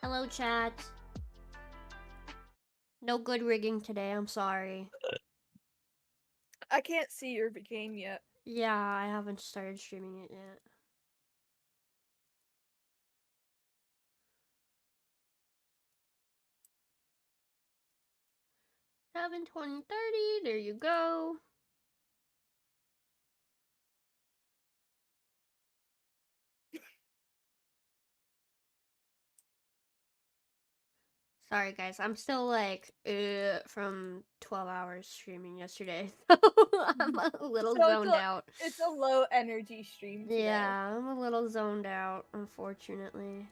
Hello, chat. No good rigging today, I'm sorry. I can't see your game yet. Yeah, I haven't started streaming it yet. Seven 20 30. There you go. Sorry, guys. I'm still like from 12 hours streaming yesterday, so I'm a little zoned out. It's a low energy stream today. Yeah, I'm a little zoned out, unfortunately.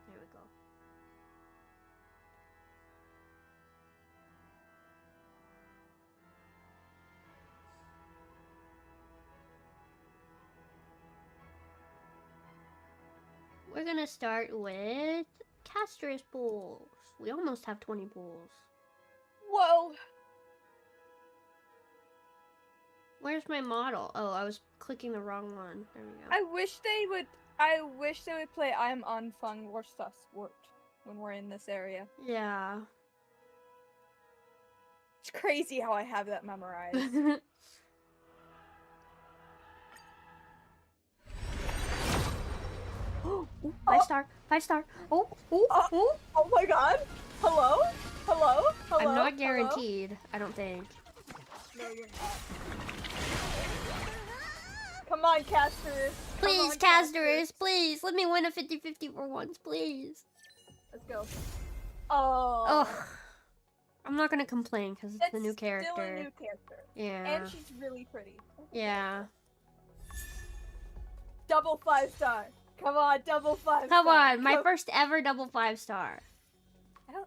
There we go. We're gonna start with Caster's pools. We almost have 20 pools. Whoa! Where's my model? Oh, I was clicking the wrong one. There we go. I wish they would play I'm on Fun War Stuff worked when we're in this area. Yeah. It's crazy how I have that memorized. Five star. Oh my god. Hello? I'm not guaranteed, Hello? I don't think. No, you're not. Come on, Casters. Please, Casters, please. Let me win a 50-50 for once, please. Let's go. Oh. Ugh. I'm not gonna complain because it's a new character. Still a new character. Yeah. And she's really pretty. Yeah. Double 5-star. Come on, double 5-star. Come on, my first ever double 5-star.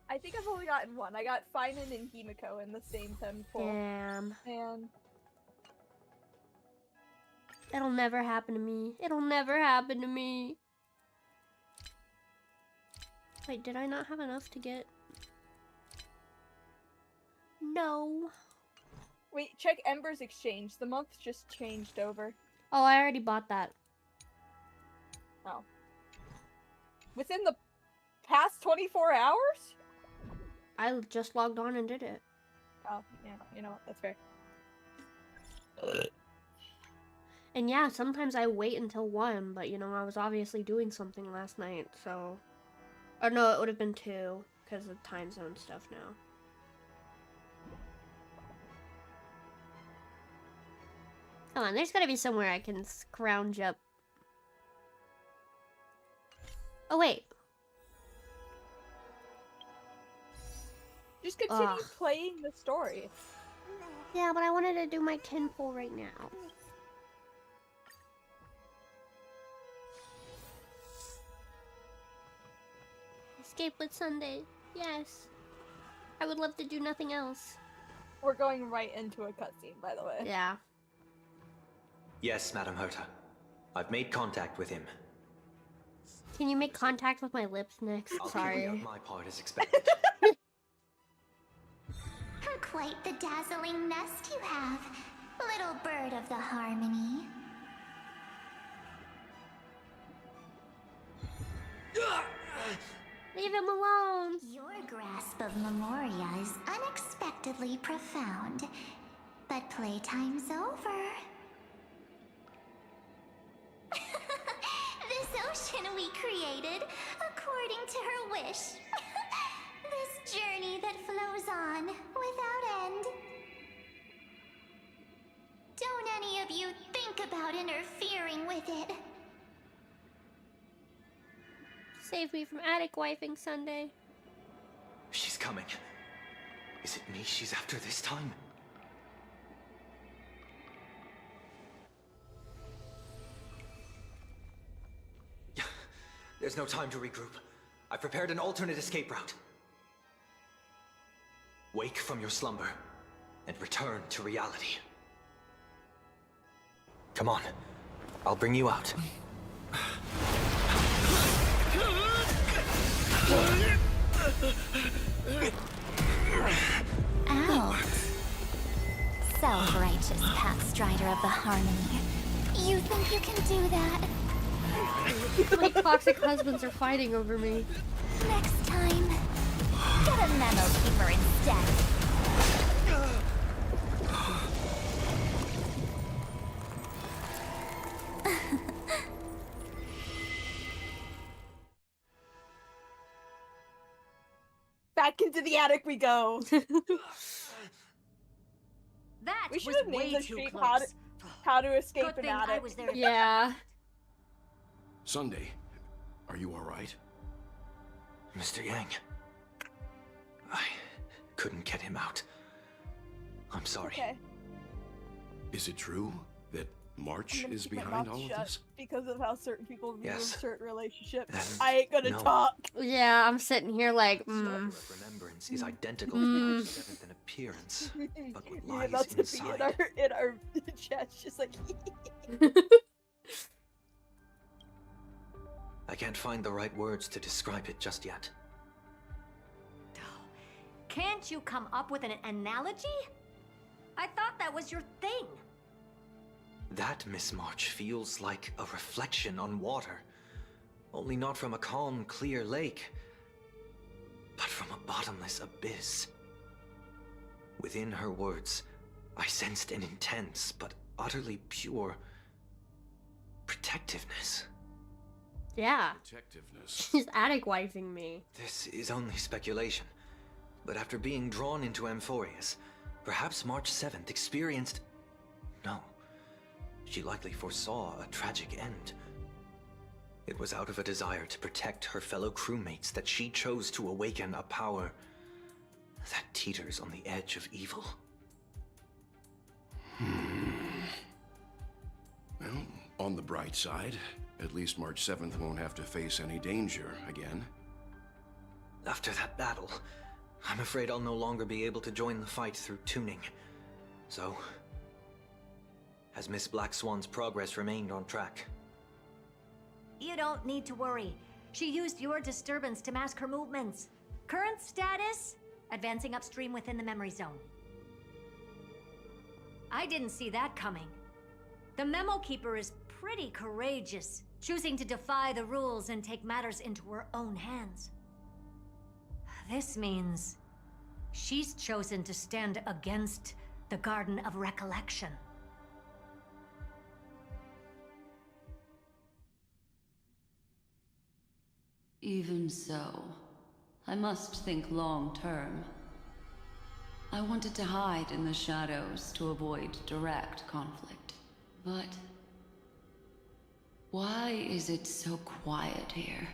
I think I've only gotten one. I got Finan and Himiko in the same temple. Damn. And it'll never happen to me. It'll never happen to me. Wait, did I not have enough to get? No. Wait, check Ember's exchange. The month just changed over. Oh, I already bought that. Oh. Within the past 24 hours? I just logged on and did it. Oh, yeah, you know what, that's fair. And yeah, sometimes I wait until 1, but you know, I was obviously doing something last night, so... Or no, it would have been 2, because of time zone stuff now. Come on, there's gotta be somewhere I can scrounge up. Oh, wait. Just continue playing the story. Yeah, but I wanted to do my 10 pull right now. Escape with Sunday. Yes. I would love to do nothing else. We're going right into a cutscene, by the way. Yeah. Yes, Madam Herta. I've made contact with him. Can you make contact with my lips next? Sorry. I'll carry out my part as expected. Quite the dazzling nest you have, little bird of the harmony. Leave him alone! Your grasp of Memoria is unexpectedly profound, but playtime's over. This ocean we created, according to her wish. This journey that flows on, without end. Don't any of you think about interfering with it. Save me from attic wifing Sunday. She's coming. Is it me she's after this time? There's no time to regroup. I've prepared an alternate escape route. Wake from your slumber and return to reality. Come on, I'll bring you out. Ow. Self-righteous pathstrider of the harmony. You think you can do that? My toxic husbands are fighting over me. Next time, get a memo keeper instead. Back into the attic we go. That We should was have named way the too street close. how to escape Good an thing I attic. was there. Yeah. Sunday, are you alright? Mr. Yang. I couldn't get him out. I'm sorry. Okay. Is it true that March I'm gonna is keep my behind mouth all of shut this? because of how certain people view Yes. certain relationships. Then I ain't gonna no. talk. Yeah, I'm sitting here like, Stalker of Remembrance is identical to Mm. March 7th in appearance, but what You're lies about to be inside... in our chat, just like. I can't find the right words to describe it just yet. Can't you come up with an analogy? I thought that was your thing. That, Miss March, feels like a reflection on water. Only not from a calm, clear lake, but from a bottomless abyss. Within her words, I sensed an intense but utterly pure protectiveness. yeah. Protectiveness. She's attic wifing me. This is only speculation, but after being drawn into Amphorius, perhaps March 7th experienced... No. She likely foresaw a tragic end. It was out of a desire to protect her fellow crewmates that she chose to awaken a power that teeters on the edge of evil. Well, on the bright side, at least March 7th won't have to face any danger again. After that battle, I'm afraid I'll no longer be able to join the fight through tuning. So, has Miss Black Swan's progress remained on track? You don't need to worry. She used your disturbance to mask her movements. Current status? Advancing upstream within the memory zone. I didn't see that coming. The Memo Keeper is pretty courageous, choosing to defy the rules and take matters into her own hands. This means she's chosen to stand against the Garden of Recollection. Even so, I must think long term. I wanted to hide in the shadows to avoid direct conflict. But why is it so quiet here?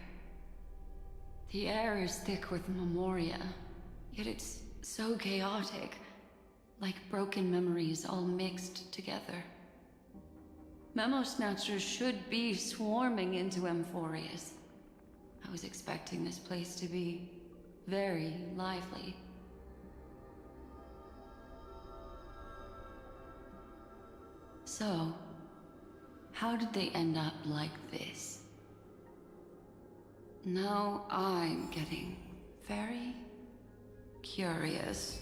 The air is thick with memoria, yet it's so chaotic, like broken memories all mixed together. Memo Snatchers should be swarming into Amphorius. I was expecting this place to be very lively. So, how did they end up like this? Now I'm getting very curious.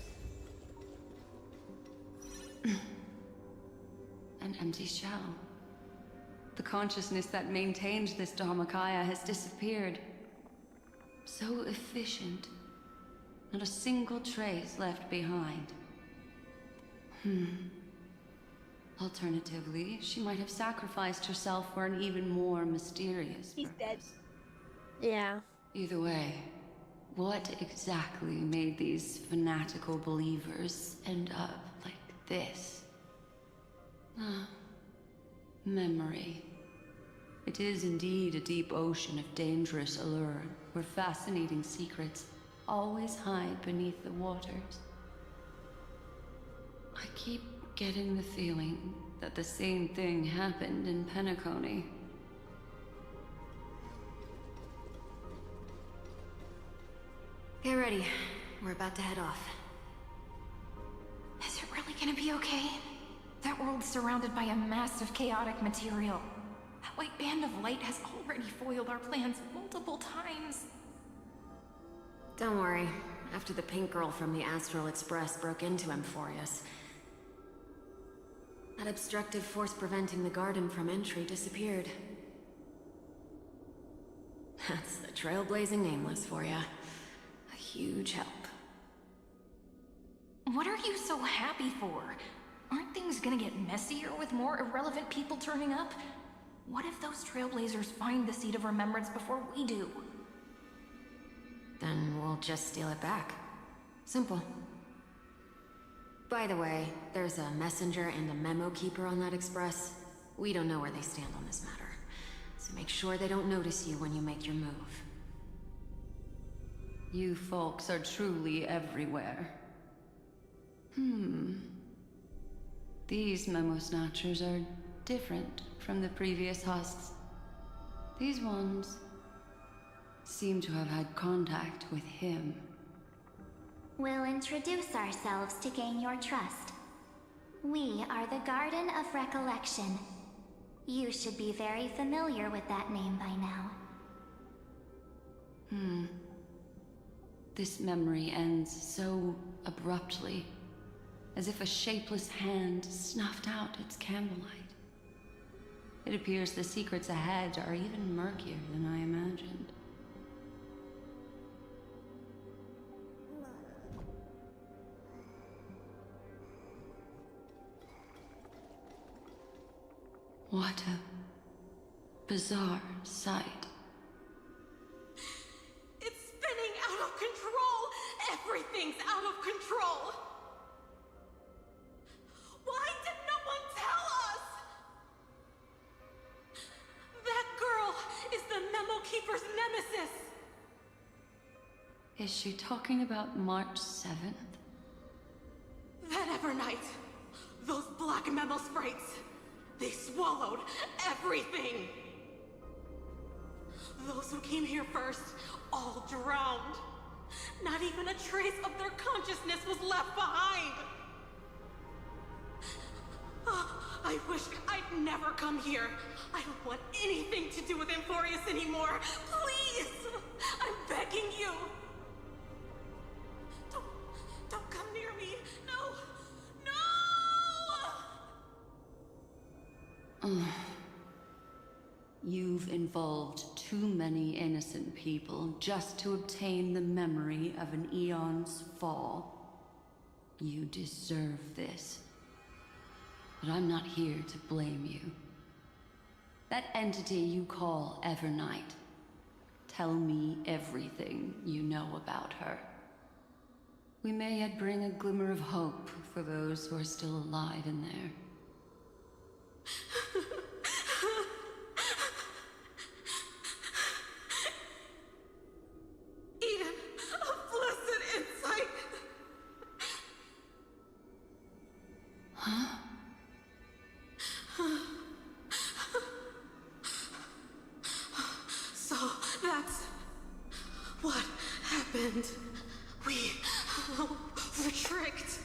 An empty shell. The consciousness that maintained this Dharmakaya has disappeared. So efficient. Not a single trace left behind. Alternatively, she might have sacrificed herself for an even more mysterious He's dead. purpose. Yeah. Either way, what exactly made these fanatical believers end up like this? Memory. It is indeed a deep ocean of dangerous allure, where fascinating secrets always hide beneath the waters. I keep getting the feeling that the same thing happened in Penacony. Get ready. We're about to head off. Is it really gonna be okay? That world's surrounded by a mass of chaotic material. That white band of light has already foiled our plans multiple times. Don't worry. After the pink girl from the Astral Express broke into Amphorius, That obstructive force preventing the garden from entry disappeared. That's the trailblazing nameless for ya. A huge help. What are you so happy for? Aren't things gonna get messier with more irrelevant people turning up? What if those trailblazers find the Seat of Remembrance before we do? Then we'll just steal it back. Simple. By the way, there's a messenger and a memo keeper on that express. We don't know where they stand on this matter, so make sure they don't notice you when you make your move. You folks are truly everywhere. These memo snatchers are different from the previous husks. These ones seem to have had contact with him. We'll introduce ourselves to gain your trust. We are the Garden of Recollection. You should be very familiar with that name by now. This memory ends so abruptly, as if a shapeless hand snuffed out its candlelight. It appears the secrets ahead are even murkier than I imagined. What a bizarre sight. It's spinning out of control! Everything's out of control! Why did no one tell us? That girl is the Memo Keeper's nemesis! Is she talking about March 7th? That Evernight, those black memo sprites, they swallowed everything! Those who came here first all drowned. Not even a trace of their consciousness was left behind. I wish I'd never come here. I don't want anything to do with Amphorius anymore. Please! I'm begging you. Don't come near me. No! No! You've involved too many innocent people just to obtain the memory of an eon's fall. You deserve this. But I'm not here to blame you. That entity you call Evernight, tell me everything you know about her. We may yet bring a glimmer of hope for those who are still alive in there. Eden, a blessed insight! Huh? So that's what happened. We were tricked.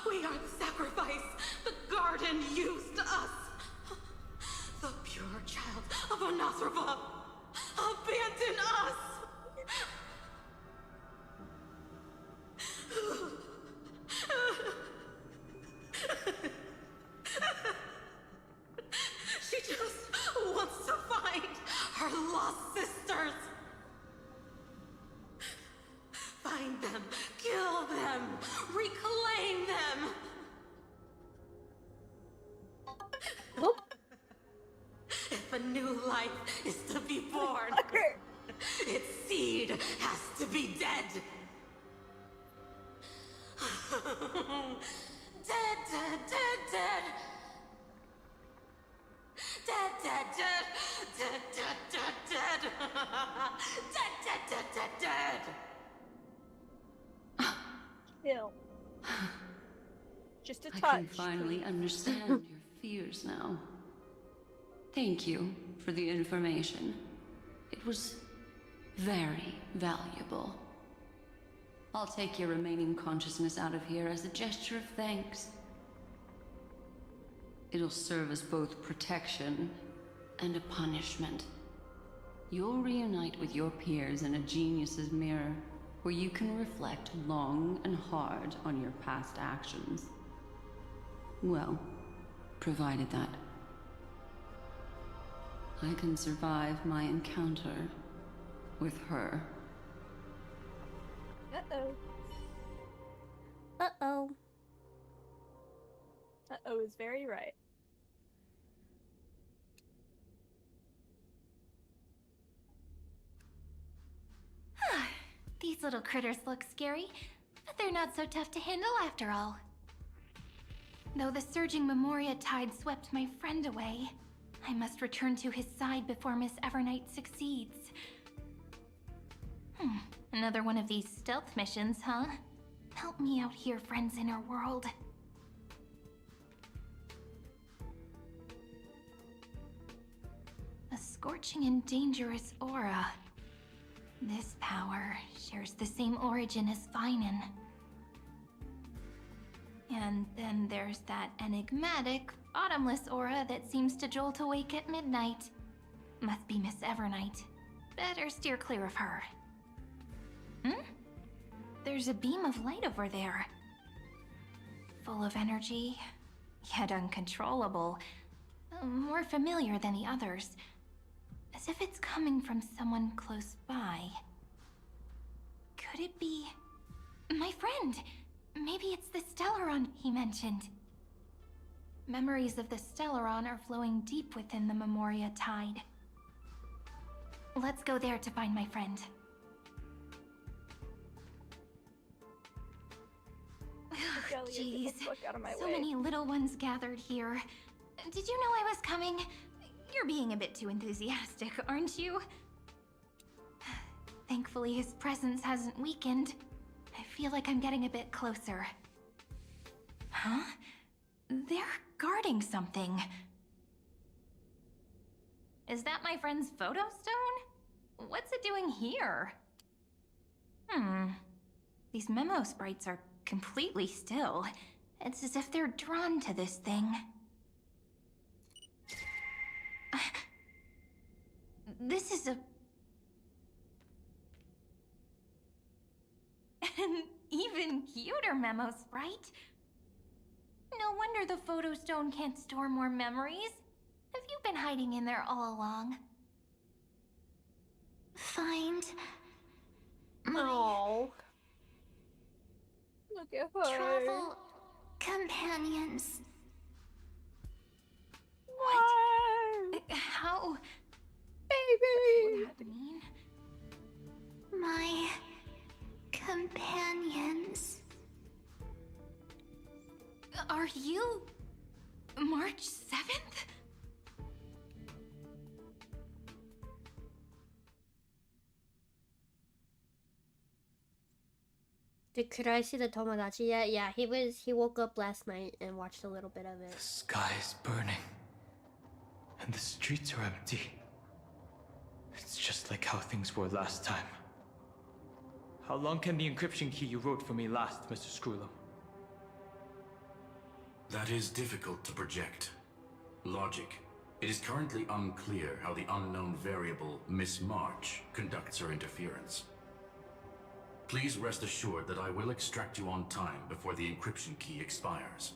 We are the sacrifice. The garden used us. The pure child of Anasrava abandoned us. She just wants to find her lost sisters. Find them, kill them, reclaim them. Nope. If a new life is to be born, its seed has to be dead. Dead, dead, dead, dead. Dead, dead, dead, dead, dead, dead, dead. Dead, dead, dead, dead, dead. Kill. Just a touch. I can finally understand your fears now. Thank you for the information. It was very valuable. I'll take your remaining consciousness out of here as a gesture of thanks. It'll serve as both protection and a punishment. You'll reunite with your peers in a genius's mirror, where you can reflect long and hard on your past actions. Well, provided that I can survive my encounter with her. Uh-oh. Uh-oh. Uh-oh is very right. These little critters look scary, but they're not so tough to handle after all. Though the surging Memoria tide swept my friend away, I must return to his side before Miss Evernight succeeds. Another one of these stealth missions, huh? Help me out here, friends inner world. A scorching and dangerous aura. This power shares the same origin as Feinen. And then there's that enigmatic, bottomless aura that seems to jolt awake at midnight. Must be Miss Evernight. Better steer clear of her. There's a beam of light over there. Full of energy, yet uncontrollable. More familiar than the others. As if it's coming from someone close by. Could it be... my friend? Maybe it's the Stellaron he mentioned. Memories of the Stellaron are flowing deep within the Memoria tide. Let's go there to find my friend. Jeez, so many little ones gathered here. Did you know I was coming? You're being a bit too enthusiastic, aren't you? Thankfully, his presence hasn't weakened. I feel like I'm getting a bit closer. Huh? They're guarding something. Is that my friend's photo stone? What's it doing here? These memo sprites are completely still. It's as if they're drawn to this thing. This is an even cuter memo sprite. No wonder the photo stone can't store more memories. Have you been hiding in there all along? Find Oh. Look at her. travel companions. What? How? Baby! What does that mean? My companions. Are you March 7th? Could I see the Tomodachi yet? Yeah, he woke up last night and watched a little bit of it. The sky is burning, and the streets are empty. It's just like how things were last time. How long can the encryption key you wrote for me last, Mr. Screwlum? That is difficult to project. Logic. It is currently unclear how the unknown variable, Miss March, conducts her interference. Please rest assured that I will extract you on time before the encryption key expires.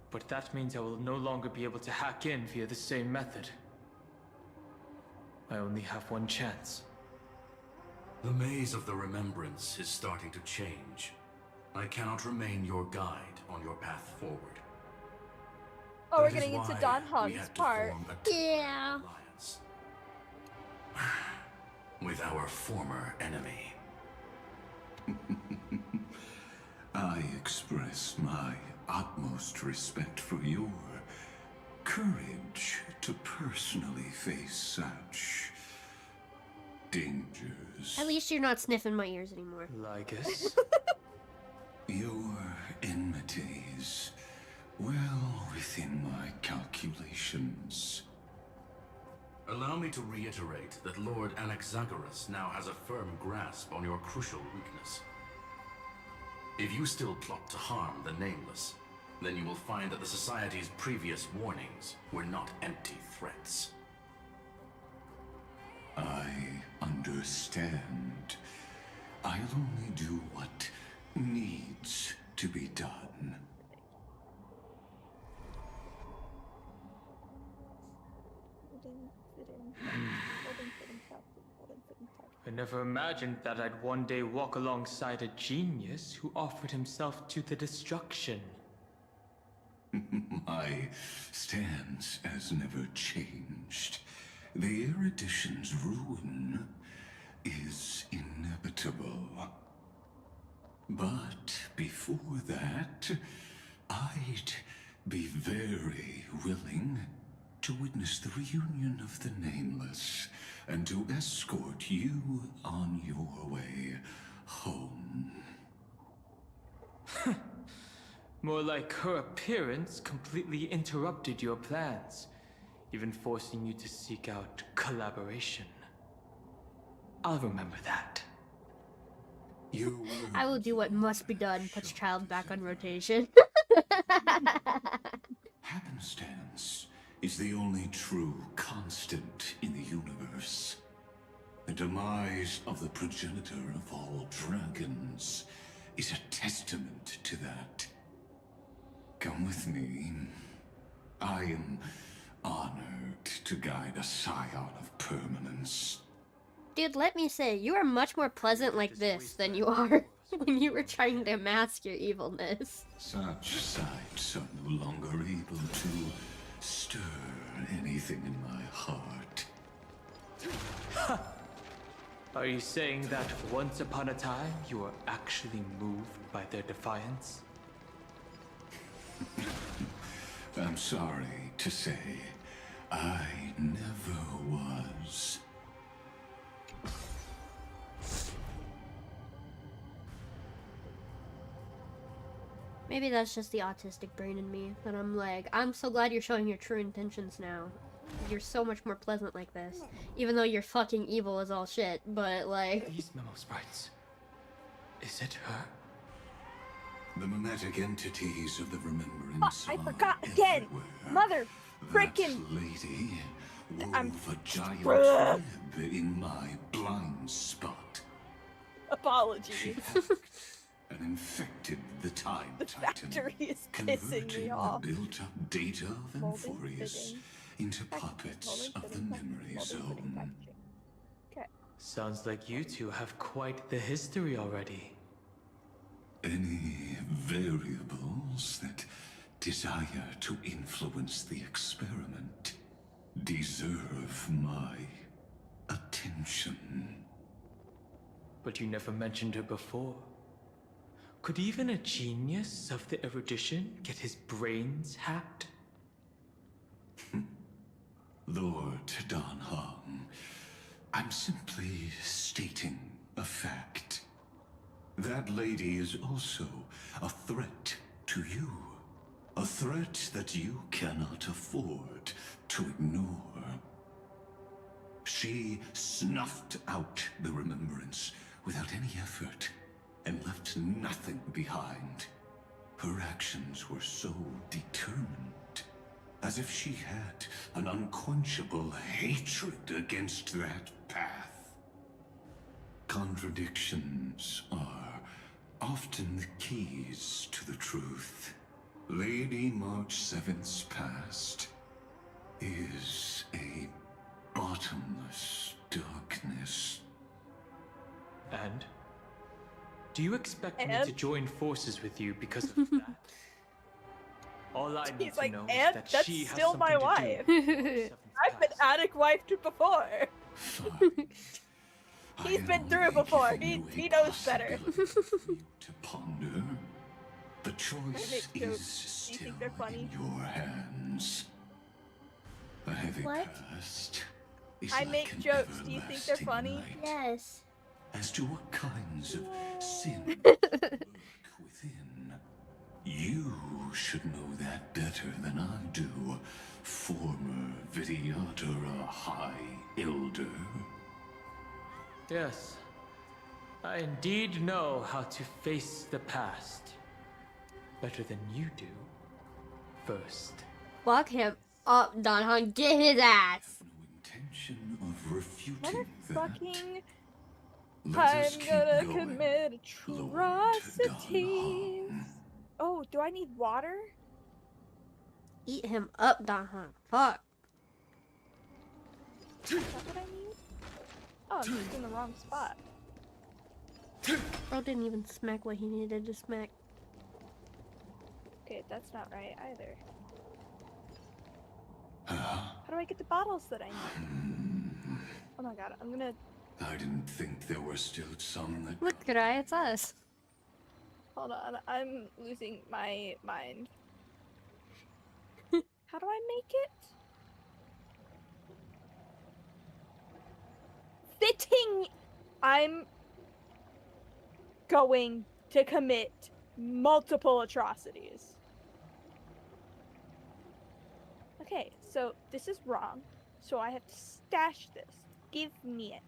But that means I will no longer be able to hack in via the same method. I only have one chance. The maze of the Remembrance is starting to change. I cannot remain your guide on your path forward. Oh, we're That is getting into why Don we Hong's had to part. form a Yeah. alliance with our former enemy. I express my utmost respect for your courage to personally face such dangers. At least you're not sniffing my ears anymore. Lygus? Your enmities, well within my calculations. Allow me to reiterate that Lord Anaxagoras now has a firm grasp on your crucial weakness. If you still plot to harm the Nameless, then you will find that the Society's previous warnings were not empty threats. I understand. I'll only do what needs to be done. I never imagined that I'd one day walk alongside a genius who offered himself to the destruction. My stance has never changed. The erudition's ruin is inevitable. But before that, I'd be very willing to witness the reunion of the Nameless and to escort you on your way home. More like her appearance completely interrupted your plans, even forcing you to seek out collaboration. I'll remember that. I will do what must be done, puts child back on rotation. Happenstance is the only true constant in the universe. The demise of the progenitor of all dragons is a testament to that. Come with me. I am honored to guide a scion of permanence. Dude, let me say, you are much more pleasant like this than you are when you were trying to mask your evilness. Such sights are no longer able to stir anything in my heart. Are you saying that once upon a time you were actually moved by their defiance? I'm sorry to say, I never was. Maybe that's just the autistic brain in me, that I'm like, I'm so glad you're showing your true intentions now. You're so much more pleasant like this. Even though you're fucking evil as all shit, but like... These memo sprites. Is it her? The mimetic entities of the remembrance I are forgot again! everywhere. Mother frickin' That lady I'm wove a giant bruh. web in my blind spot. Apologies. She hacked and infected the Time The Titan, factory is pissing converting me off. the built-up data of Molding, Amphorius fitting, into packaging, puppets molding, of the fitting, memory molding, fitting, zone. packaging. Okay. Sounds like you two have quite the history already. Any variables that desire to influence the experiment deserve my attention. But you never mentioned her before. Could even a genius of the erudition get his brains hacked? Lord Don Hong, I'm simply stating a fact. That lady is also a threat to you. A threat that you cannot afford to ignore. She snuffed out the remembrance without any effort and left nothing behind. Her actions were so determined, as if she had an unquenchable hatred against that path. Contradictions are often the keys to the truth. Lady March 7th's past is a bottomless darkness. And? Do you expect me And? to join forces with you because of that? All I need He's to like, know and is that that's she has still something my to wife. do with the Seventh I've been Past. attic wifed before. Fine. He's I been am through it only before. giving He you a knows better. possibility for you to ponder. The choice make jokes. is Do you still think they're funny? in your hands. A heavy What? past is I like make an jokes. Do you think they're everlasting funny? night. Yes. As to what kinds of sin lurk within, you should know that better than I do, former VTUBER High Elder. Yes. I indeed know how to face the past. Better than you do. First. Fuck him up, Don Hong. Get his ass. No intention of refuting that. Motherfucking Let us I'm keep gonna going, commit Lord atrocities. Danhan. Oh, do I need water? Eat him up, Danhan. Fuck. Is that what I need? Oh, I'm just in the wrong spot. Bro didn't even smack what he needed to smack. Okay, that's not right either. Huh? How do I get the bottles that I need? Oh my god, I'm gonna... I didn't think there were still some that... Look, Kurai, it's us. Hold on, I'm losing my mind. How do I make it? Fitting! I'm going to commit multiple atrocities. Okay, so this is wrong. So I have to stash this. Give me it.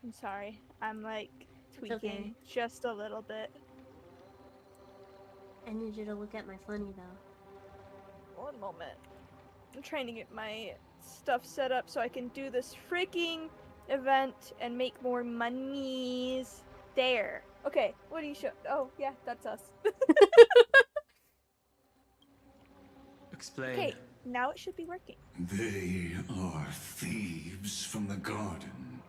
I'm sorry. I'm like tweaking okay. just a little bit. I need you to look at my funny though. One moment. I'm trying to get my stuff set up so I can do this freaking event and make more monies. There. Okay, what do you show? Oh, yeah, that's us. Explain. Okay, now it should be working. They are thieves from the garden.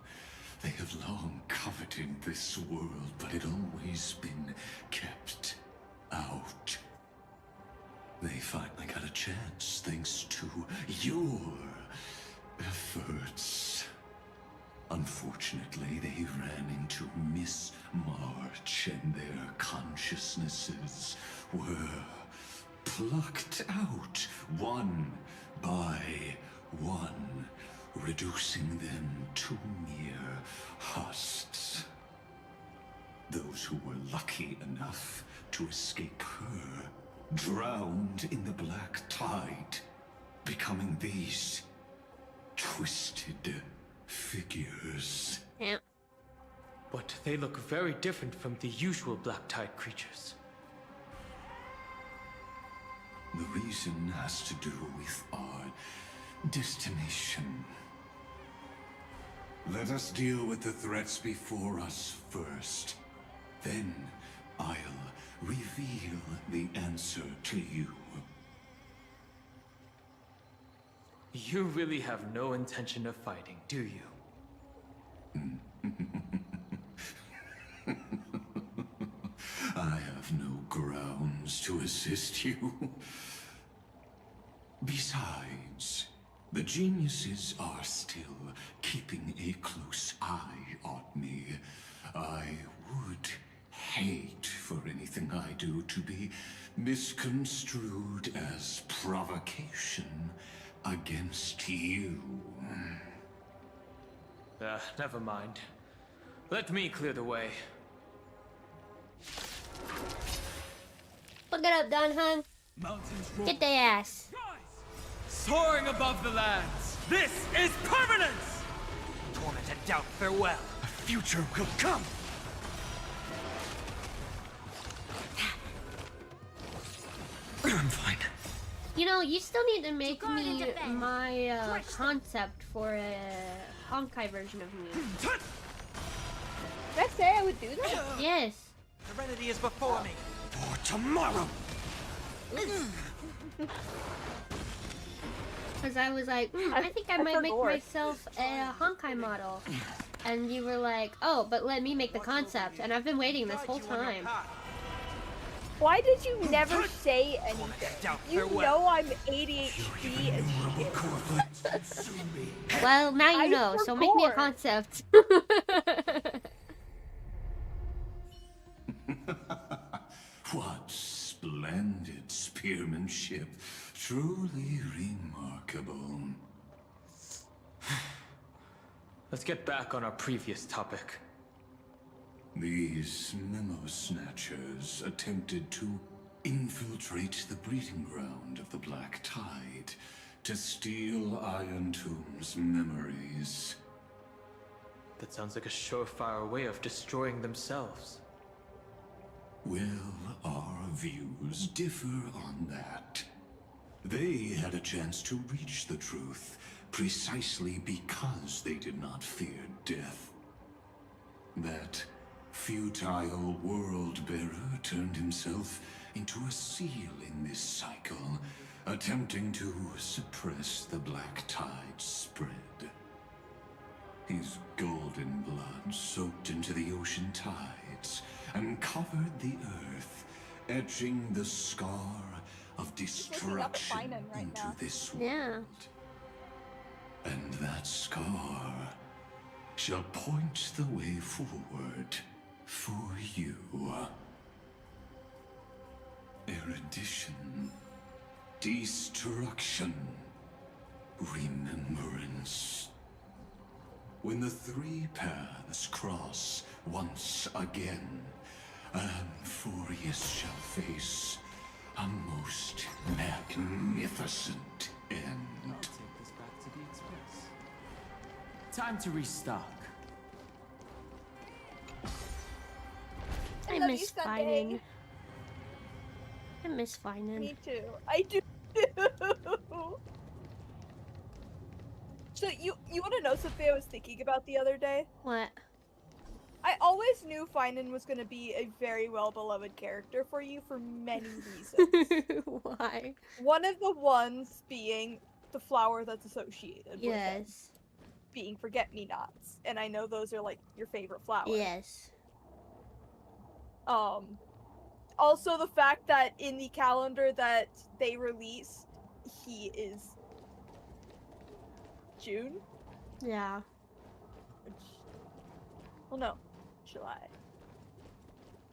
They have long coveted this world, but it always been kept out. They finally got a chance thanks to your efforts. Unfortunately, they ran into Miss March and their consciousnesses were plucked out one by one, reducing them to mere husks. Those who were lucky enough to escape her drowned in the black tide, becoming these twisted figures. Yeah. But they look very different from the usual black tide creatures. The reason has to do with our destination. Let us deal with the threats before us first. Then I'll reveal the answer to you. You really have no intention of fighting, do you? I have no grounds to assist you. Besides, the geniuses are still keeping a close eye on me. I would hate for anything I do to be misconstrued as provocation against you. Never mind. Let me clear the way. Look it up, Danhan. Get their ass. Soaring above the lands, this is permanence! Torment and doubt, farewell. A future will come! I'm fine. You know, you still need to make me my concept for a Honkai version of me. Did I say I would do that? Yes. Serenity is before me. For tomorrow! Because I was like, I think I might make myself a Honkai model. And you were like, oh, but let me make the concept. And I've been waiting this whole time. Why did you never say anything? You know I'm ADHD as shit. Well, now you know, so make me a concept. What splendid spearmanship. Truly remarkable. Let's get back on our previous topic. These memo snatchers attempted to infiltrate the breeding ground of the Black Tide to steal Iron Tomb's memories. That sounds like a surefire way of destroying themselves. Well, our views differ on that. They had a chance to reach the truth precisely because they did not fear death. That futile world-bearer turned himself into a seal in this cycle, attempting to suppress the black tide spread. His golden blood soaked into the ocean tides and covered the earth, etching the scar of destruction into this world. Yeah. And that scar shall point the way forward for you. Erudition, destruction, remembrance. When the three paths cross once again, Amphorius shall face a most magnificent end. I'll take this back to the Express. Time to restock. I love miss you, Sunday. fighting. I miss fighting. Me too. I do. So you want to know something I was thinking about the other day? What? I always knew Finan was going to be a very well-beloved character for you for many reasons. Why? One of the ones being the flower that's associated with him. Yes. Being forget-me-nots. And I know those are, like, your favorite flowers. Yes. Also the fact that in the calendar that they released, he is June? Yeah. Well, no. July.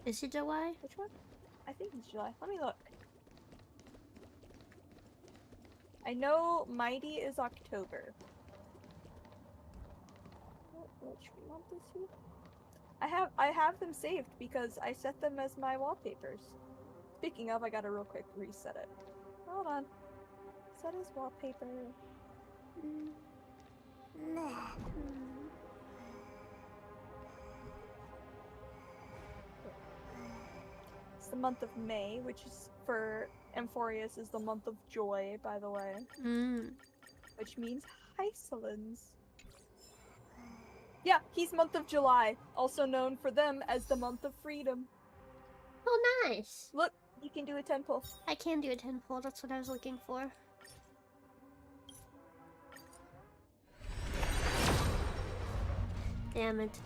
Is it July? Which one? I think it's July. Let me look. I know Mighty is October. Which month is he? I have them saved because I set them as my wallpapers. Speaking of, I gotta real quick reset it. Hold on. Set as wallpaper. It's the month of May, which is for Amphorius is the month of joy, by the way. Which means Hycelins. Yeah, he's month of July, also known for them as the month of freedom. Oh, nice. Look, you can do a 10 pull. I can do a 10 pull. That's what I was looking for. Damn it.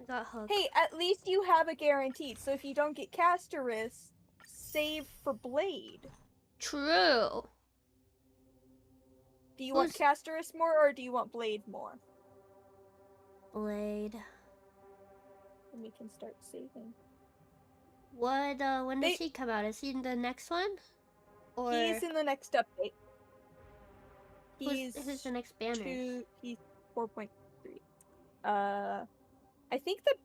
I got hooked. Hey, at least you have a guaranteed, so if you don't get Castoris, save for Blade. True. Do you want Castoris more, or do you want Blade more? Blade. And we can start saving. What, when does he come out? Is he in the next one? Or... He's in the next update. Who's the next banner? He's 4.3. I think the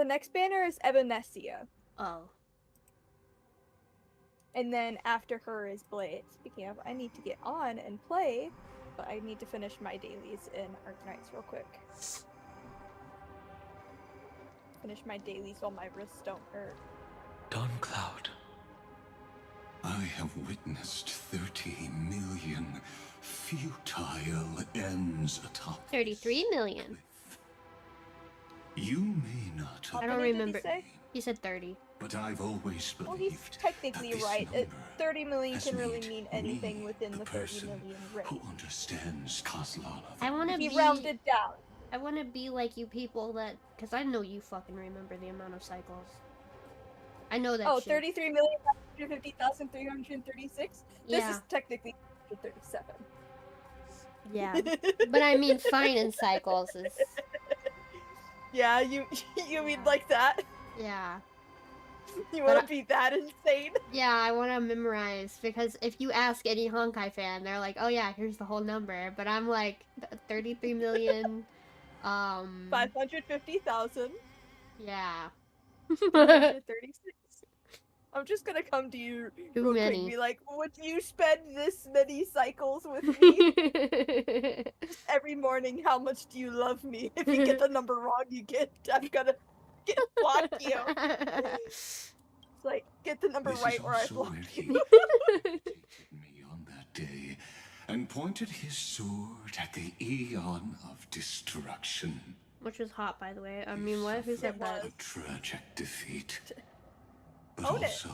next banner is Evanesia. Oh. And then after her is Blade. Speaking of, I need to get on and play, but I need to finish my dailies in Arknights real quick. Finish my dailies while my wrists don't hurt. Dawncloud. I have witnessed 30 million futile ends atop 33 million. You may not have I don't remember. He said 30. But I've always believed Well, he's technically right. 30 million can really mean anything within the 30 million range. who understands Kozlana. I want to be rounded down. I want to be like you people that, because I know you fucking remember the amount of cycles. I know that. Oh, shit. 33,150,336. This is technically 37. Yeah, but I mean fine in cycles is. Yeah, you mean like that? Yeah. You want to be that insane? Yeah, I want to memorize, because if you ask any Honkai fan, they're like, oh yeah, here's the whole number, but I'm like, 33 million, 550,000. Yeah. 36. I'm just gonna come to you Too real quick many. and be like, would you spend this many cycles with me? Just every morning, how much do you love me? If you get the number wrong, I'm gonna block you. It's like, get the number This right is or I also block where you. he me on that day pointed his sword at the Eon of Destruction. Which was hot, by the way. I mean, what? Who said that? A tragic defeat, but Own it. also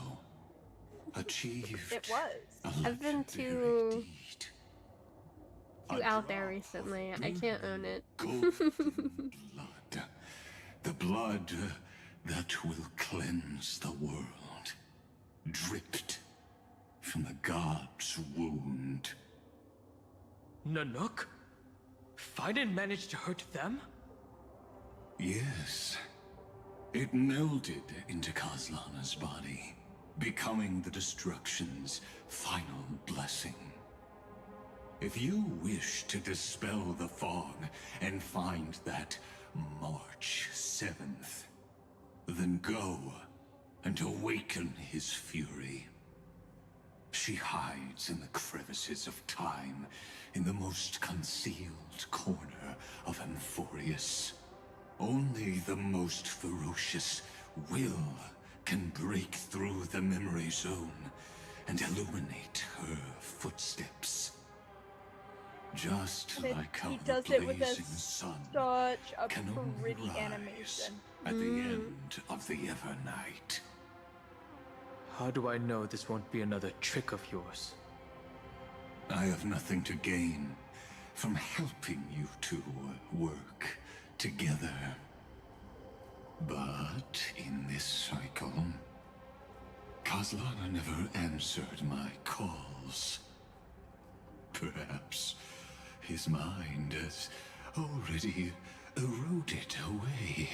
achieved It was. a I've been legendary too deed. out there recently. I can't own it. Golden blood. The blood that will cleanse the world. Dripped from the god's wound. Nanook? Fiden managed to hurt them? Yes. It melded into Kaslana's body, becoming the destruction's final blessing. If you wish to dispel the fog and find that March 7th, then go and awaken his fury. She hides in the crevices of time, in the most concealed corner of Amphorius. Only the most ferocious will can break through the memory zone and illuminate her footsteps. Just like how He the does it with blazing sun such a can only pretty rise animation. at the end of the Evernight. How do I know this won't be another trick of yours? I have nothing to gain from helping you two work together. But in this cycle, Kaslana never answered my calls. Perhaps his mind has already eroded away.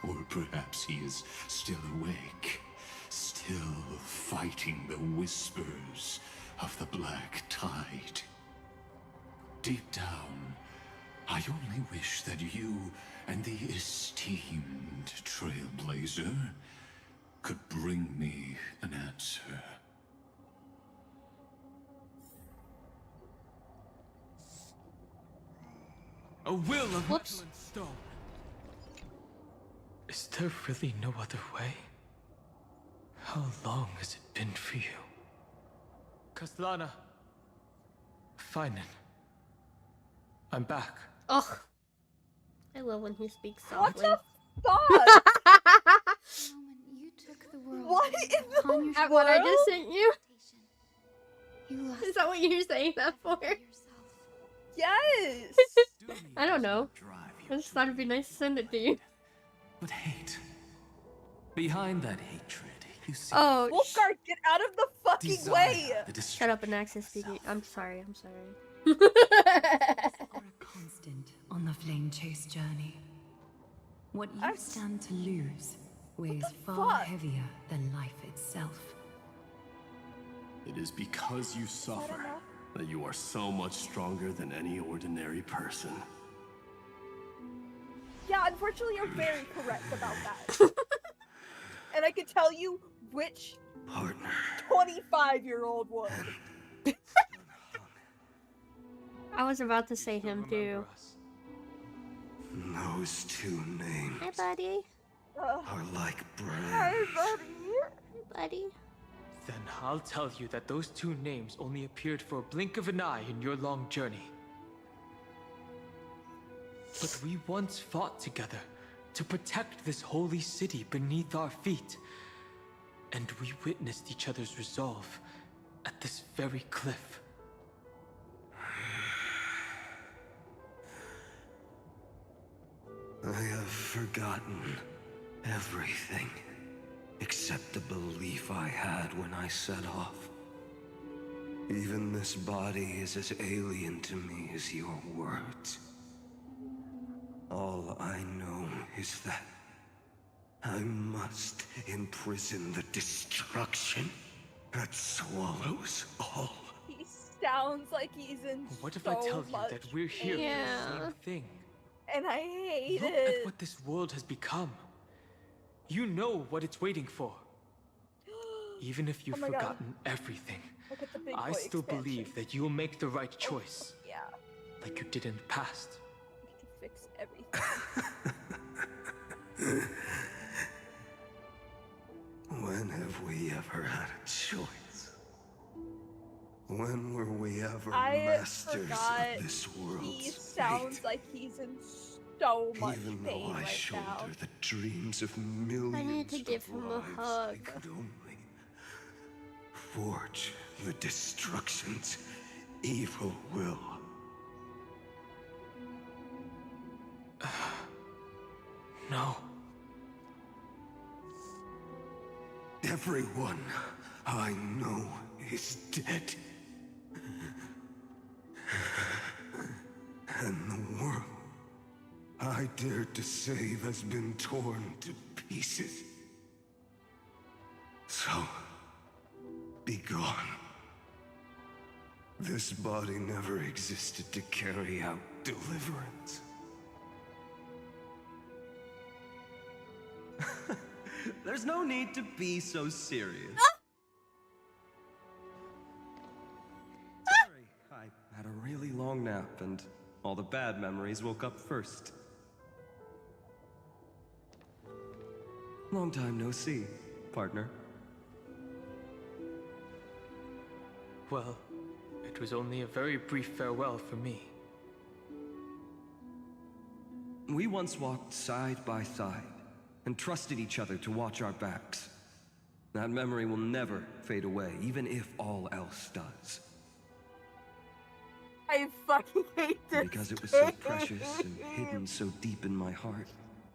Or perhaps he is still awake, still fighting the whispers of the Black Tide. Deep down, I only wish that you and the esteemed Trailblazer could bring me an answer. A will of Whoops. metal and stone. Is there really no other way? How long has it been for you? Kaslana. Finen. I'm back. Ugh. I love when he speaks What softly. the fuck? You took the world What in the upon your At what I just world? sent you? You lost Is that what you're saying that for? yourself. Yes! I don't know. I just thought it'd be nice to send it to you. But hate. Behind that hatred, you see Oh, Wolfguard, get out of the fucking way! the shut up and access speaking. I'm sorry, I'm sorry. Or a constant on the flame chase journey. What you stand to lose weighs far fuck? heavier than life itself. It is because you suffer that you are so much stronger than any ordinary person. Yeah, unfortunately, you're very correct about that. And I can tell you which Partner. 25-year-old would. I was about to say him too. Those two names Hi, buddy. are like Hi, brands. buddy. Hi, buddy. Then I'll tell you that those two names only appeared for a blink of an eye in your long journey. But we once fought together to protect this holy city beneath our feet. And we witnessed each other's resolve at this very cliff. I have forgotten everything except the belief I had when I set off. Even this body is as alien to me as your words. All I know is that I must imprison the destruction that swallows all. He sounds like he's in What if so I tell you much that we're here for the Yeah. same thing? and I hate Look it. at what this world has become. You know what it's waiting for. Even if you've Oh my God. forgotten everything, Look at the big I boy still expansion. believe that you'll make the right choice, Yeah, like you did in the past. we can fix everything. When have we ever had a choice? When were we ever I masters forgot of this world's he sounds fate? like he's in so much Even pain though I right shoulder now. the dreams of millions I need to give of him a lives, hug. I could only forge the destruction's evil will. No. Everyone I know is dead. And the world I dared to save has been torn to pieces. So, be gone. This body never existed to carry out deliverance. There's no need to be so serious. Sorry, I had a really long nap and all the bad memories woke up first. Long time no see, partner. Well, it was only a very brief farewell for me. We once walked side by side and trusted each other to watch our backs. That memory will never fade away, even if all else does. I fucking hate this. Because it was so precious and hidden so deep in my heart.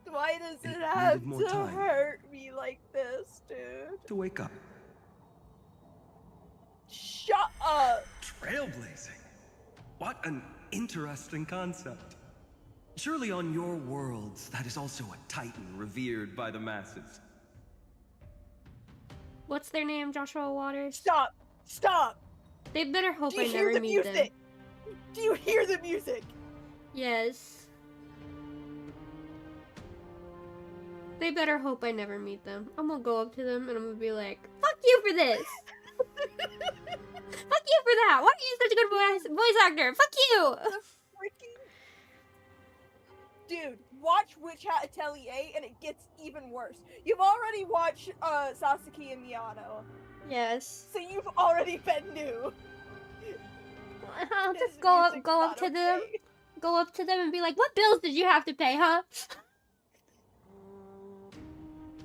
Why does it It have needed more to time. hurt me like this, dude? To wake up. Shut up! Trailblazing. What an interesting concept. Surely on your worlds, that is also a titan revered by the masses. What's their name, Joshua Waters? Stop! Stop! They better hope Do you I hear never the meet them. music? Do you hear the music? Yes. They better hope I never meet them. I'm gonna go up to them and I'm gonna be like, fuck you for this! Fuck you for that! Why are you such a good voice actor? Fuck you! Dude, watch Witch Hat Atelier and it gets even worse. You've already watched Sasuke and Miyano. Yes. So you've already been new. I'll just go up to them. Go up to them and be like, what bills did you have to pay, huh?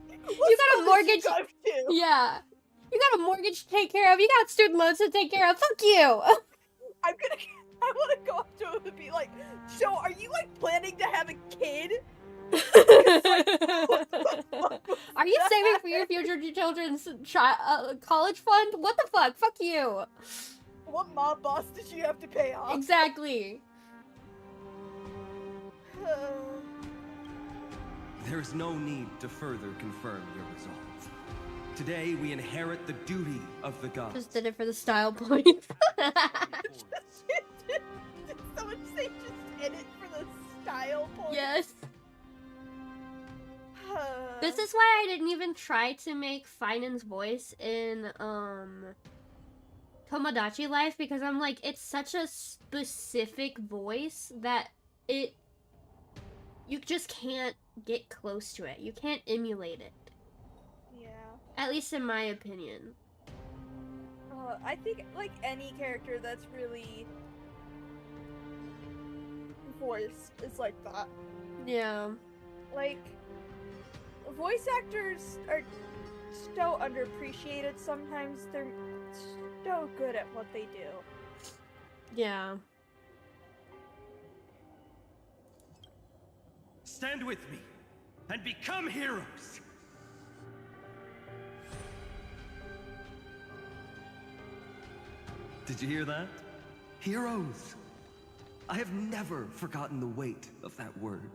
You got a mortgage. Yeah. You got a mortgage to take care of. You got student loans to take care of. Fuck you. I want to go up to him and be like, so are you like planning to have a kid? Are you saving for your future children's college fund? What the fuck? Fuck you. What mob boss did you have to pay off? Exactly. There is no need to further confirm your resolve. Today, we inherit the duty of the gods. Just did it for the style points. Did someone say just did it for the style point? Yes. This is why I didn't even try to make Finan's voice in Tomodachi Life, because I'm like, it's such a specific voice that you just can't get close to it. You can't emulate it. Yeah. At least in my opinion. I think like any character that's really voiced is like that. Yeah. Like, voice actors are so underappreciated sometimes. They're so good at what they do. Yeah. Stand with me and become heroes. Did you hear that? Heroes. I have never forgotten the weight of that word.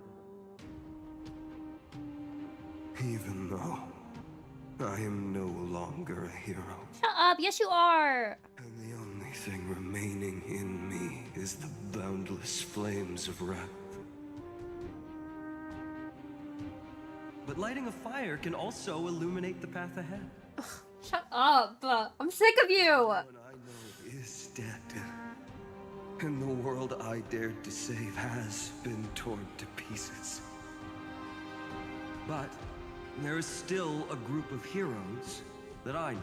Even though I am no longer a hero, Shut up. Yes, you are. and the only thing remaining in me is the boundless flames of wrath. But lighting a fire can also illuminate the path ahead. Shut up. I'm sick of you. Is dead, and the world I dared to save has been torn to pieces. But there is still a group of heroes that I know.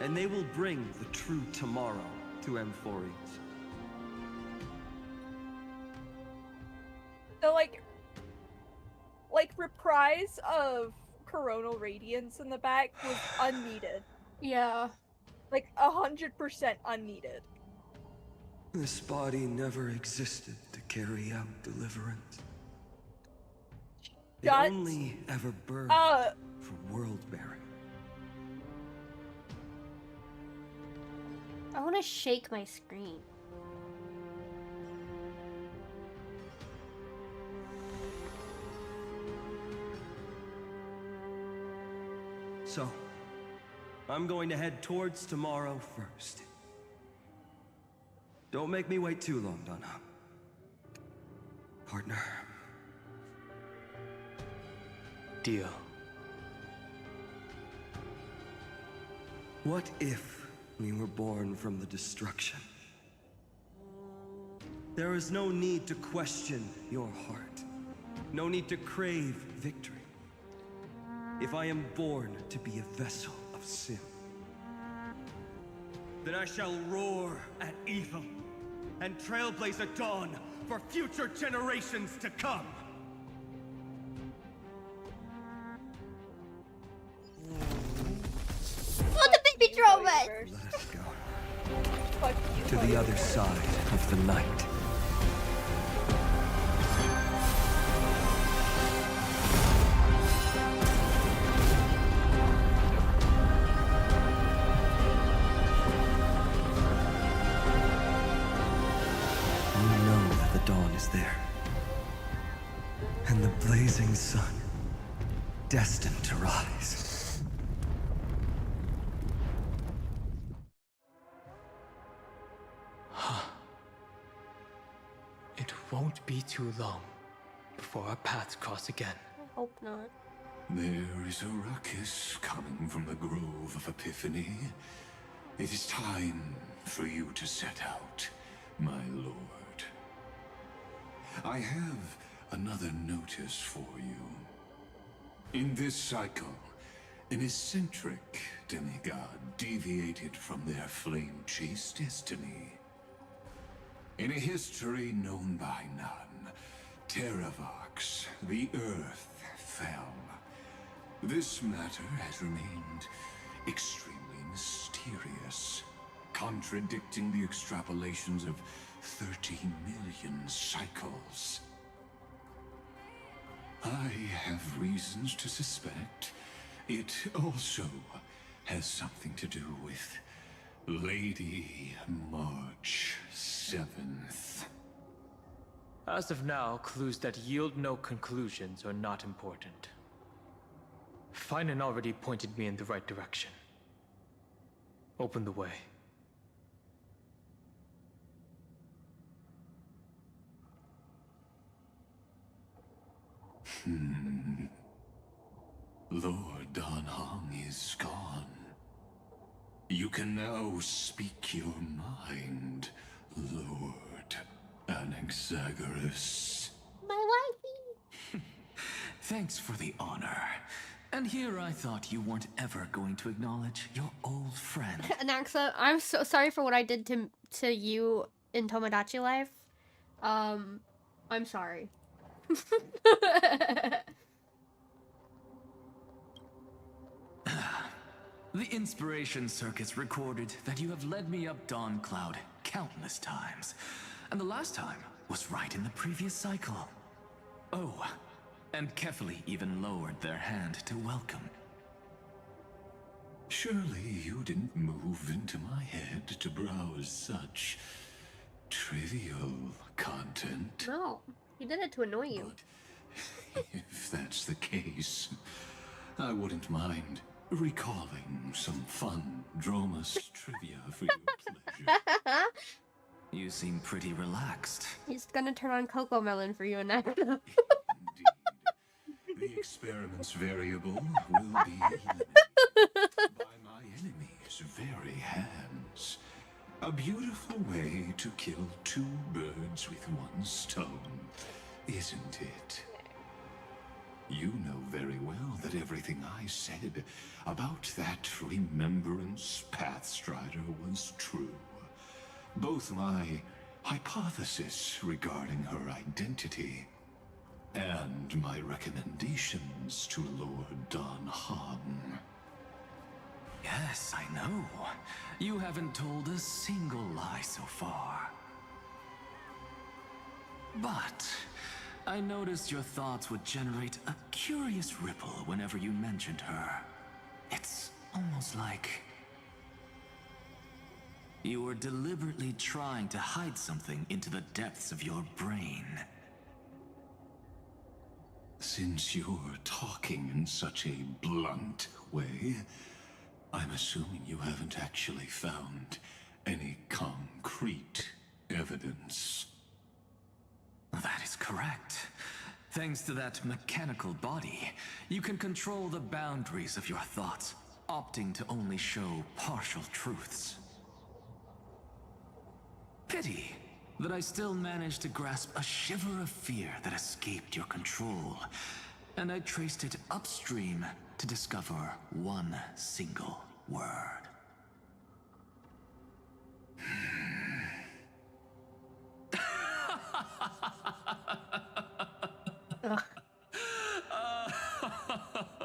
and they will bring the true tomorrow to Amphories. The reprise of Coronal Radiance in the back was unneeded. Yeah. Like 100% unneeded. This body never existed to carry out deliverance. It only ever burned for world-bearing. I want to shake my screen. So, I'm going to head towards tomorrow first. Don't make me wait too long, Donna. Partner. Deal. What if we were born from the destruction? There is no need to question your heart. No need to crave victory. If I am born to be a vessel of sin, then I shall roar at evil and trailblaze a dawn for future generations to come. Oh, the baby drove it! Let us go to the other side of the night. Dawn is there, and the blazing sun, destined to rise. It won't be too long before our paths cross again. I hope not. There is a ruckus coming from the Grove of Epiphany. It is time for you to set out, my lord. I have another notice for you. In this cycle, an eccentric demigod deviated from their flame-chased destiny. In a history known by none, Terravox, the Earth, fell. This matter has remained extremely mysterious, contradicting the extrapolations of 30 million cycles. I have reasons to suspect it also has something to do with Lady March 7th. As of now, clues that yield no conclusions are not important. Finan already pointed me in the right direction. Open the way. Lord Dan Hong is gone. You can now speak your mind, Lord Anaxagoras. My wifey! Thanks for the honor. And here I thought you weren't ever going to acknowledge your old friend. Anaxa, I'm so sorry for what I did to you in Tomodachi Life. I'm sorry. The Inspiration Circus recorded that you have led me up Dawn Cloud countless times. And the last time was right in the previous cycle. Oh, and Kefali even lowered their hand to welcome. Surely you didn't move into my head to browse such trivial content. No, he did it to annoy you. But if that's the case, I wouldn't mind recalling some fun Dromus trivia for your pleasure. You seem pretty relaxed. He's gonna turn on Coco Melon for you, Anaxa. The experiment's variable will be eliminated by my enemy's very hands. A beautiful way to kill two birds with one stone, isn't it? You know very well that everything I said about that Remembrance Pathstrider was true. Both my hypothesis regarding her identity and my recommendations to Lord Don Han. Yes, I know. You haven't told a single lie so far. But I noticed your thoughts would generate a curious ripple whenever you mentioned her. It's almost like you were deliberately trying to hide something into the depths of your brain. Since you're talking in such a blunt way, I'm assuming you haven't actually found any concrete evidence. That is correct. Thanks to that mechanical body, you can control the boundaries of your thoughts, opting to only show partial truths. Pity that I still managed to grasp a shiver of fear that escaped your control, and I traced it upstream to discover one single word.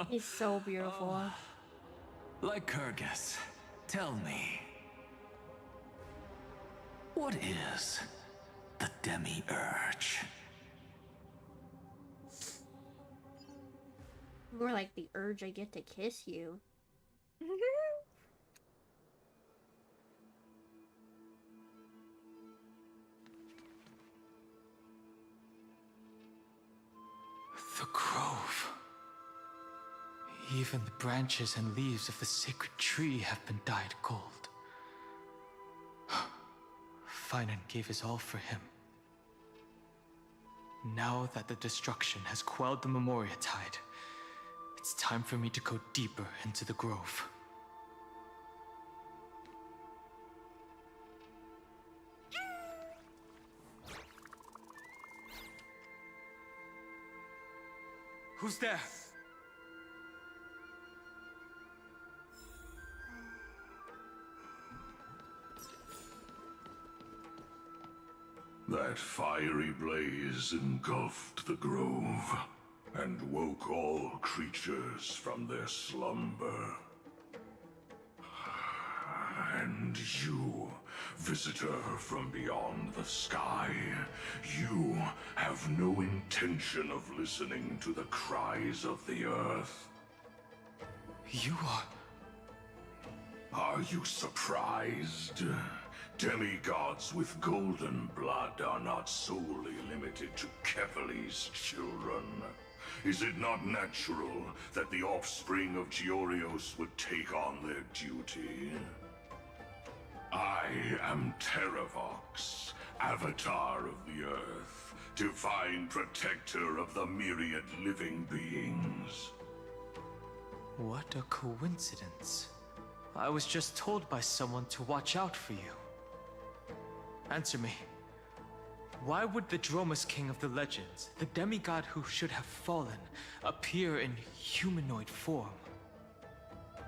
He's so beautiful. Like Kyrgyz, tell me, what is the demi-urge? More like the urge I get to kiss you. The grove. Even the branches and leaves of the sacred tree have been dyed gold. Finan gave his all for him. Now that the destruction has quelled the Memoria tide, it's time for me to go deeper into the grove. Who's there? That fiery blaze engulfed the grove and woke all creatures from their slumber. And you, visitor from beyond the sky, you have no intention of listening to the cries of the earth. You are... Are you surprised? Demigods with golden blood are not solely limited to Kefali's children. Is it not natural that the offspring of Georios would take on their duty? I am Terravox, Avatar of the Earth, divine protector of the myriad living beings. What a coincidence. I was just told by someone to watch out for you. Answer me. Why would the Dromus King of the legends, the demigod who should have fallen, appear in humanoid form?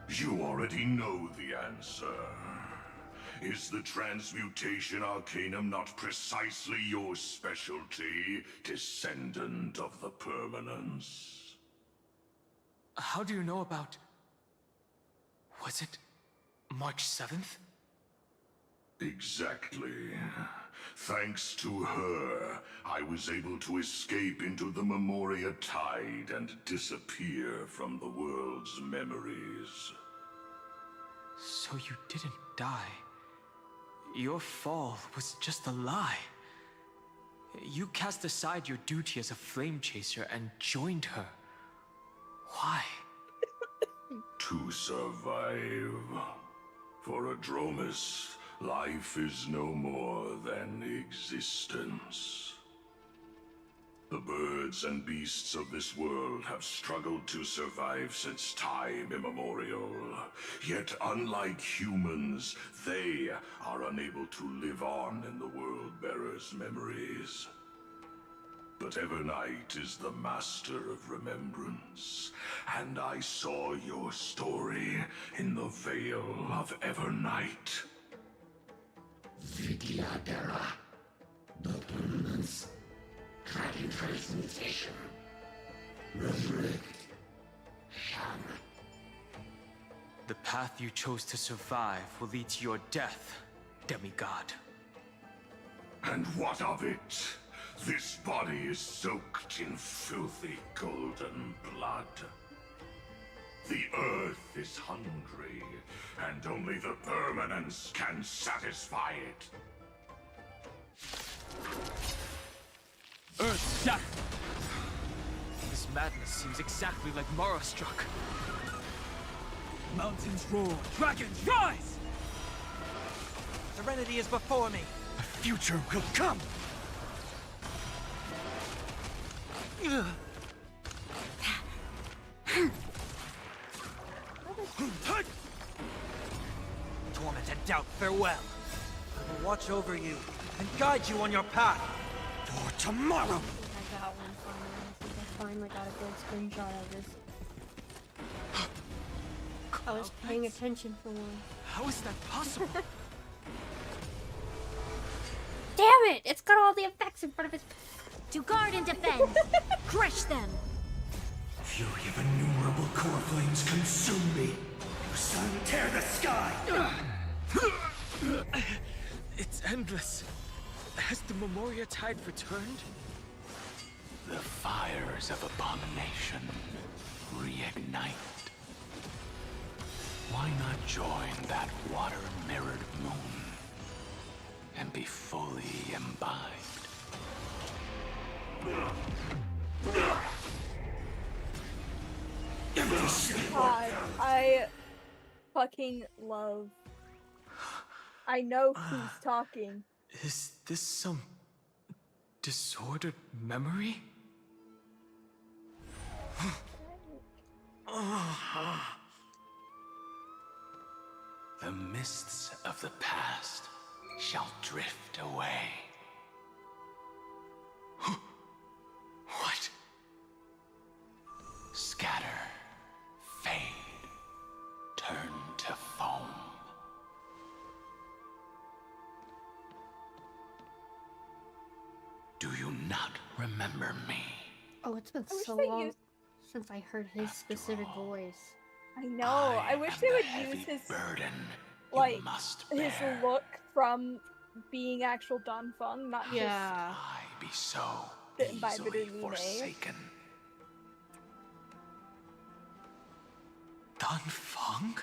You already know the answer. Is the Transmutation Arcanum not precisely your specialty, descendant of the Permanence? How do you know about... Was it March 7th? Exactly. Thanks to her, I was able to escape into the Memoria Tide and disappear from the world's memories. So you didn't die. Your fall was just a lie. You cast aside your duty as a flame chaser and joined her. Why? To survive. For a Dromus, life is no more than existence. The birds and beasts of this world have struggled to survive since time immemorial. Yet unlike humans, they are unable to live on in the World-Bearer's memories. But Evernight is the master of remembrance, and I saw your story in the Veil of Evernight. VTUBER. The PRONOUNS. Dragon transmutation. Resurrect. Shun. The path you chose to survive will lead to your death, demigod. And what of it? This body is soaked in filthy golden blood. The earth is hungry, and only the permanence can satisfy it. Earth shattered! This madness seems exactly like Mara struck. Mountains roar, dragons rise! Serenity is before me. A future will come! Torment and doubt, farewell. I will watch over you and guide you on your path. For tomorrow! I got one finally. I think I finally got a good screenshot of this. I was paying attention for one. How is that possible? Damn it! It's got all the effects in front of his... To guard and defend! Crush them! Fury of innumerable core flames consume me. You sun tear the sky! It's endless. Has the Memoria tide returned? The fires of abomination reignite. Why not join that water-mirrored moon and be fully imbibed? God, I fucking love. I know who's talking. Is this some disordered memory? The mists of the past shall drift away. What? Scatter, fade, turn to foam. Do you not remember me? Oh, it's been so they long used- since I heard his specific voice. I know. I wish they would use his burden like must his bear. look from being actual Don Fung, not Yeah. I be so bitten by easily bitter Nime. forsaken. Don Fung?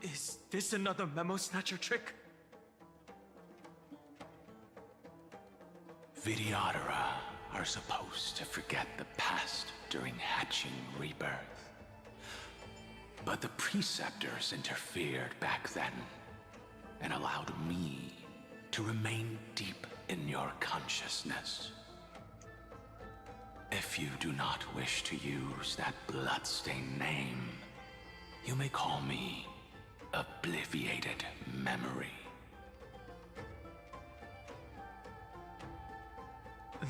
Is this another memo snatcher trick? Vidyadhara are supposed to forget the past during hatching rebirth. But the preceptors interfered back then and allowed me to remain deep in your consciousness. If you do not wish to use that bloodstained name, you may call me Obliviated Memory.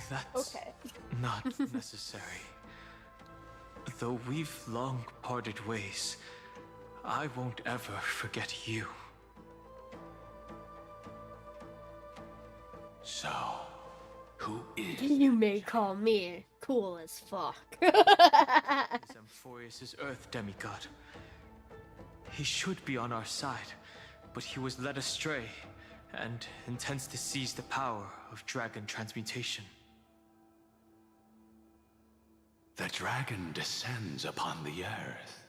That's Okay. not necessary. Though we've long parted ways, I won't ever forget you. So, who is You may call me cool as fuck. Is Amphorius' Earth demigod. He should be on our side, but he was led astray and intends to seize the power of dragon transmutation. The dragon descends upon the earth,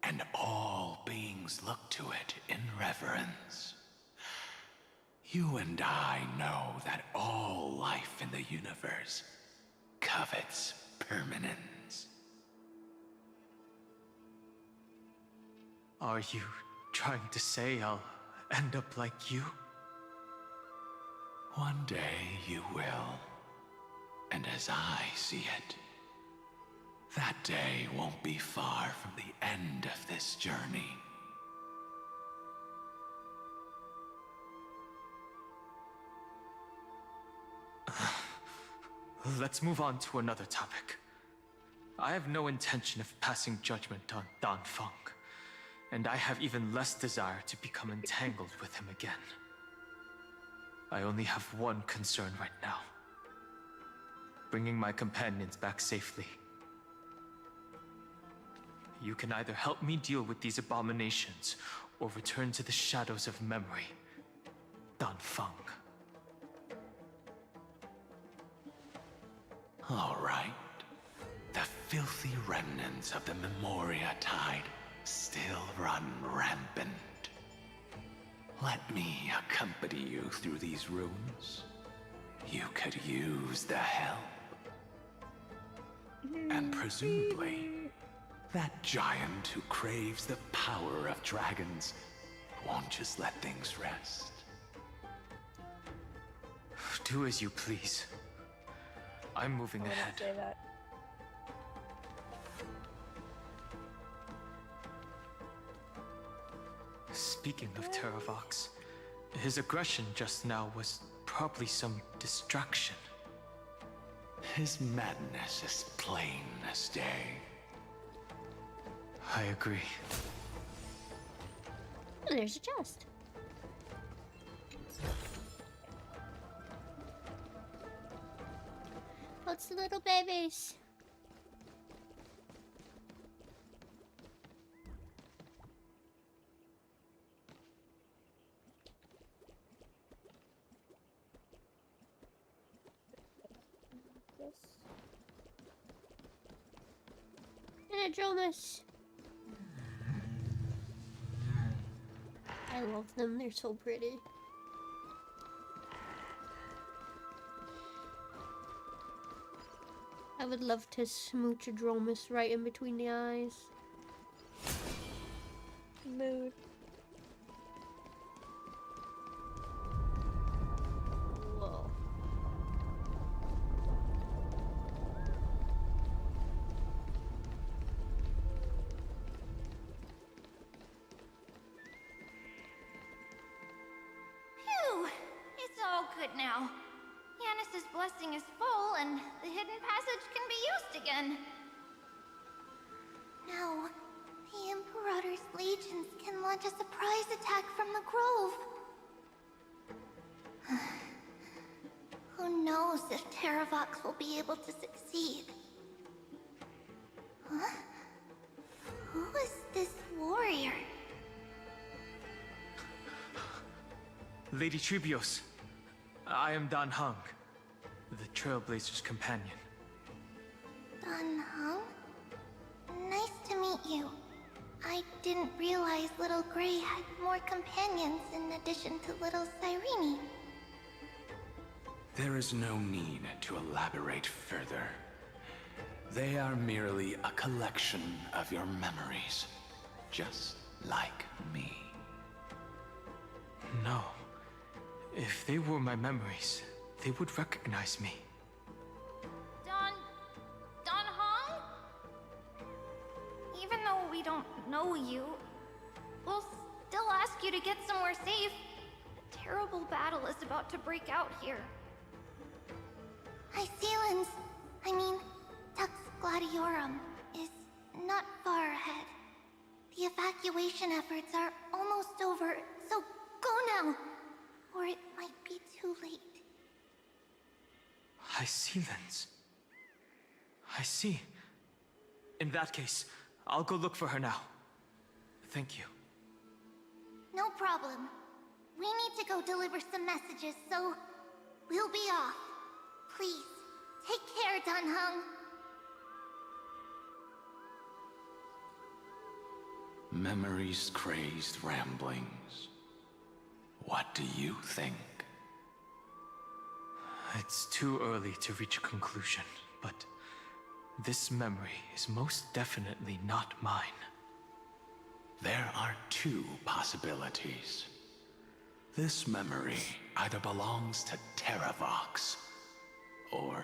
and all beings look to it in reverence. You and I know that all life in the universe covets permanence. Are you trying to say I'll end up like you? One day you will, and as I see it, that day won't be far from the end of this journey. Let's move on to another topic. I have no intention of passing judgment on Dan Feng, and I have even less desire to become entangled with him again. I only have one concern right now. Bringing my companions back safely. You can either help me deal with these abominations, or return to the shadows of memory. Dan Feng. All right. The filthy remnants of the Memoria Tide still run rampant. Let me accompany you through these rooms. You could use the help. And presumably, that giant who craves the power of dragons won't just let things rest. Do as you please. I'm moving ahead. Say that. Speaking of Terravox, his aggression just now was probably some distraction. His madness is plain as day. I agree. There's a chest. What's the little babies? Anadromus. I love them, they're so pretty. I would love to smooch a Dromus right in between the eyes. Mood. Whoa. Phew! It's all good now. Yanis's blessing is full, and the hidden passage can be used again. Now, the Imperator's legions can launch a surprise attack from the grove. Who knows if Terravox will be able to succeed? Huh? Who is this warrior? Lady Tribios, I am Dan Heng, the Trailblazer's companion. Dan Heng? Nice to meet you. I didn't realize Little Gray had more companions in addition to Little Cyrene. There is no need to elaborate further. They are merely a collection of your memories, just like me. No. If they were my memories, they would recognize me. Dan Heng? Even though we don't know you, we'll still ask you to get somewhere safe. A terrible battle is about to break out here. Icelands, Dux Gladiorum, is not far ahead. The evacuation efforts are almost over, so go now, or it might be too late. Icelands. I see. In that case, I'll go look for her now. Thank you. No problem. We need to go deliver some messages, so we'll be off. Please, take care, Dan Heng. Memories crazed ramblings. What do you think? It's too early to reach a conclusion, but this memory is most definitely not mine. There are two possibilities. This memory either belongs to Terravox, or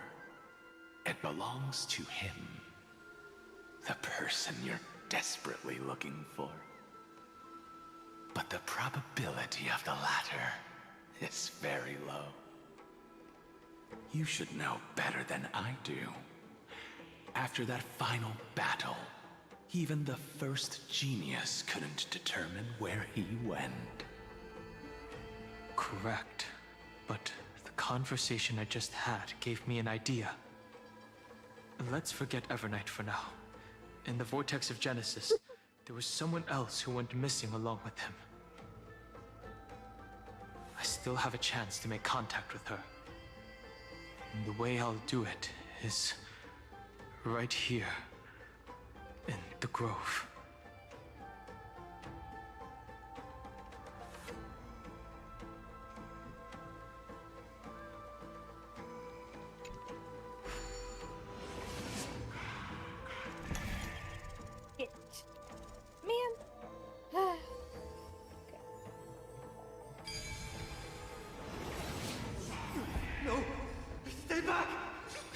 it belongs to him. The person you're desperately looking for. But the probability of the latter is very low. You should know better than I do. After that final battle, even the first genius couldn't determine where he went. Correct. But the conversation I just had gave me an idea. Let's forget Evernight for now. In the Vortex of Genesis, there was someone else who went missing along with him. I still have a chance to make contact with her. And the way I'll do it is right here in the grove. Man. No! Stay back!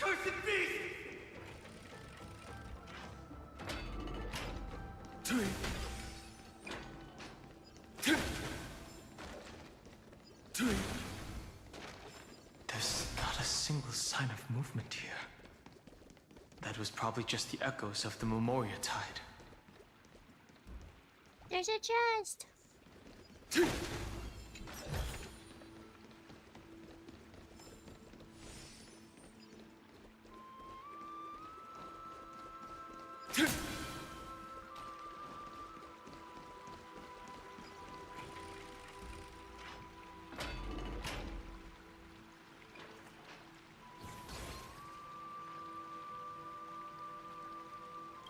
Cursed beast! There's not a single sign of movement here. That was probably just the echoes of the Memoria tide. There's a chest!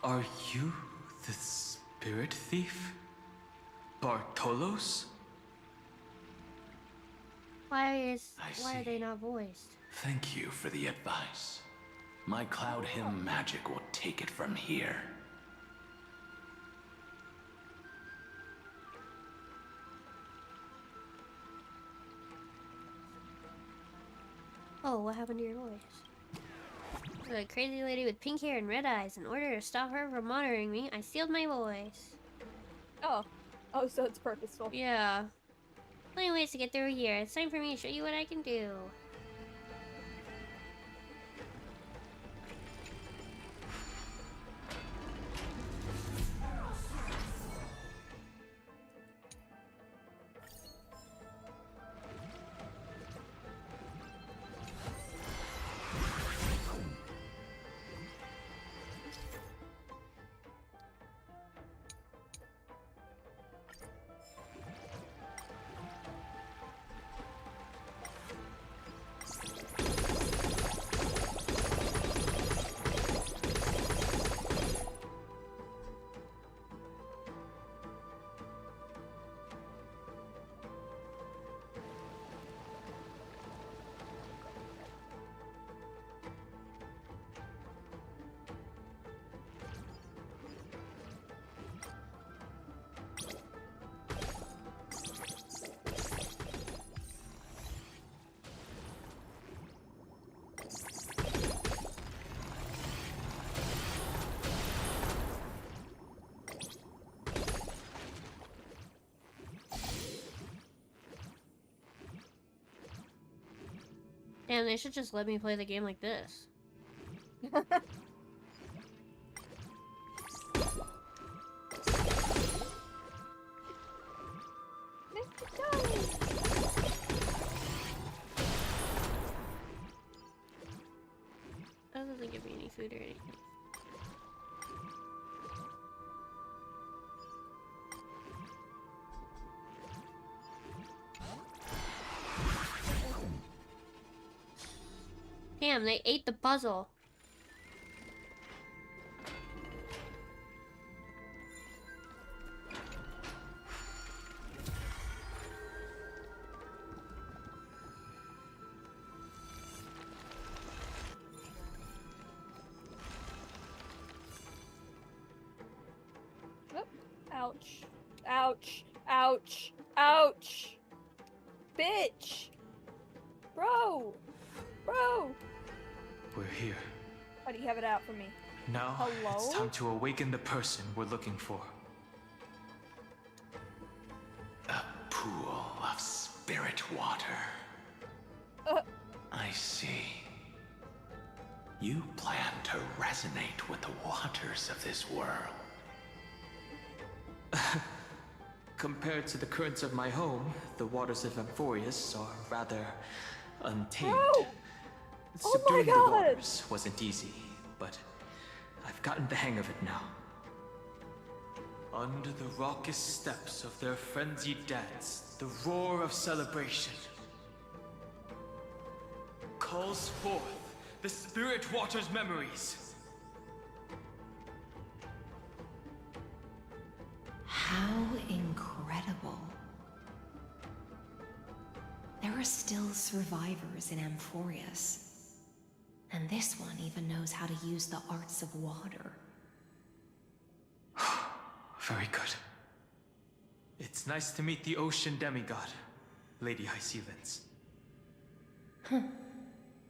Are you the spirit thief? Bartolos? Why I are they not voiced? Thank you for the advice. My Cloud Hymn magic will take it from here. Oh, what happened to your voice? The crazy lady with pink hair and red eyes. In order to stop her from monitoring me, I sealed my voice. Oh. Oh, so it's purposeful. Yeah. Plenty of ways to get through here. It's time for me to show you what I can do. Damn, they should just let me play the game like this. That doesn't give me any food or anything. Damn, they ate the puzzle. Oh, ouch. Ouch. Ouch. Ouch. Bitch. Bro. Bro. We're here. Why do you have it out for me? Now, Hello? it's time to awaken the person we're looking for. A pool of spirit water. I I see. You plan to resonate with the waters of this world. Compared to the currents of my home, the waters of Amphorius are rather untamed. Oh! Subduing the God! waters wasn't easy, but I've gotten the hang of it now. Under the raucous steps of their frenzied dance, the roar of celebration calls forth the Spirit Water's memories. How incredible. There are still survivors in Amphorius. And this one even knows how to use the arts of water. Very good. It's nice to meet the ocean demigod, Lady Hysealence.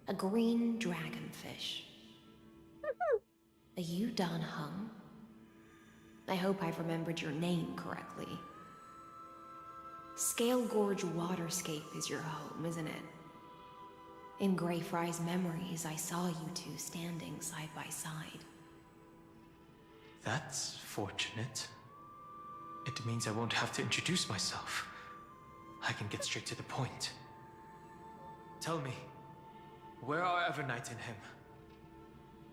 A green dragonfish. Are you Dan Hung? I hope I've remembered your name correctly. Scale Gorge Waterscape is your home, isn't it? In Greyfry's memories, I saw you two standing side by side. That's fortunate. It means I won't have to introduce myself. I can get straight to the point. Tell me, where are Evernight and him?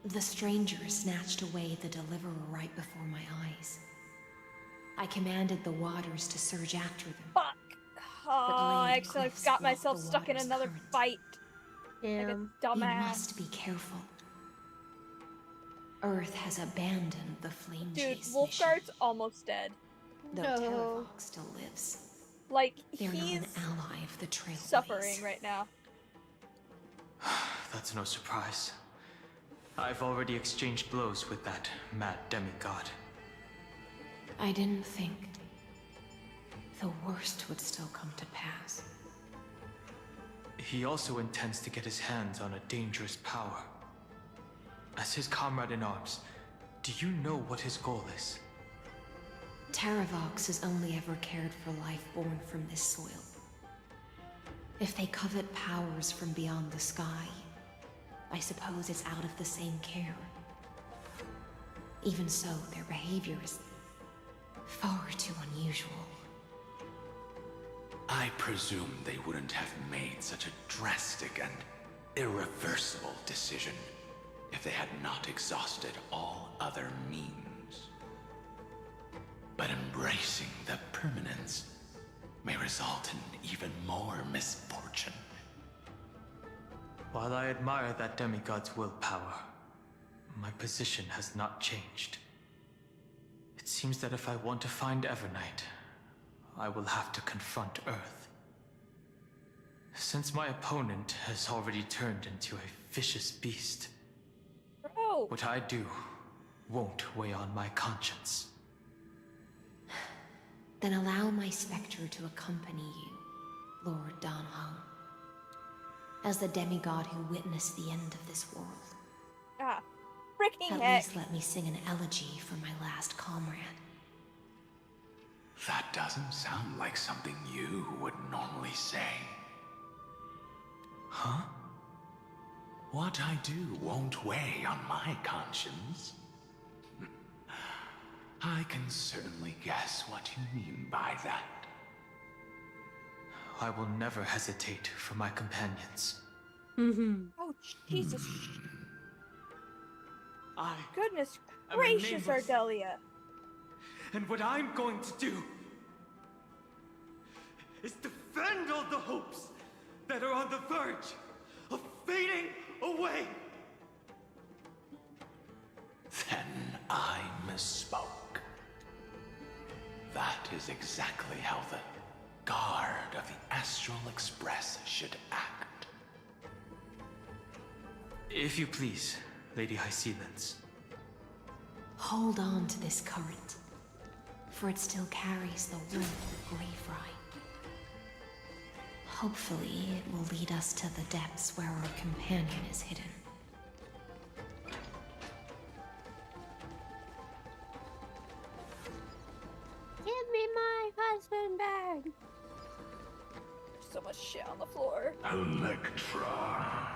The stranger snatched away the deliverer right before my eyes. I commanded the waters to surge after them. Fuck! Oh, I actually got myself stuck in another fight. Yeah. Like a dumbass. You must be careful. Earth has abandoned the flame chase Dude, Wolfguard's almost dead. Though Terravok still lives. Like, They're he's not an ally of the Trailways. suffering right now. That's no surprise. I've already exchanged blows with that mad demigod. I didn't think the worst would still come to pass. He also intends to get his hands on a dangerous power. As his comrade in arms, do you know what his goal is? Terravox has only ever cared for life born from this soil. If they covet powers from beyond the sky, I suppose it's out of the same care. Even so, their behavior is far too unusual. I presume they wouldn't have made such a drastic and irreversible decision if they had not exhausted all other means. But embracing the permanence may result in even more misfortune. While I admire that demigod's willpower, my position has not changed. It seems that if I want to find Evernight, I will have to confront Earth. Since my opponent has already turned into a vicious beast, what I do won't weigh on my conscience. Then allow my specter to accompany you, Lord Dan Hung. As the demigod who witnessed the end of this world. Ah, freaking At heck. least let me sing an elegy for my last comrade. That doesn't sound like something you would normally say. Huh? What I do won't weigh on my conscience. I can certainly guess what you mean by that. I will never hesitate for my companions. Oh, Jesus. Goodness am gracious, nameless. Ardelia. And what I'm going to do is defend all the hopes that are on the verge of fading away. Then I misspoke. That is exactly how the guard of the Astral Express should act. If you please, Lady Hysealence. Hold on to this current, for it still carries the warmth of Greyfry. Hopefully, it will lead us to the depths where our companion is hidden. Give me my husband back. so much shit on the floor. Electra,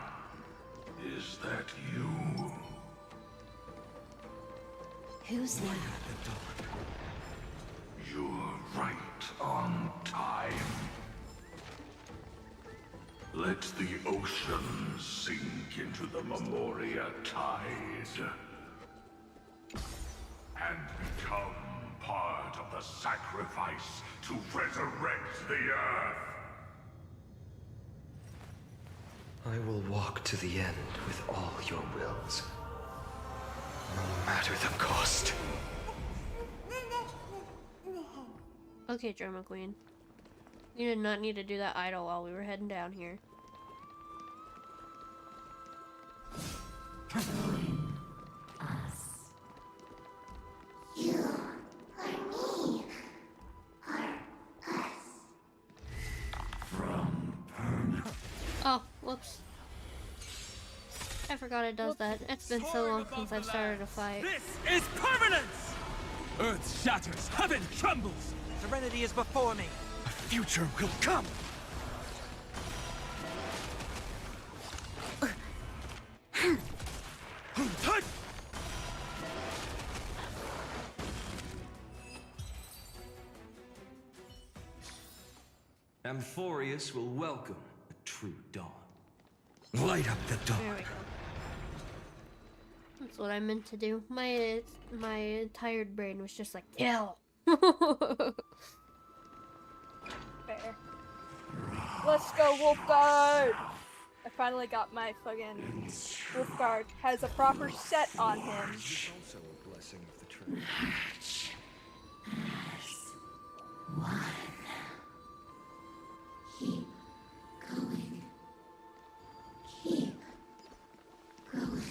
is that you? Who's that? You're right on time. Let the ocean sink into the Memoria tide and become part of the sacrifice to resurrect the Earth. I will walk to the end with all your wills. No matter the cost. Okay, Drama Queen. You did not need to do that idol while we were heading down here. Oh, whoops. I forgot it does that. It's been so long since I've started a fight. This is permanence! Earth shatters, heaven trembles! Serenity is before me. A future will come! Amphorius will welcome a true dawn. Light up the dawn. There we go. That's what I meant to do. My tired brain was just like, kill. Fair. Let's go, Wolfguard! I finally got my fucking Wolfguard. Has a proper set on him. It's also a blessing of the tree. One. Keep going. Keep going.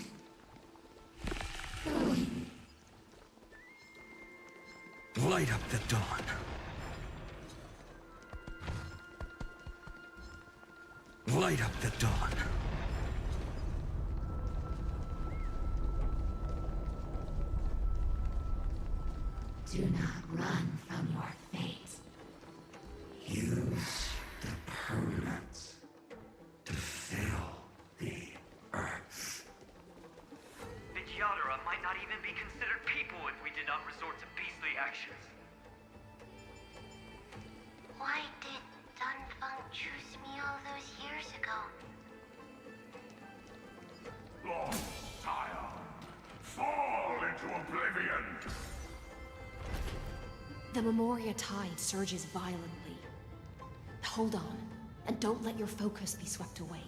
Going. Light up the dawn. Light up the dawn. Do not run from your fate. Use the permanence to fill the Earth. VTUBER might not even be considered people if we did not resort to beastly actions. Why did Dunfeng choose me all those years ago? Lord Scion, fall into oblivion! The Memoria tide surges violently. Hold on, and don't let your focus be swept away.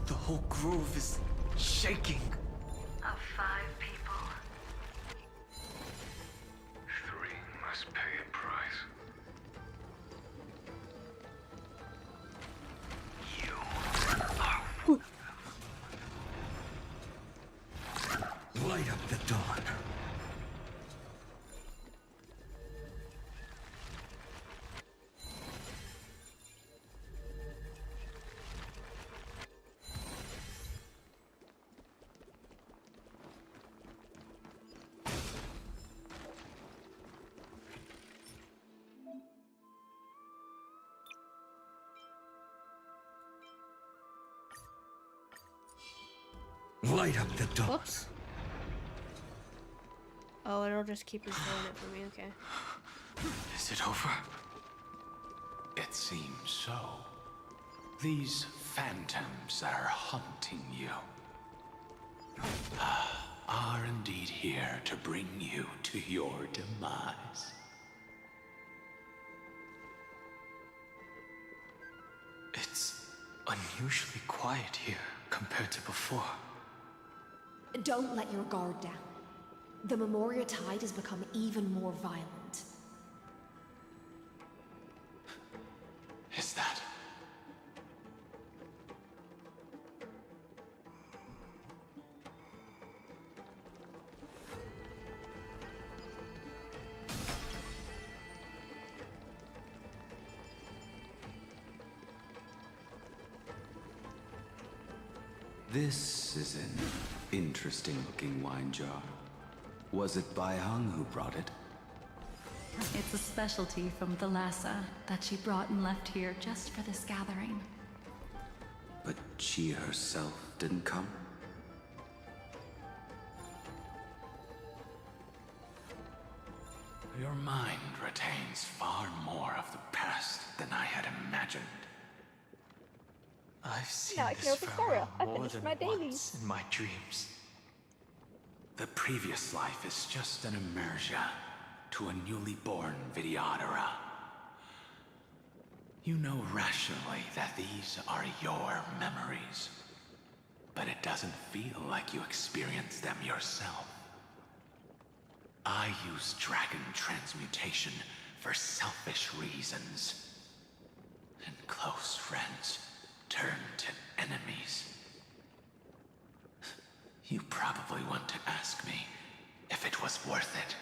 The whole grove is shaking. Of 5 people. 3 must pay a price. Light up the dawn. Light up the dawn. Whoops. Oh, it'll just keep replaying it for me, okay. Is it over? It seems so. These phantoms that are haunting you are indeed here to bring you to your demise. It's unusually quiet here compared to before. Don't let your guard down. The Memoria tide has become even more violent. Is that? This is an interesting-looking wine jar. Was it Bai Hung who brought it? It's a specialty from Thalassa that she brought and left here just for this gathering. But she herself didn't come? Your mind retains far more of the past than I had imagined. I've seen Now I can this open farewell Sarah. I more finished than my dailies. once in my dreams. The previous life is just an immersia to a newly born Vidyadhara. You know rationally that these are your memories, but it doesn't feel like you experienced them yourself. I use dragon transmutation for selfish reasons, and close friends turn to enemies. You probably want to ask me if it was worth it.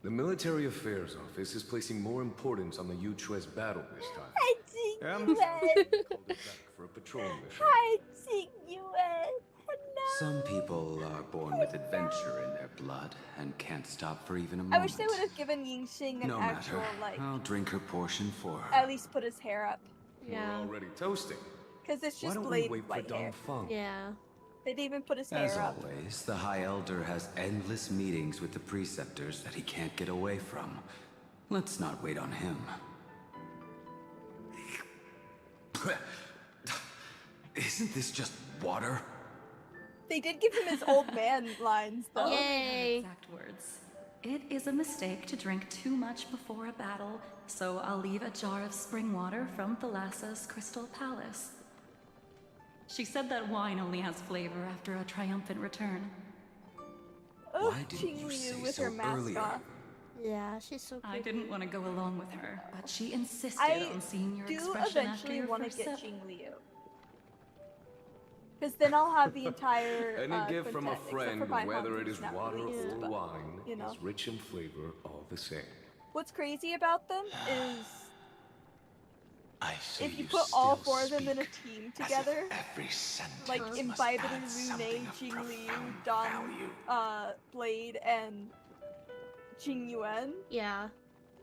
The Military Affairs Office is placing more importance on the Yuchue's battle this time. I think And you called it back for a patrol mission. I think you Some people are born with adventure in their blood and can't stop for even a I moment. wish they would have given Yingxing an No actual, matter. like, I'll drink her portion for her. at least put his hair up. We're already toasting. Because it's Why just don't we blade wait for white hair. Dongfeng? Yeah. They didn't even put his As hair up. always, the High Elder has endless meetings with the Preceptors that he can't get away from. Let's not wait on him. Isn't this just water? They did give him his old man lines, though. Exact words. It is a mistake to drink too much before a battle, so I'll leave a jar of spring water from Thalassa's Crystal Palace. She said that wine only has flavor after a triumphant return. Oh, Why didn't you Qingyu say with so her mask earlier? off. Yeah, she's so I pretty. didn't want to go along with her, but she insisted I on seeing your do expression after eventually your want to first get sip. Qingyu. Because then I'll have the entire Any gift from a quintet, except for friend, Bai whether Hong, it who's is not water released, or but, wine, you know. is rich in flavor all the same. What's crazy about them is I see if you put all four of them in a speak team as if together, every sentence like must Imbibitor, add something Rune, of Jingli, profound Don, value. Blade, and Jingyuan. Yeah.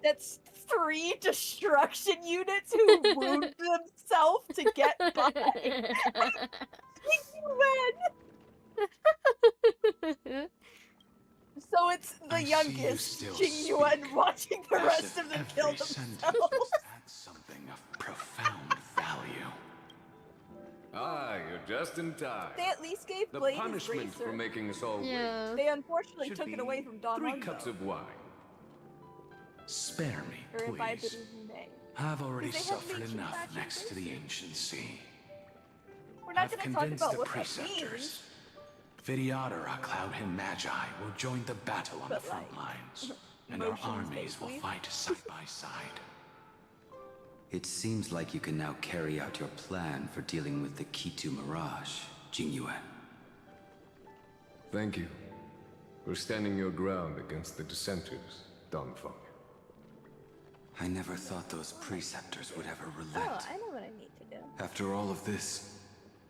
That's 3 destruction units who wound themselves to get by. Jingyuan! So it's the youngest Jingyuan watching the rest of them kill themselves. Adds something of profound value. Ah, you're just in time. They at least gave The Blade his punishment racer. for making us all Yeah. They unfortunately Should took it be away from Don 3 Juan, cups though. of wine. Spare me, Or Imbibitor please. Rune. I've already Because they have suffered ancient enough magic next to the ancient sea. We're not I've going to talk convinced about the what that preceptors. means. Vidyadhara, Cloud, and Magi will join the battle on But, the front like, lines, and our motions, armies will basically. fight side by side. It seems like you can now carry out your plan for dealing with the Kitu Mirage, Jingyuan. Thank you for standing your ground against the dissenters, Dongfeng. I never thought those Preceptors would ever Oh, relent. I know what I need to do. After all of this,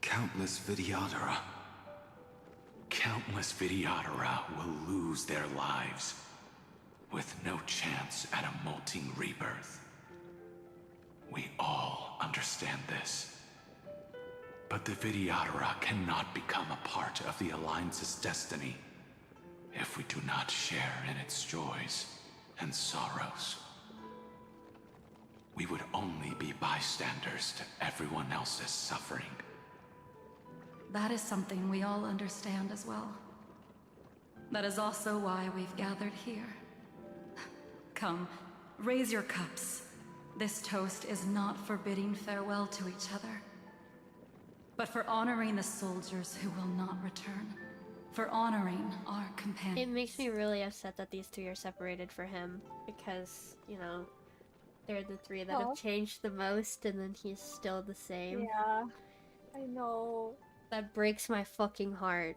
countless Vidyadhara. Countless Vidyadhara will lose their lives, with no chance at a molting rebirth. We all understand this. But the Vidyadhara cannot become a part of the Alliance's destiny if we do not share in its joys and sorrows. We would only be bystanders to everyone else's suffering. That is something we all understand as well. That is also why we've gathered here. Come, raise your cups. This toast is not for bidding farewell to each other, but for honoring the soldiers who will not return. For honoring our companions. It makes me really upset that these two are separated for him, because, you know, they're the 3 that Aw. have changed the most, and then he's still the same. Yeah, I know. That breaks my fucking heart.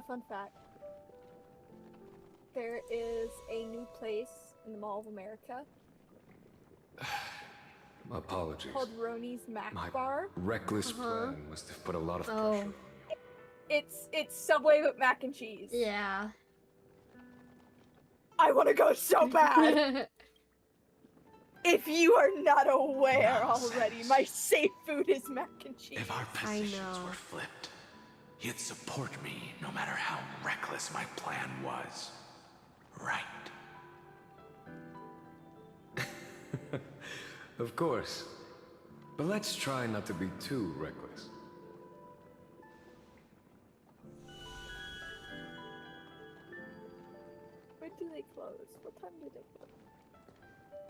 fun fact. There is a new place in the Mall of America Apologies. called Roni's Mac My Bar. reckless plan must have put a lot of Oh. pressure. It's Subway with mac and cheese. Yeah. I want to go so bad. If you are not aware already, my safe food is mac and cheese. If our positions were flipped, you'd support me no matter how reckless my plan was. Right? Of course. But let's try not to be too reckless. When do they close? What time do they close?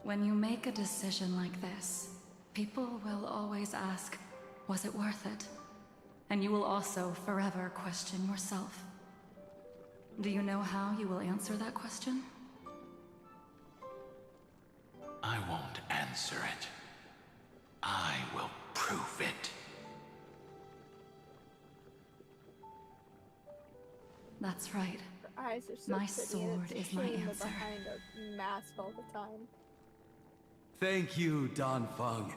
When you make a decision like this, people will always ask, was it worth it? And you will also forever question yourself. Do you know how you will answer that question? I won't answer it. I will prove it. That's right. Her eyes are so My pretty, and sword it's a is my shame they're answer. behind a mask all the time. Thank you, Dan Feng.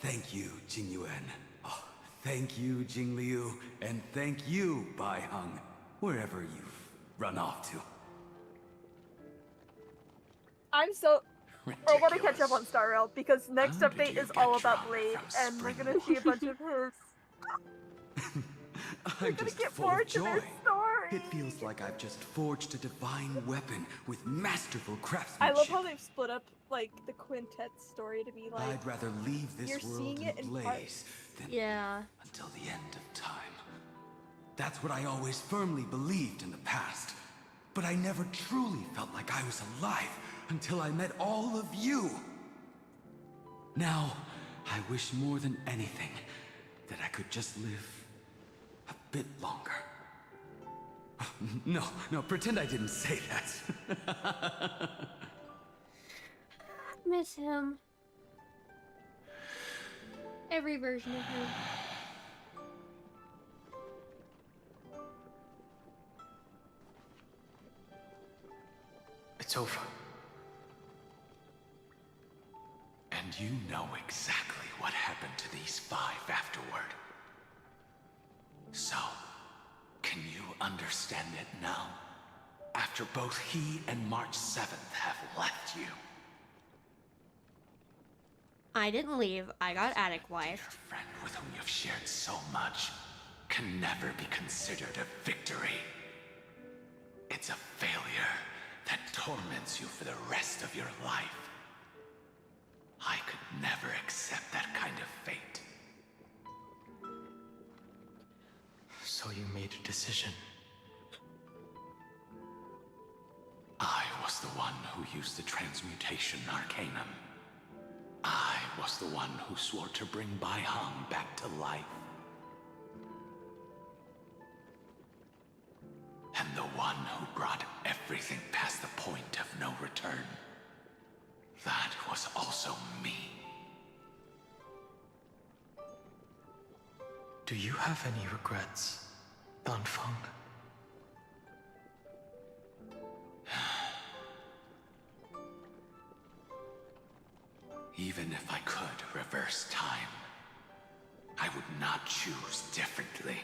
Thank you, Jing Yuan. Oh, thank you, Jing Liu. And thank you, Bai Heng, wherever you've run off to. I'm so. I want to catch up on Star Rail because next update is all about Blade, and we're gonna see a bunch of his. I'm just get full of forward to joy. this story. It feels like I've just forged a divine weapon with masterful I craftsmanship. love how they've split up like the quintet story to be like. I'd rather leave this you're world seeing it in in blaze parts. than Until the end of time. That's what I always firmly believed in the past. But I never truly felt like I was alive until I met all of you. Now, I wish more than anything that I could just live a bit longer. No, pretend I didn't say that. Miss him. Every version of him. It's over. And you know exactly what happened to these 5 afterward. So, can you understand it now? After both he and March 7th have left you. I didn't leave. I got attic wife. Friend with whom you've shared so much can never be considered a victory. It's a failure that torments you for the rest of your life. I could never accept that kind of fate. So you made a decision. I was the one who used the transmutation arcanum. I was the one who swore to bring Bai Heng back to life. And the one who brought everything past the point of no return. That was also me. Do you have any regrets, Dan Feng? Even if I could reverse time, I would not choose differently.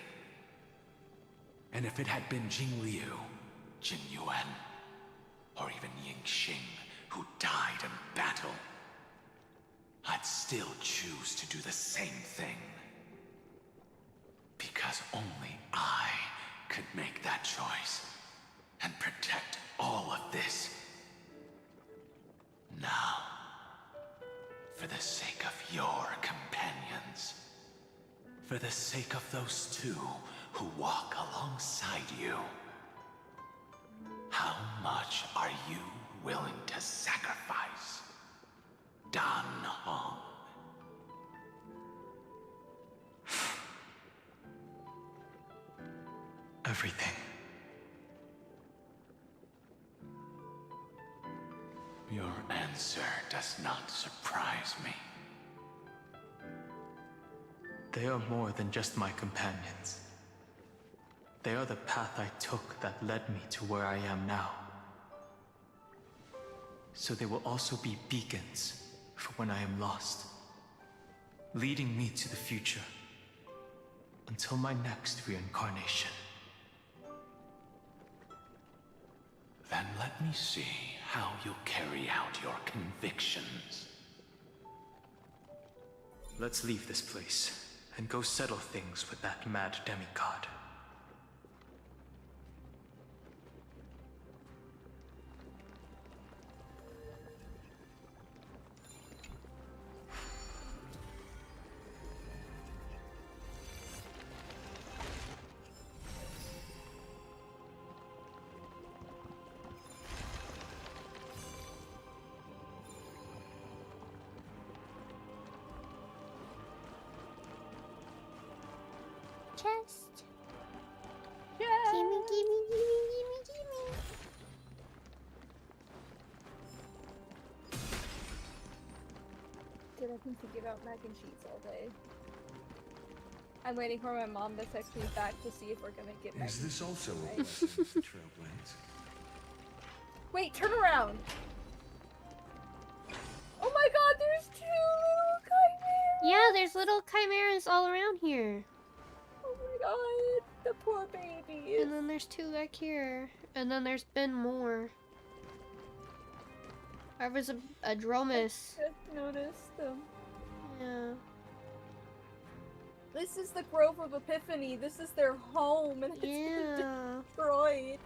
And if it had been Jing Liu, Jin Yuan, or even Ying Xing who died in battle, I'd still choose to do the same thing. Because only I could make that choice and protect all of this. Now, for the sake of your companions, for the sake of those 2 who walk alongside you, how much are you willing to sacrifice, Dan Hong? Everything. Your answer does not surprise me. They are more than just my companions. They are the path I took that led me to where I am now. So they will also be beacons for when I am lost, leading me to the future until my next reincarnation. Then let me see how you'll carry out your convictions. Let's leave this place and go settle things with that mad demigod. Chest. Yeah. Gimme, gimme, gimme, gimme, gimme. Dude, I've been thinking about mac and cheese all day. I'm waiting for my mom to text me back to see if we're gonna get mac Is and this cheese also a tonight. blessing of the Trailblaze? Wait, turn around! Oh my god, there's two little chimeras! Yeah, there's little chimeras all around here. Oh my god, the poor babies. And then there's two back here. And then there's been more. There was a dromus. I just noticed them. Yeah. This is the Grove of Epiphany. This is their home, and it's been destroyed.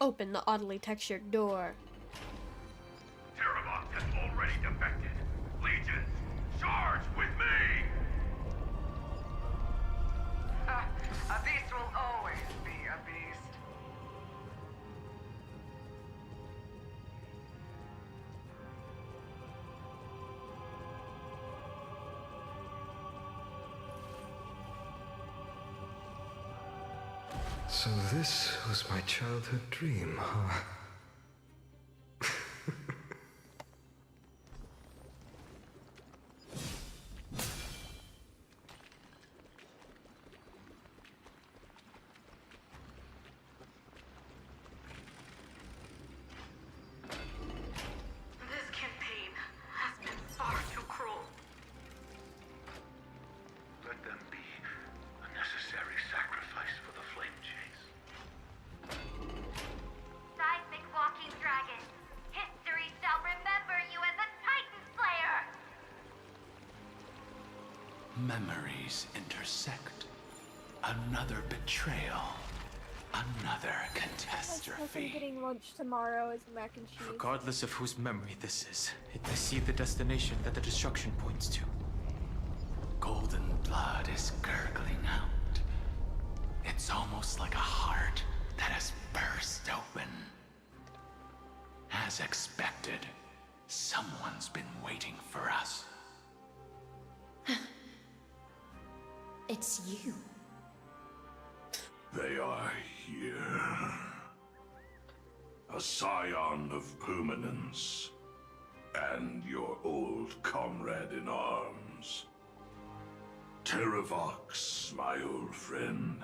Open the oddly textured door. Terravox has already defected. Legions, charge with me! A beast will always be a beast. So this was my childhood dream, huh? This campaign has been far too cruel. Let them be a necessary sacrifice for the flame chase. Seismic walking dragon. History shall remember you as a Titan Slayer! Memories intersect. Another betrayal. Another I'm catastrophe. getting lunch tomorrow as mac and cheese. Regardless of whose memory this is, I see the destination that the destruction points to. Golden blood is gurgling out. It's almost like a heart that has burst open. As expected, someone's been waiting for us. It's you. They are here. A scion of permanence. And your old comrade in arms. Terravox, my old friend.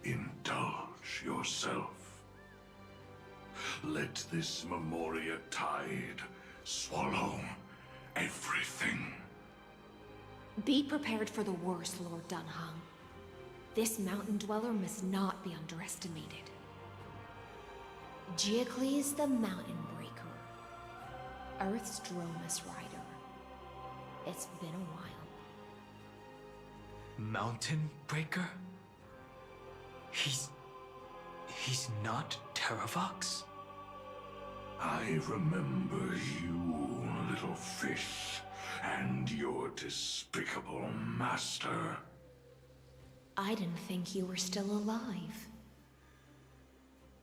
Indulge yourself. Let this Memoria tide swallow everything. Be prepared for the worst, Lord Dunhung. This mountain dweller must not be underestimated. Giacles the Mountain Breaker. Earth's Dromus Rider. It's been a while. Mountain Breaker? He's not Terravox? I remember you, little fish, and your despicable master. I didn't think you were still alive.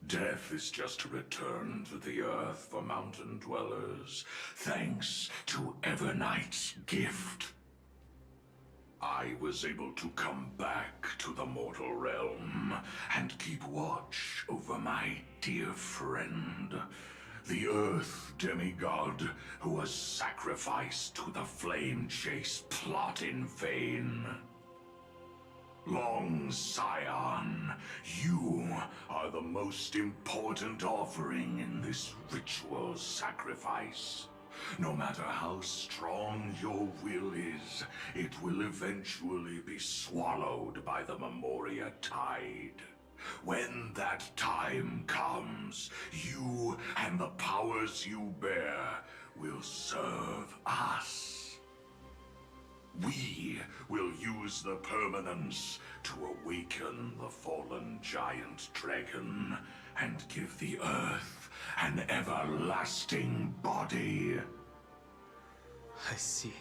Death is just a return to the earth for mountain dwellers, thanks to Evernight's gift. I was able to come back to the mortal realm and keep watch over my dear friend, The Earth demigod who was sacrificed to the flame chase plot in vain. Long Scion, you are the most important offering in this ritual sacrifice. No matter how strong your will is, it will eventually be swallowed by the Memoria Tide. When that time comes, you and the powers you bear will serve us. We will use the permanence to awaken the fallen giant dragon and give the Earth an everlasting body. I see.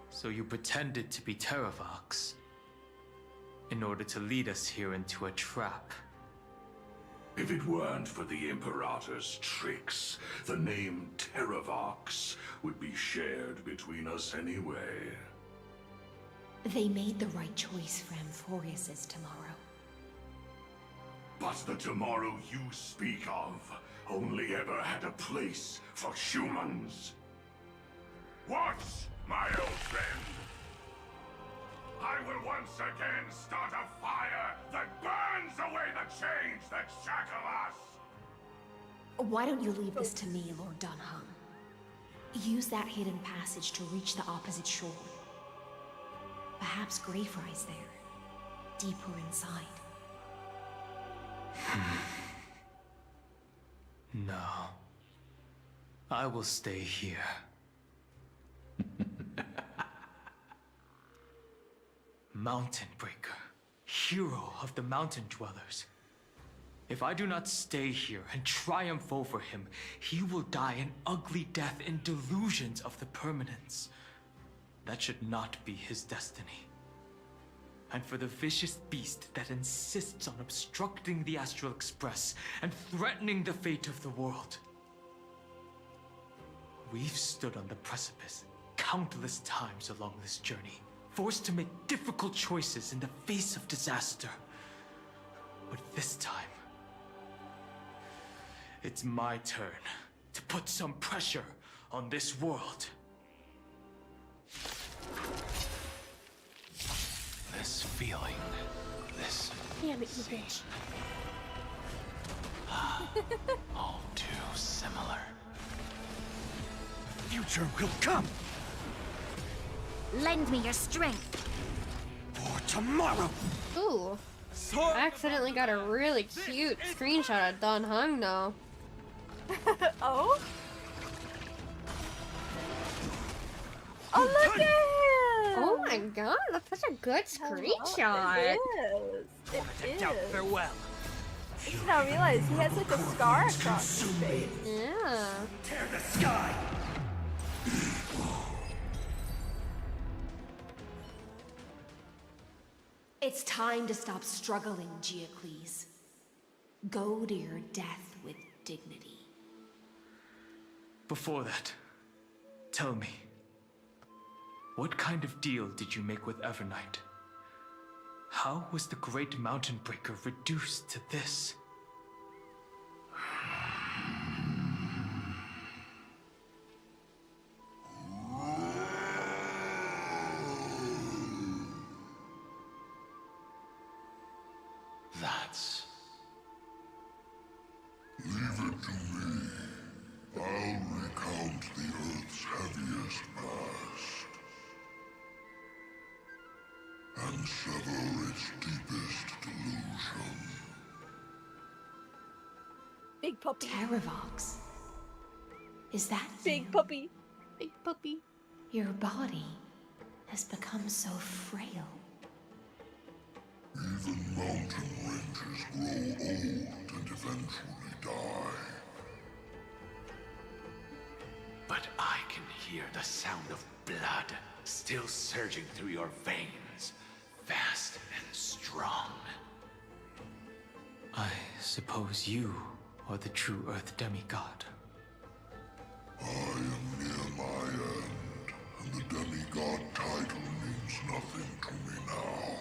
So you pretended to be Terravox in order to lead us here into a trap. If it weren't for the Imperator's tricks, the name Terravox would be shared between us anyway. They made the right choice for Amphorius's tomorrow. But the tomorrow you speak of only ever had a place for humans. Watch, my old friend! I will once again start a fire that burns away the chains that shackle us! Why don't you leave this to me, Lord Dunham? Use that hidden passage to reach the opposite shore. Perhaps Greyfry's there, deeper inside. No. I will stay here. Mountain Breaker, hero of the Mountain Dwellers. If I do not stay here and triumph over him, he will die an ugly death in delusions of the permanence. That should not be his destiny. And for the vicious beast that insists on obstructing the Astral Express and threatening the fate of the world. We've stood on the precipice countless times along this journey, forced to make difficult choices in the face of disaster. But this time, it's my turn to put some pressure on this world. This feeling, this Damn it, you bitch. all too similar. Future will come! Lend me your strength. For tomorrow! Ooh. I accidentally got a really cute screenshot of Don Hung though. Oh? Oh, look at him! Oh my god, that's such a good screenshot. It is. It is. Farewell. I just now realize he has like a scar across his face. Yeah. Tear the sky! It's time to stop struggling, Geocles. Go to your death with dignity. Before that, tell me, what kind of deal did you make with Evernight? How was the Great Mountain Breaker reduced to this? That's... Leave it to me. I'll recount the Earth's heaviest past. And sever its deepest delusion. Big puppy. Terravox. Is that Big you? puppy. Big puppy. Your body has become so frail. Even mountain ranges grow old and eventually die. But I can hear the sound of blood still surging through your veins, fast and strong. I suppose you are the true Earth demigod. I am near my end, and the demigod title means nothing to me now.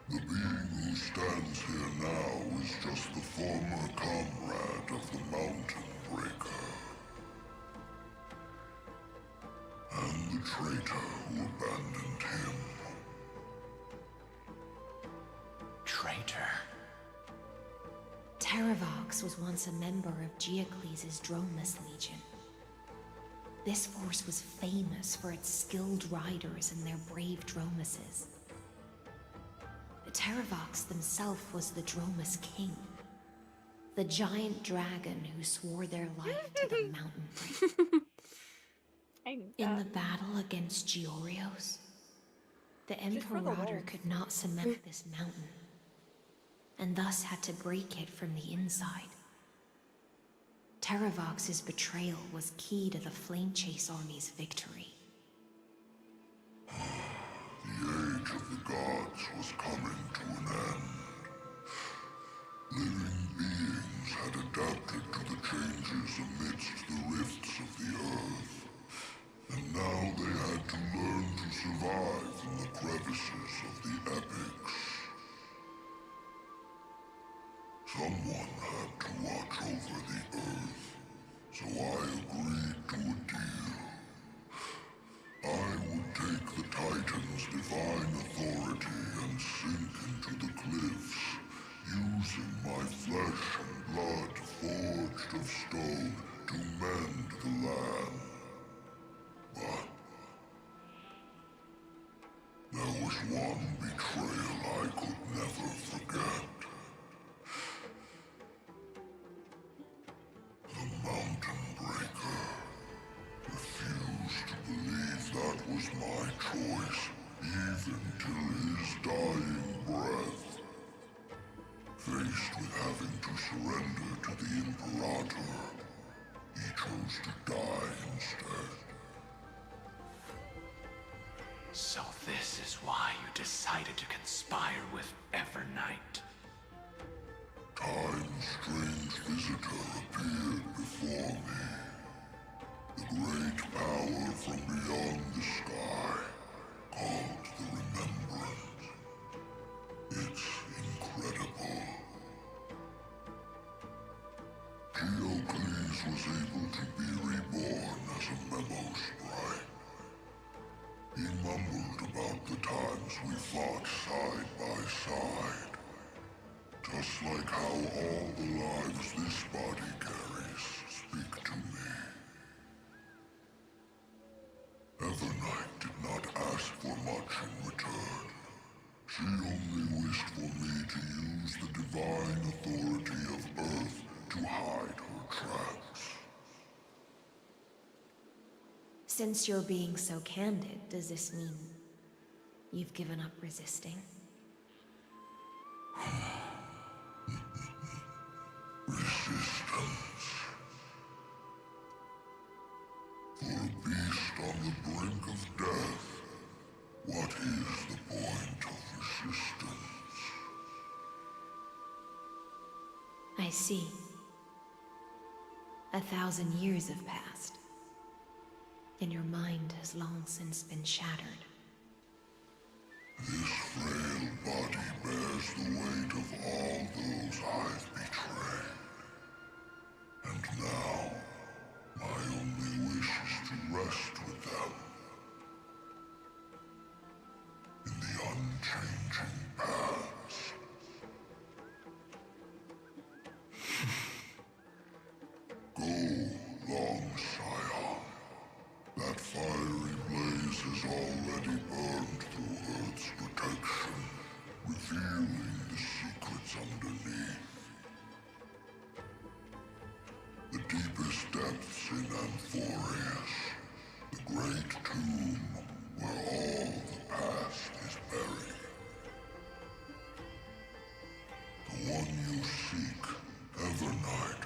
The being who stands here now is just the former comrade of the traitor who abandoned him. Traitor? Terravox was once a member of Geocles' Dromus Legion. This force was famous for its skilled riders and their brave Dromuses. Terravox himself was the Dromus King, the giant dragon who swore their life to the mountain breaker. In the battle against Georios, the Imperator could not cement this mountain, and thus had to break it from the inside. Terravox's betrayal was key to the Flame Chase Army's victory. The age of the gods was coming to an end. Living beings had adapted to the changes amidst the rifts of the earth, and now they had to learn to survive in the crevices of the epics. Someone had to watch over the earth, so I agreed to a deal. I would take the Titan's divine authority and sink into the cliffs, using my flesh and blood forged of stone to mend the land. But there was one betrayal I could never forget. The Mountain Breaker refused to believe that was my choice, even till his dying breath. Faced with having to surrender to the Imperator, he chose to die instead. So this is why you decided to conspire with Evernight. Time's strange visitor appeared before me. The great power from beyond the sky, called the Remembrance. It's incredible. Geocles was able to be reborn as a memo sprite. He mumbled about the times we fought side by side. Just like how all the lives this body carries speak to me. Evernight did not ask for much in return. She only wished for me to use the divine authority of Earth to hide her tracks. Since you're being so candid, does this mean you've given up resisting? Resistance. For a beast on the brink of death, what is the point of resistance? I see. 1,000 years have passed, and your mind has long since been shattered. This frail body bears the weight of all those I've betrayed. And now, my only wish is to rest with them. In the unchanging past. Go, long Scion. That fiery blaze has already burned through Earth's protection, revealing the secrets underneath. The deepest depths in Amphorius, the great tomb where all the past is buried. The one you seek, Evernight,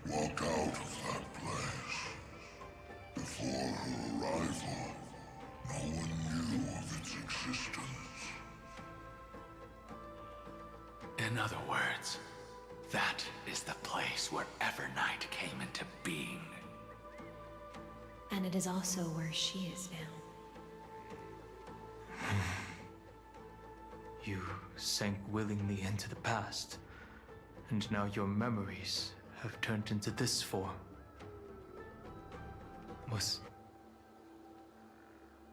walked out of that place. Before her arrival, no one knew of its existence. In other words, that is the place where Evernight came into being. And it is also where she is now. You sank willingly into the past, and now your memories have turned into this form.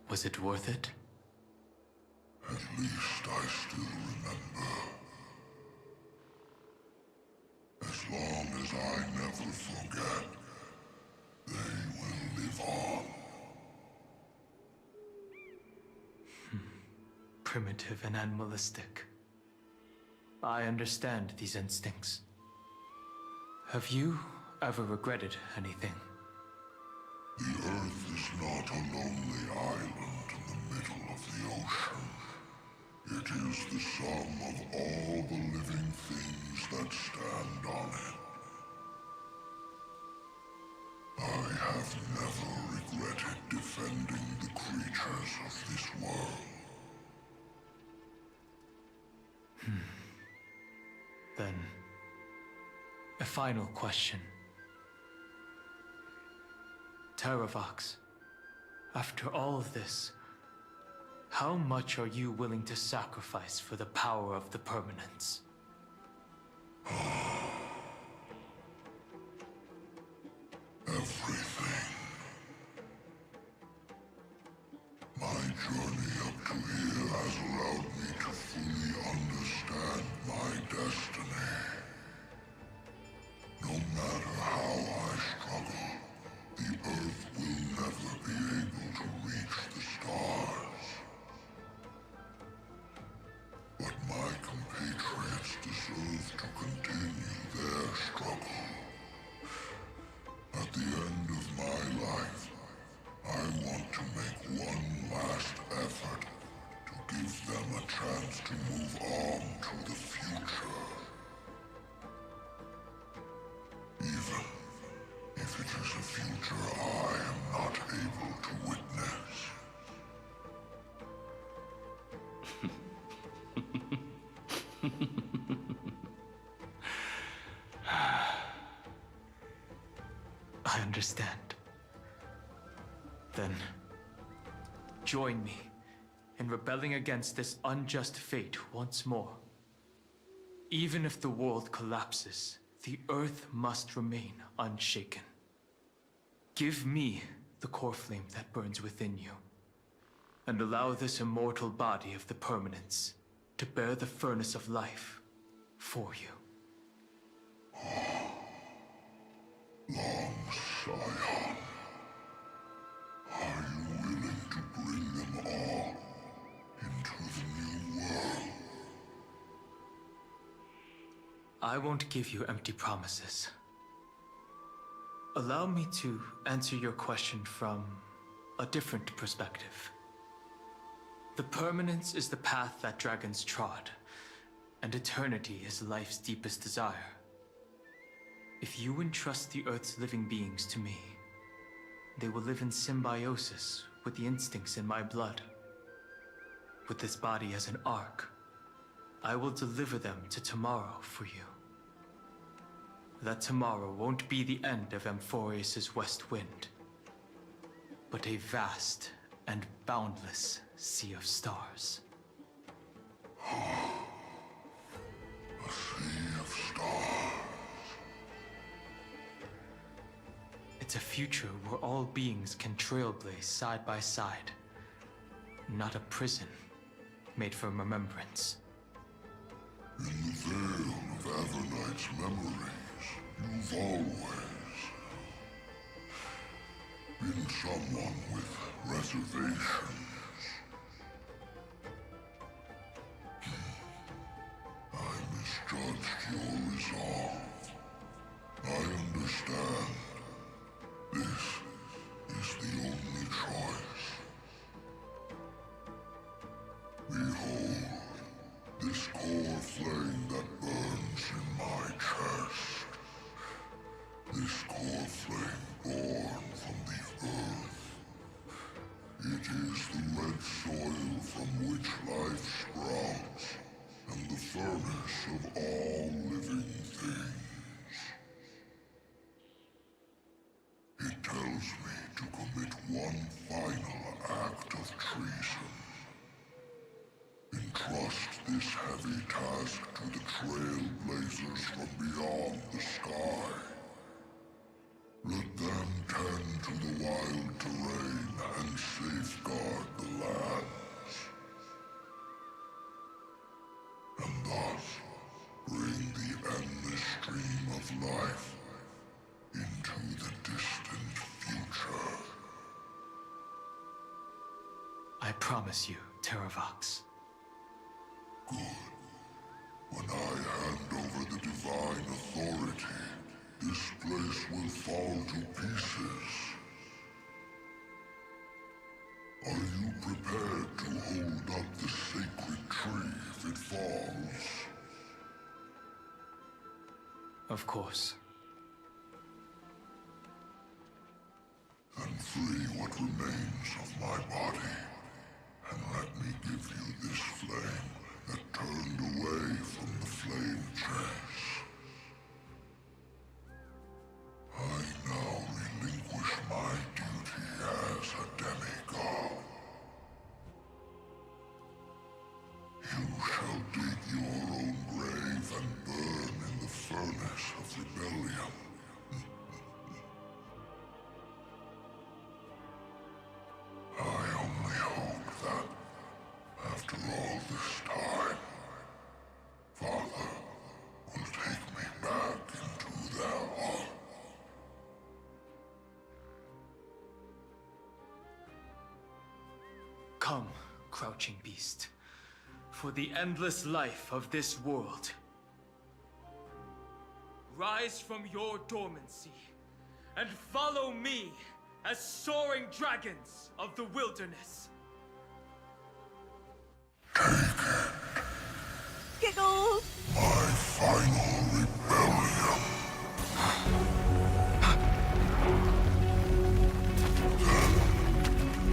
Was it worth it? At least I still remember. As long as I never forget, they will live on. Primitive and animalistic. I understand these instincts. Have you ever regretted anything? The Earth is not a lonely island in the middle of the ocean. It is the sum of all the living things that stand on it. I have never regretted defending the creatures of this world. Then, a final question. Terravox, after all of this, how much are you willing to sacrifice for the power of the permanence? Everything. My journey up to here has allowed me to fully understand my destiny. No matter how I struggle, the Earth will never be able to reach the stars. But my compatriots deserve to continue their struggle. At the end of my life, I want to make one last effort to give them a chance to move on to the future. Even if it is a future I am not able to witness. I understand. Then, join me in rebelling against this unjust fate once more. Even if the world collapses, the Earth must remain unshaken. Give me the core flame that burns within you, and allow this immortal body of the permanence to bear the furnace of life for you. Long Scion, are you willing to bring them all into the new world? I won't give you empty promises. Allow me to answer your question from a different perspective. The permanence is the path that dragons trod, and eternity is life's deepest desire. If you entrust the Earth's living beings to me, they will live in symbiosis with the instincts in my blood. With this body as an ark, I will deliver them to tomorrow for you. That tomorrow won't be the end of Amphorius' west wind, but a vast and boundless sea of stars. A sea of stars. It's a future where all beings can trailblaze side by side, not a prison made for remembrance. In the veil of Avernight's memories, you've always been someone with reservations. I misjudged your resolve. I understand. This is the only choice. Behold, this core flame that burns in my chest. This core flame born from the earth. It is the red soil from which life sprouts, and the furnace of all living things. It tells me to commit one final act of treason. Entrust this heavy task to the trailblazers from beyond the sky. Let them tend to the wild terrain and safeguard the I promise you, Terravox. Good. When I hand over the divine authority, this place will fall to pieces. Are you prepared to hold up the sacred tree if it falls? Of course. Then free what remains of my body, and let me give you this flame that turned away from the flame chase. I now relinquish my duty as a demigod. You shall dig your own grave and burn in the furnace of rebellion. I only hope that, after all this time, Father will take me back into their heart. Come, crouching beast, for the endless life of this world. Rise from your dormancy, and follow me as soaring dragons of the wilderness. Giggles! My final rebellion. Then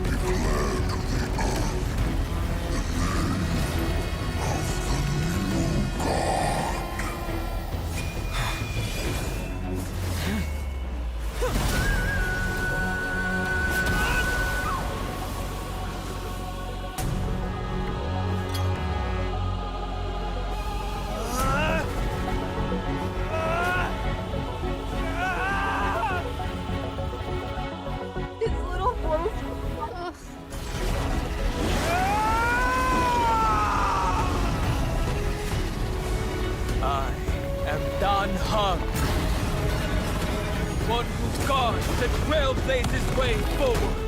declare to the earth the name of the new god. His little voice. I am Dan Hung, one who guards and trailblazes way forward.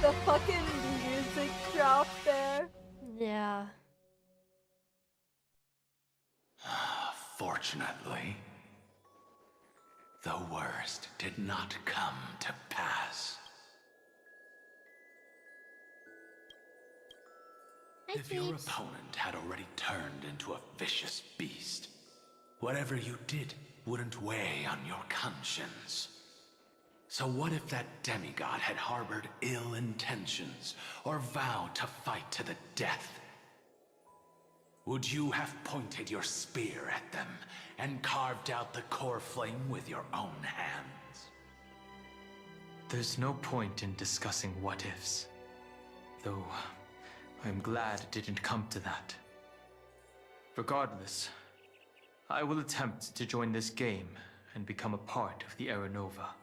The fucking music drop there. Yeah. Fortunately, the worst did not come to pass. If your opponent had already turned into a vicious beast, whatever you did wouldn't weigh on your conscience. So what if that demigod had harbored ill intentions or vowed to fight to the death? Would you have pointed your spear at them and carved out the core flame with your own hands? There's no point in discussing what ifs, though I'm glad it didn't come to that. Regardless, I will attempt to join this game and become a part of the Era Nova.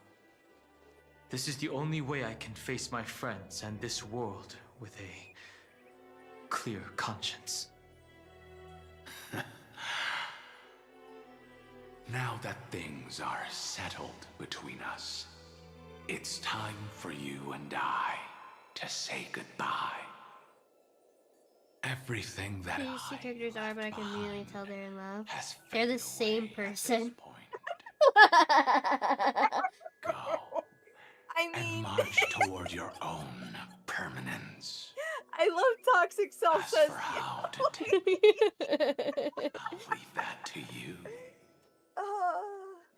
This is the only way I can face my friends and this world with a clear conscience. Now that things are settled between us, it's time for you and I to say goodbye. Everything that These two characters are, but I can immediately tell they're in love. has They're the same person. I and mean, march toward your own permanence. I love toxic self As says. for how to take it, I'll leave that to you.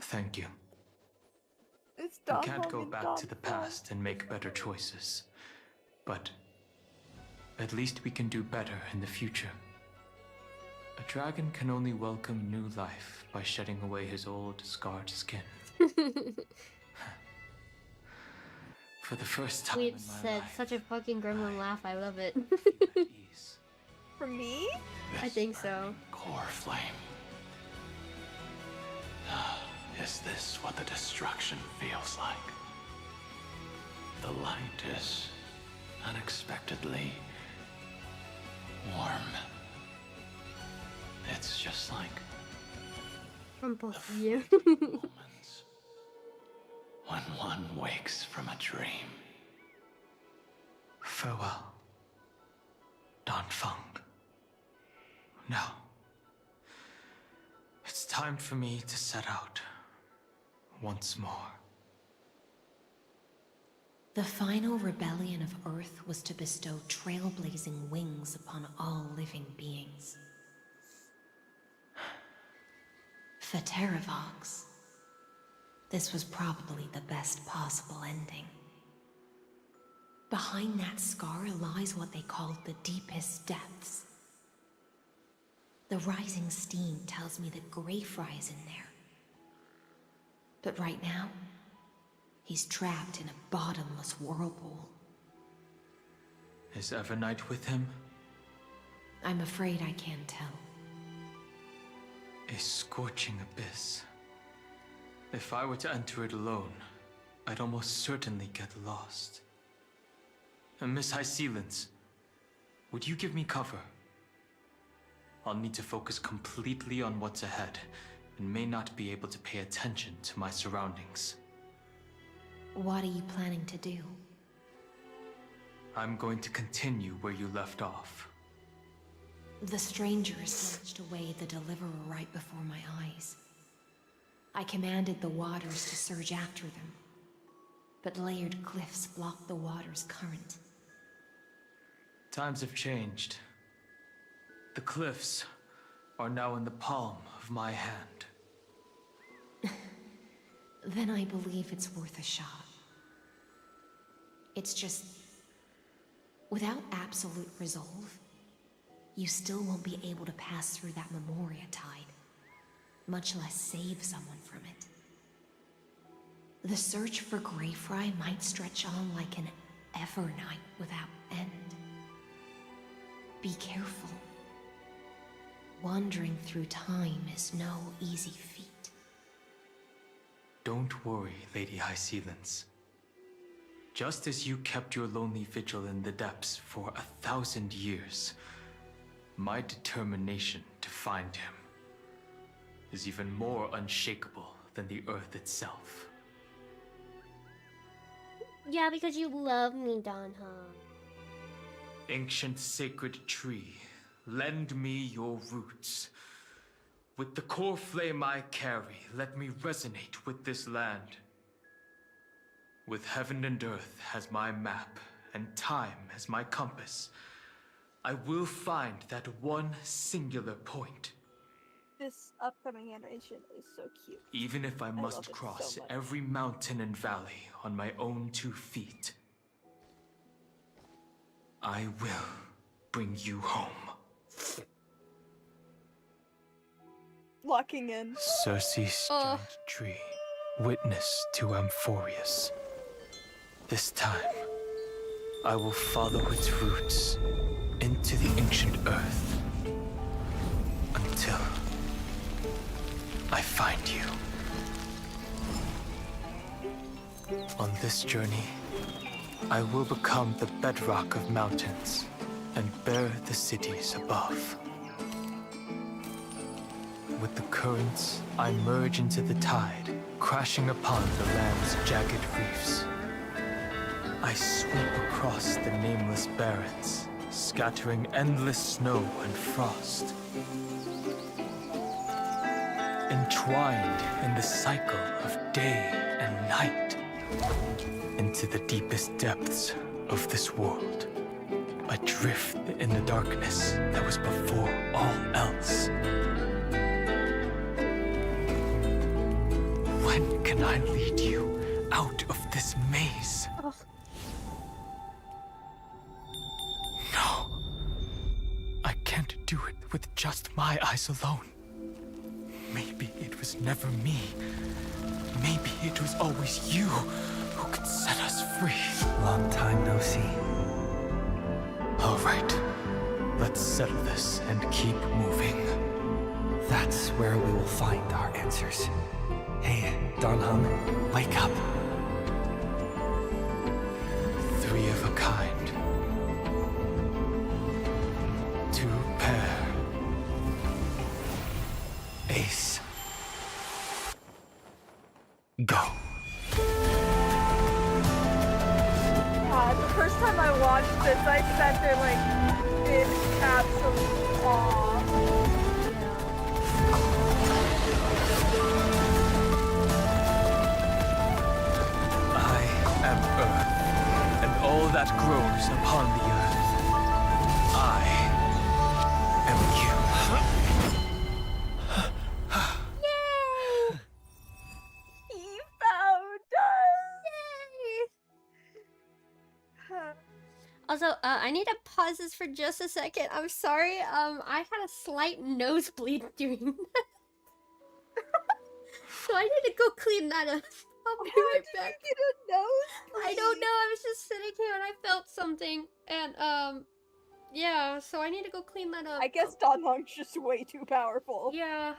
Thank you. It's We Don can't go Hong back and to the Don Hong. past and make better choices, but at least we can do better in the future. A dragon can only welcome new life by shedding away his old, scarred skin. For the first time We've in my said life, such a fucking gremlin laugh. I love it. For me? I think so. Core flame. Is this what the destruction feels like? The light is unexpectedly warm. It's just like From both of you. moments when one wakes from a dream. Farewell, Danfeng. Now, it's time for me to set out once more. The final rebellion of Earth was to bestow trailblazing wings upon all living beings. For Terravox, this was probably the best possible ending. Behind that scar lies what they called the deepest depths. The rising steam tells me that Greyfry is in there. But right now, he's trapped in a bottomless whirlpool. Is Evernight with him? I'm afraid I can't tell. A scorching abyss. If I were to enter it alone, I'd almost certainly get lost. And Miss High Sealants, would you give me cover? I'll need to focus completely on what's ahead, and may not be able to pay attention to my surroundings. What are you planning to do? I'm going to continue where you left off. The strangers snatched away the deliverer right before my eyes. I commanded the waters to surge after them, but layered cliffs blocked the water's current. Times have changed. The cliffs are now in the palm of my hand. Then I believe it's worth a shot. It's just, without absolute resolve, you still won't be able to pass through that Memoria tide, much less save someone from it. The search for Greyfry might stretch on like an Evernight without end. Be careful. Wandering through time is no easy feat. Don't worry, Lady High Sealants. Just as you kept your lonely vigil in the depths for 1,000 years, my determination to find him is even more unshakable than the earth itself. Yeah, because you love me, Danha. Ancient sacred tree, lend me your roots. With the core flame I carry, let me resonate with this land. With heaven and earth as my map, and time as my compass, I will find that one singular point. This upcoming animation is so cute. Even if I must love it cross so much. every mountain and valley on my own 2 feet, I will bring you home. Locking in. Circe's giant tree, witness to Amphorius. This time, I will follow its roots into the ancient earth until I find you. On this journey, I will become the bedrock of mountains and bear the cities above. With the currents, I merge into the tide, crashing upon the land's jagged reefs. I sweep across the nameless barrens, scattering endless snow and frost. Entwined in the cycle of day and night, into the deepest depths of this world, adrift in the darkness that was before all else. When can I lead you out of this maze? No. I can't do it with just my eyes alone. Maybe it was never me. Maybe it was always you who could set us free. Long time no see. All right. Let's settle this and keep moving. That's where we will find our answers. Hey, Donham, wake up. Three of a kind. Two pair. Ace. Go. The first time I watched this, I sat there like in absolute awe. I am Earth, and all that grows upon the earth. I am you. He found us! Also, I need to pause this for just a second. I'm sorry. I had a slight nosebleed during that. So I need to go clean that up. I'll be right back. Get a nosebleed? I don't know. I was just sitting here and I felt something, and yeah. So I need to go clean that up. I guess Donhong's just way too powerful. Yeah.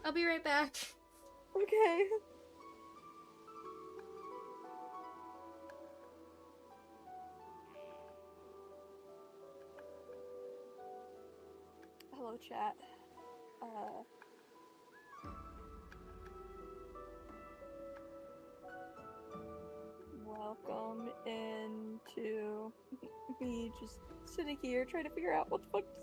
I'll be right back. Okay. Hello, chat. Welcome into me just sitting here trying to figure out what the fuck to say.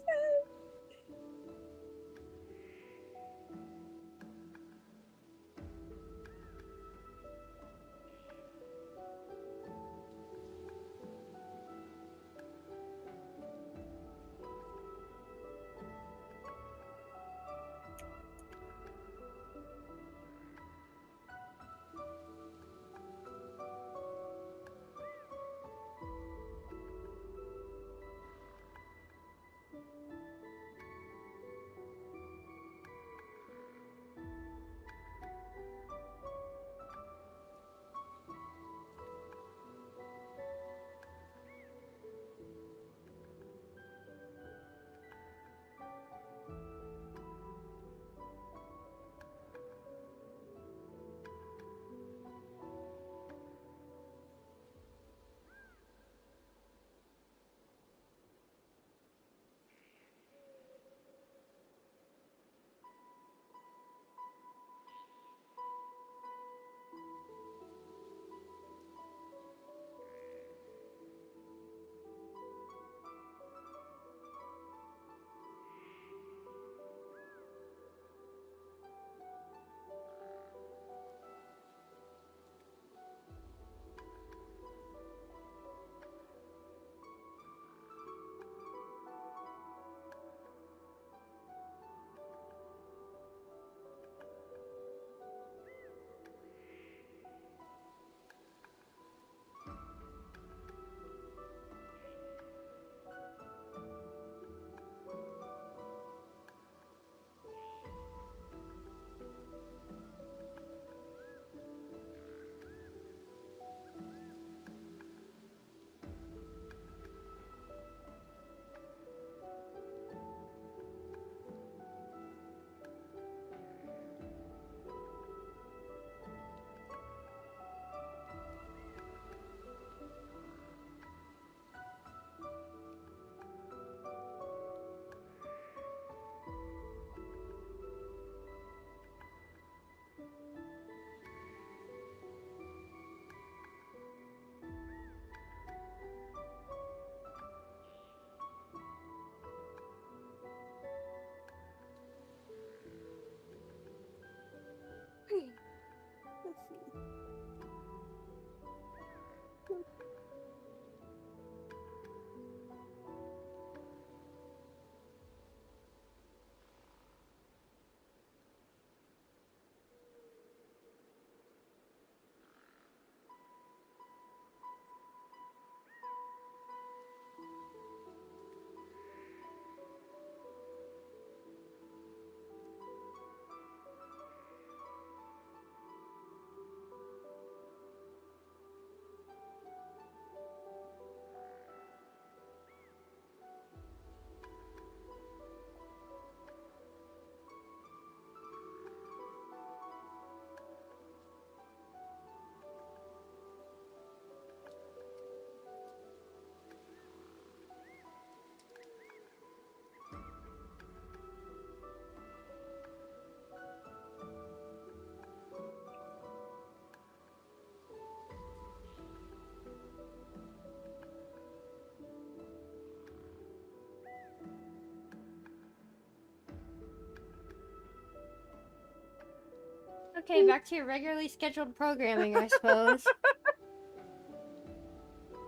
Okay, back to your regularly scheduled programming, I suppose.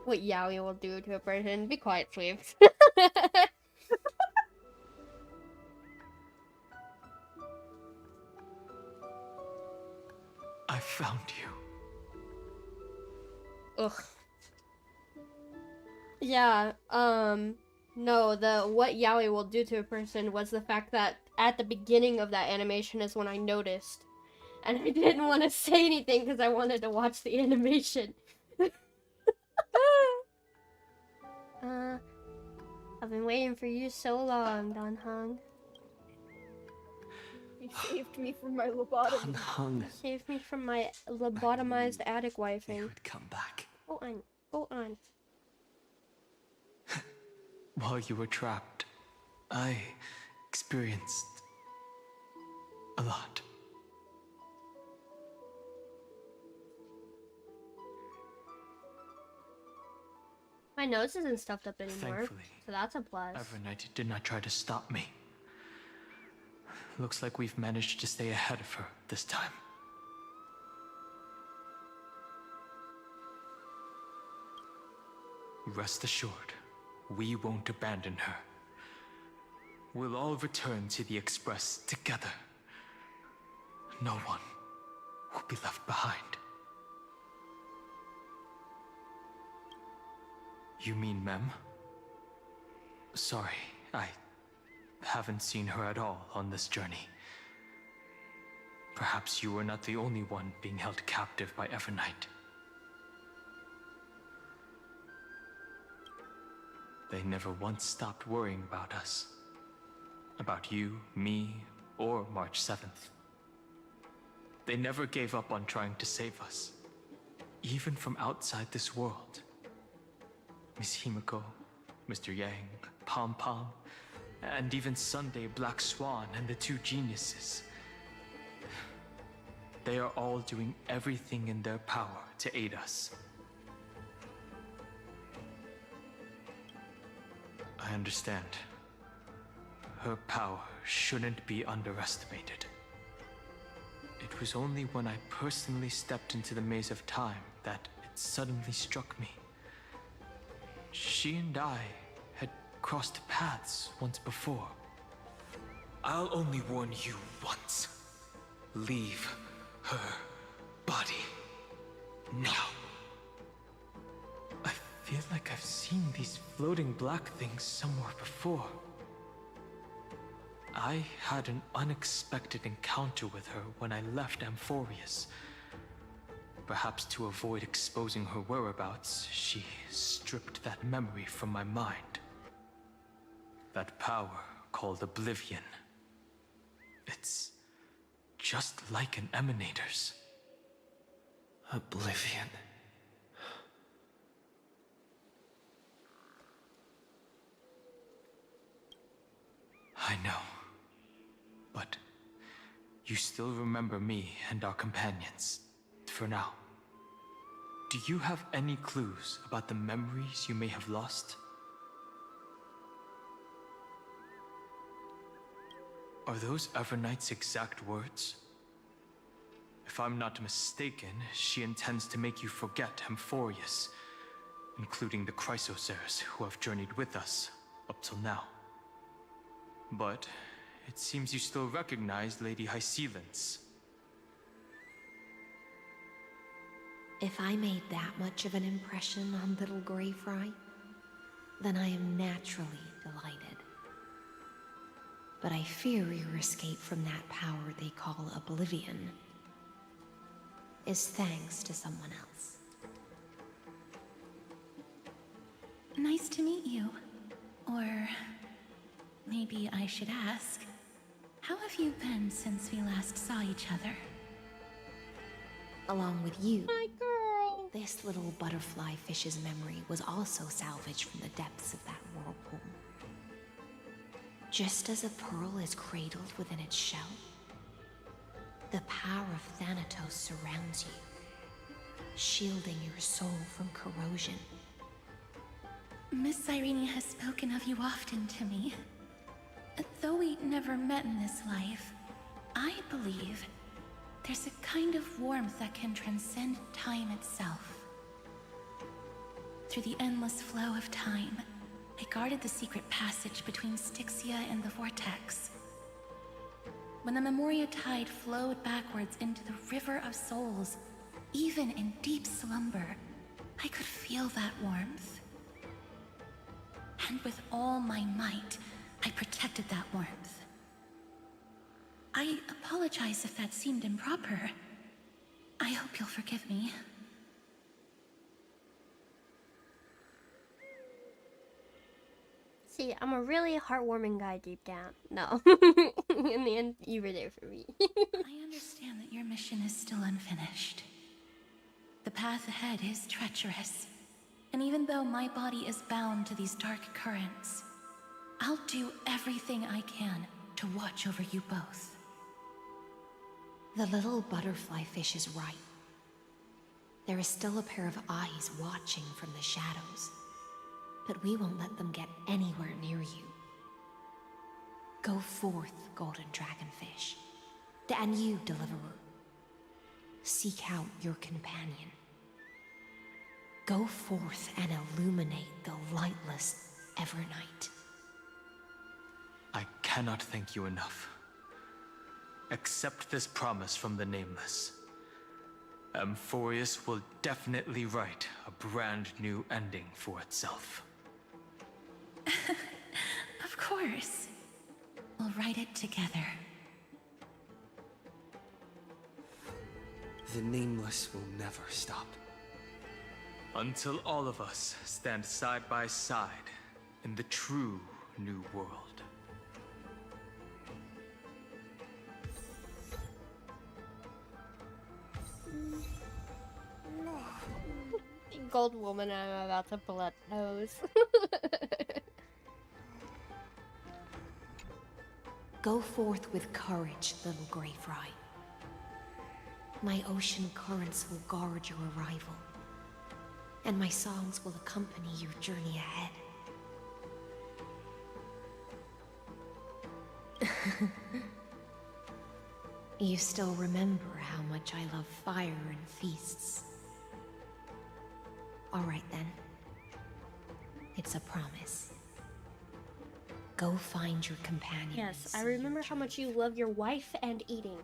What yaoi will do to a person. Be quiet, Sweeps. I found you. Ugh. Yeah, no, the what yaoi will do to a person was the fact that at the beginning of that animation is when I noticed. And I didn't want to say anything because I wanted to watch the animation. I've been waiting for you so long, Don Hung. You saved me from my lobotomy. Hung. You saved me from my lobotomized attic wifing. You would come back. Go on, go on. While you were trapped, I experienced a lot. My nose isn't stuffed up anymore, Thankfully, so that's a plus. Evernight did not try to stop me. Looks like we've managed to stay ahead of her this time. Rest assured, we won't abandon her. We'll all return to the Express together. No one will be left behind. You mean Mem? Sorry, I haven't seen her at all on this journey. Perhaps you were not the only one being held captive by Evernight. They never once stopped worrying about us. About you, me, or March 7th. They never gave up on trying to save us. Even from outside this world. Miss Himiko, Mr. Yang, Pom Pom, and even Sunday Black Swan and the two geniuses. They are all doing everything in their power to aid us. I understand. Her power shouldn't be underestimated. It was only when I personally stepped into the maze of time that it suddenly struck me. She and I had crossed paths once before. I'll only warn you once. Leave her body now. I feel like I've seen these floating black things somewhere before. I had an unexpected encounter with her when I left Amphorius. Perhaps to avoid exposing her whereabouts, she stripped that memory from my mind. That power called Oblivion. It's just like an emanator's. Oblivion. I know. But you still remember me and our companions, for now. Do you have any clues about the memories you may have lost? Are those Evernight's exact words? If I'm not mistaken, she intends to make you forget Amphorius, including the Chrysosaurs who have journeyed with us up till now. But it seems you still recognize Lady Hycelens. If I made that much of an impression on little Grey Fry, then I am naturally delighted. But I fear your escape from that power they call Oblivion is thanks to someone else. Nice to meet you. Or maybe I should ask, how have you been since we last saw each other? Along with you, my girl. This little butterfly fish's memory was also salvaged from the depths of that whirlpool. Just as a pearl is cradled within its shell, the power of Thanatos surrounds you, shielding your soul from corrosion. Miss Irene has spoken of you often to me. Though we never met in this life, I believe There's a kind of warmth that can transcend time itself. Through the endless flow of time, I guarded the secret passage between Styxia and the Vortex. When the Memoria tide flowed backwards into the River of Souls, even in deep slumber, I could feel that warmth. And with all my might, I protected that warmth. I apologize if that seemed improper. I hope you'll forgive me. See, I'm a really heartwarming guy deep down. No. In the end, you were there for me. I understand that your mission is still unfinished. The path ahead is treacherous. And even though my body is bound to these dark currents, I'll do everything I can to watch over you both. The little butterfly fish is right. There is still a pair of eyes watching from the shadows, but we won't let them get anywhere near you. Go forth, golden dragonfish, and you, deliverer. Seek out your companion. Go forth and illuminate the lightless Evernight. I cannot thank you enough. Accept this promise from the Nameless. Amphorius will definitely write a brand new ending for itself. Of course. We'll write it together. The Nameless will never stop. Until all of us stand side by side in the true new world. Gold woman, I'm about to blood nose. Go forth with courage, little Grey Fry. My ocean currents will guard your arrival, and my songs will accompany your journey ahead. You still remember how much I love fire and feasts. All right then. It's a promise. Go find your companion. Yes, I remember how much you love your wife and eating.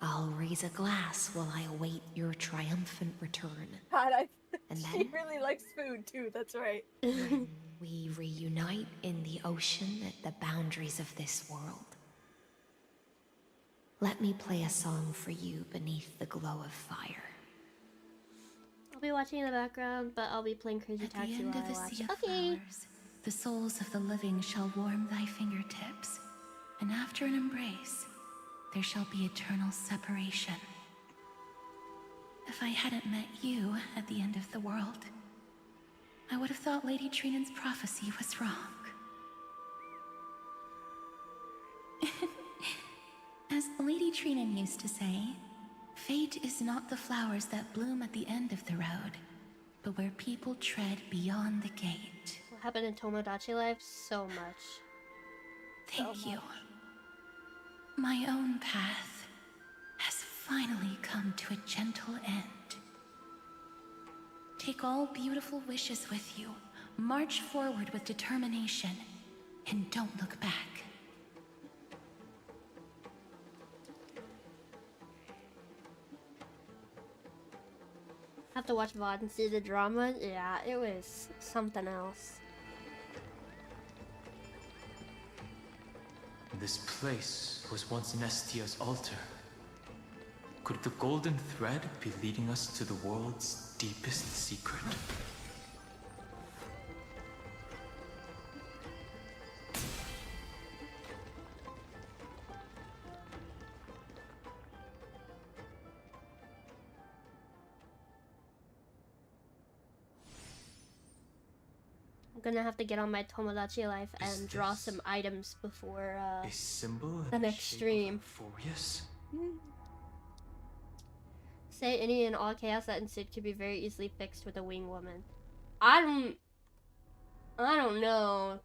I'll raise a glass while I await your triumphant return. God, And she then really likes food too, that's right. when we reunite in the ocean at the boundaries of this world, let me play a song for you beneath the glow of fire. I'll be watching in the background, but I'll be playing Crazy At the Taxi end while of I the watch. sea of Okay. flowers, the souls of the living shall warm thy fingertips, and after an embrace, there shall be eternal separation. If I hadn't met you at the end of the world, I would have thought Lady Trinan's prophecy was wrong. As Lady Trinan used to say, fate is not the flowers that bloom at the end of the road, but where people tread beyond the gate. What happened in Tomodachi Life? So much. Thank you. My own path has finally come to a gentle end. Take all beautiful wishes with you, march forward with determination, and don't look back. Have to watch VOD and see the drama? Yeah, it was something else. This place was once Nestia's altar. Could the golden thread be leading us to the world's deepest secret? I'm gonna have to get on my Tomodachi Life and draw some items before A symbol the next stream. Amphorius? Say any and all chaos that ensued could be very easily fixed with a wing woman. I don't know.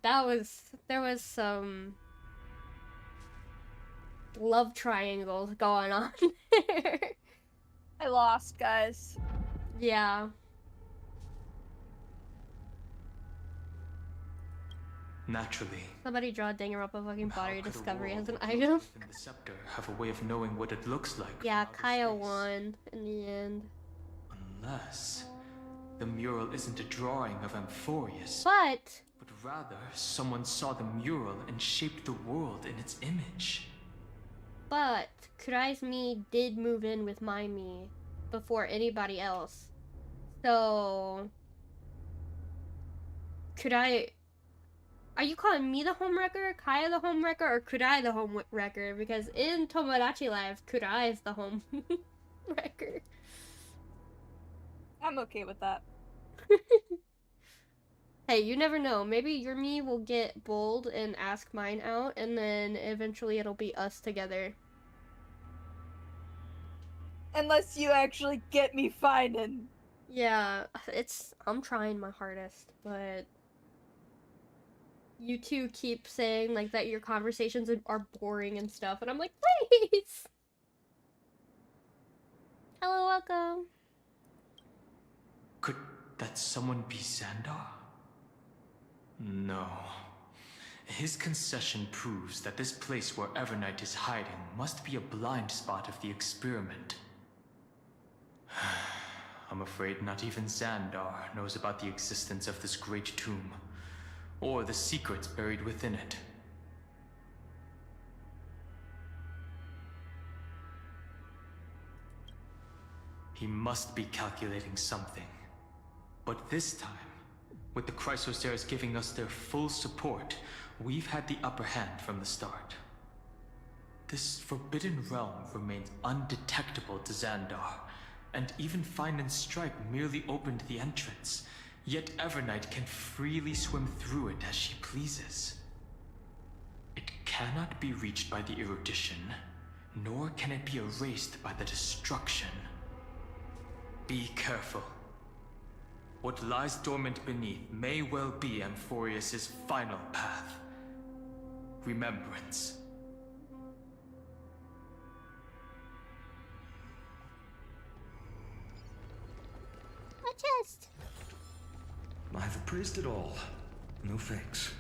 There was some love triangles going on there. I lost, guys. Yeah. Naturally. Somebody draw Danganronpa fucking pottery How could a discovery world as an with item. life in the scepter have a way of knowing what it looks like? Yeah, Kaya won in the end. Unless the mural isn't a drawing of Amphorius, but rather someone saw the mural and shaped the world in its image. But Kurai's me did move in with my me before anybody else. So Kurai, are you calling me the homewrecker, Kaya the homewrecker, or Kurai the homewrecker? Because in Tomodachi Life, Kurai is the homewrecker. I'm okay with that. Hey, you never know. Maybe your me will get bold and ask mine out, and then eventually it'll be us together. Unless you actually get me finding. Yeah, I'm trying my hardest, but you two keep saying like that your conversations are boring and stuff, and I'm like, please. Hello, welcome. Could that someone be Xandar? No. His concession proves that this place where Evernight is hiding must be a blind spot of the experiment. I'm afraid not even Xandar knows about the existence of this great tomb, or the secrets buried within it. He must be calculating something. But this time, with the Chrysoceres giving us their full support, we've had the upper hand from the start. This forbidden realm remains undetectable to Xandar, and even Fine and Stripe merely opened the entrance, yet Evernight can freely swim through it as she pleases. It cannot be reached by the erudition, nor can it be erased by the destruction. Be careful. What lies dormant beneath may well be Amphorius' final path. Remembrance. A chest. I've appraised it all. No fakes.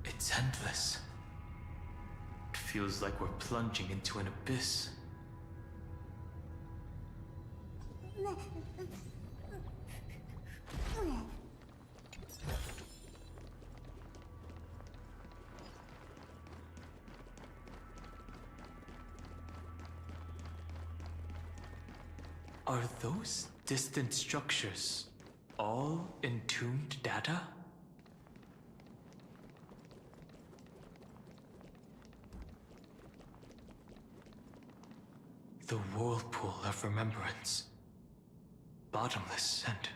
It's endless. It feels like we're plunging into an abyss. Are those distant structures all entombed data? The whirlpool of remembrance. Bottomless and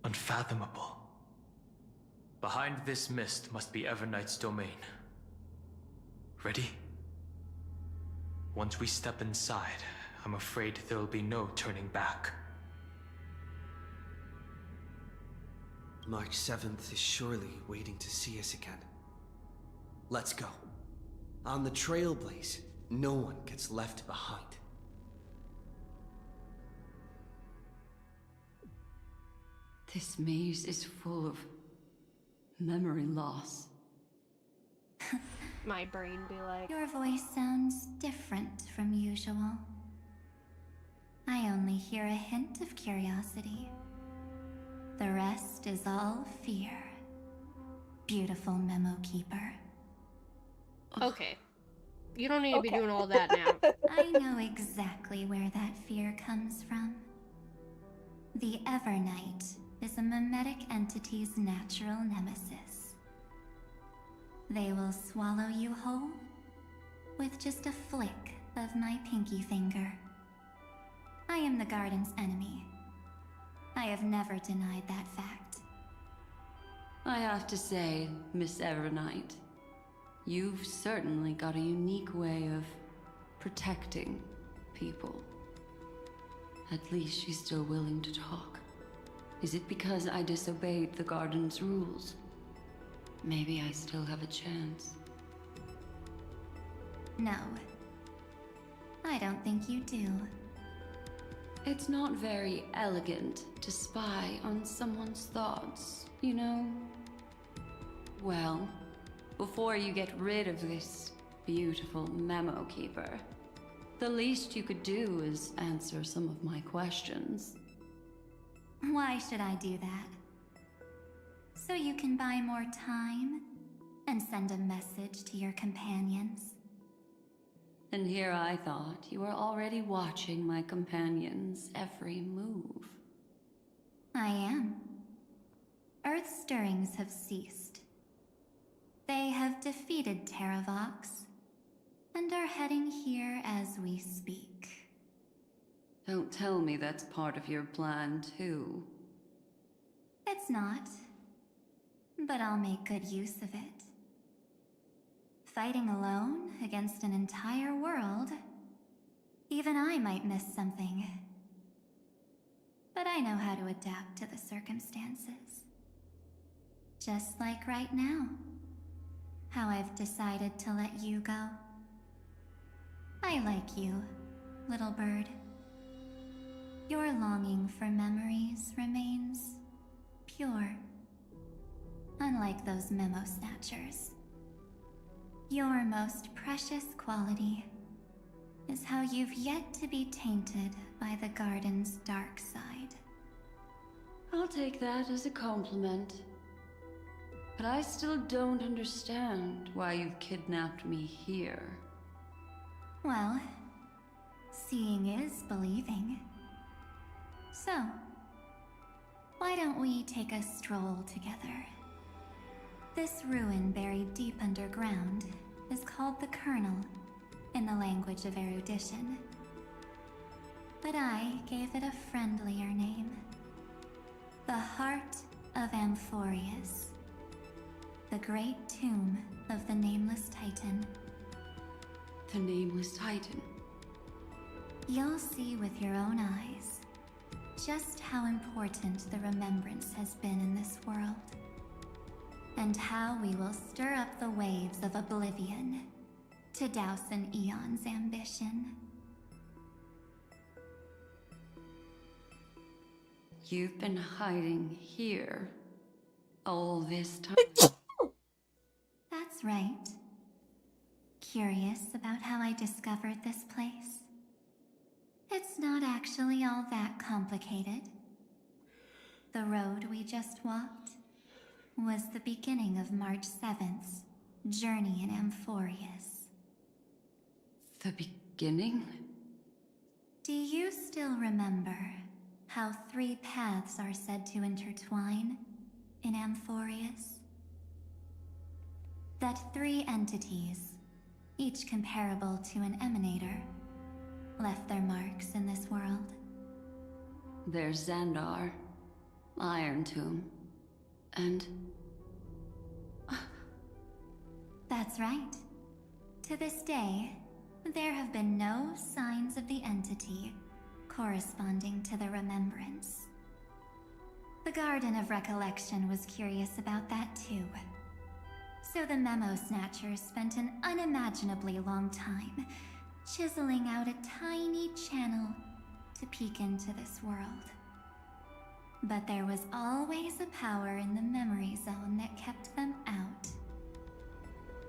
unfathomable. Behind this mist must be Evernight's domain. Ready? Once we step inside, I'm afraid there'll be no turning back. March 7th is surely waiting to see us again. Let's go. On the Trailblaze, no one gets left behind. This maze is full of memory loss. My brain be like, Your voice sounds different from usual. I only hear a hint of curiosity. The rest is all fear. Beautiful memo keeper. okay. You don't need to be doing all that now. I know exactly where that fear comes from. The Evernight is a mimetic entity's natural nemesis. They will swallow you whole with just a flick of my pinky finger. I am the garden's enemy. I have never denied that fact. I have to say, Miss Evernight, you've certainly got a unique way of protecting people. At least she's still willing to talk. Is it because I disobeyed the garden's rules? maybe I still have a chance. No. I don't think you do. It's not very elegant to spy on someone's thoughts, you know? Well, before you get rid of this beautiful memo keeper, the least you could do is answer some of my questions. Why should I do that? So you can buy more time and send a message to your companions? And here I thought you were already watching my companions' every move. I am. Earth stirrings have ceased. They have defeated Terravox and are heading here as we speak. Don't tell me that's part of your plan, too. It's not, but I'll make good use of it. Fighting alone against an entire world, even I might miss something. But I know how to adapt to the circumstances. Just like right now, how I've decided to let you go. I like you, little bird. Your longing for memories remains pure, unlike those memo snatchers. Your most precious quality is how you've yet to be tainted by the garden's dark side. I'll take that as a compliment. But I still don't understand why you've kidnapped me here. Well, seeing is believing. So, why don't we take a stroll together? This ruin buried deep underground is called the Kernel in the language of erudition. But I gave it a friendlier name. The Heart of Amphorius. The great tomb of the Nameless Titan. The Nameless Titan? You'll see with your own eyes just how important the remembrance has been in this world. And how we will stir up the waves of oblivion to douse an eon's ambition. You've been hiding here all this time? That's right. Curious about how I discovered this place? It's not actually all that complicated. The road we just walked was the beginning of March 7th's journey in Amphorius. The beginning? Do you still remember how 3 paths are said to intertwine in Amphorius? That 3 entities, each comparable to an emanator, left their marks in this world. There's Xandar, Iron Tomb, and... That's right. To this day, there have been no signs of the entity corresponding to the remembrance. The Garden of Recollection was curious about that too. So the Memo Snatchers spent an unimaginably long time chiseling out a tiny channel to peek into this world. But there was always a power in the memory zone that kept them out.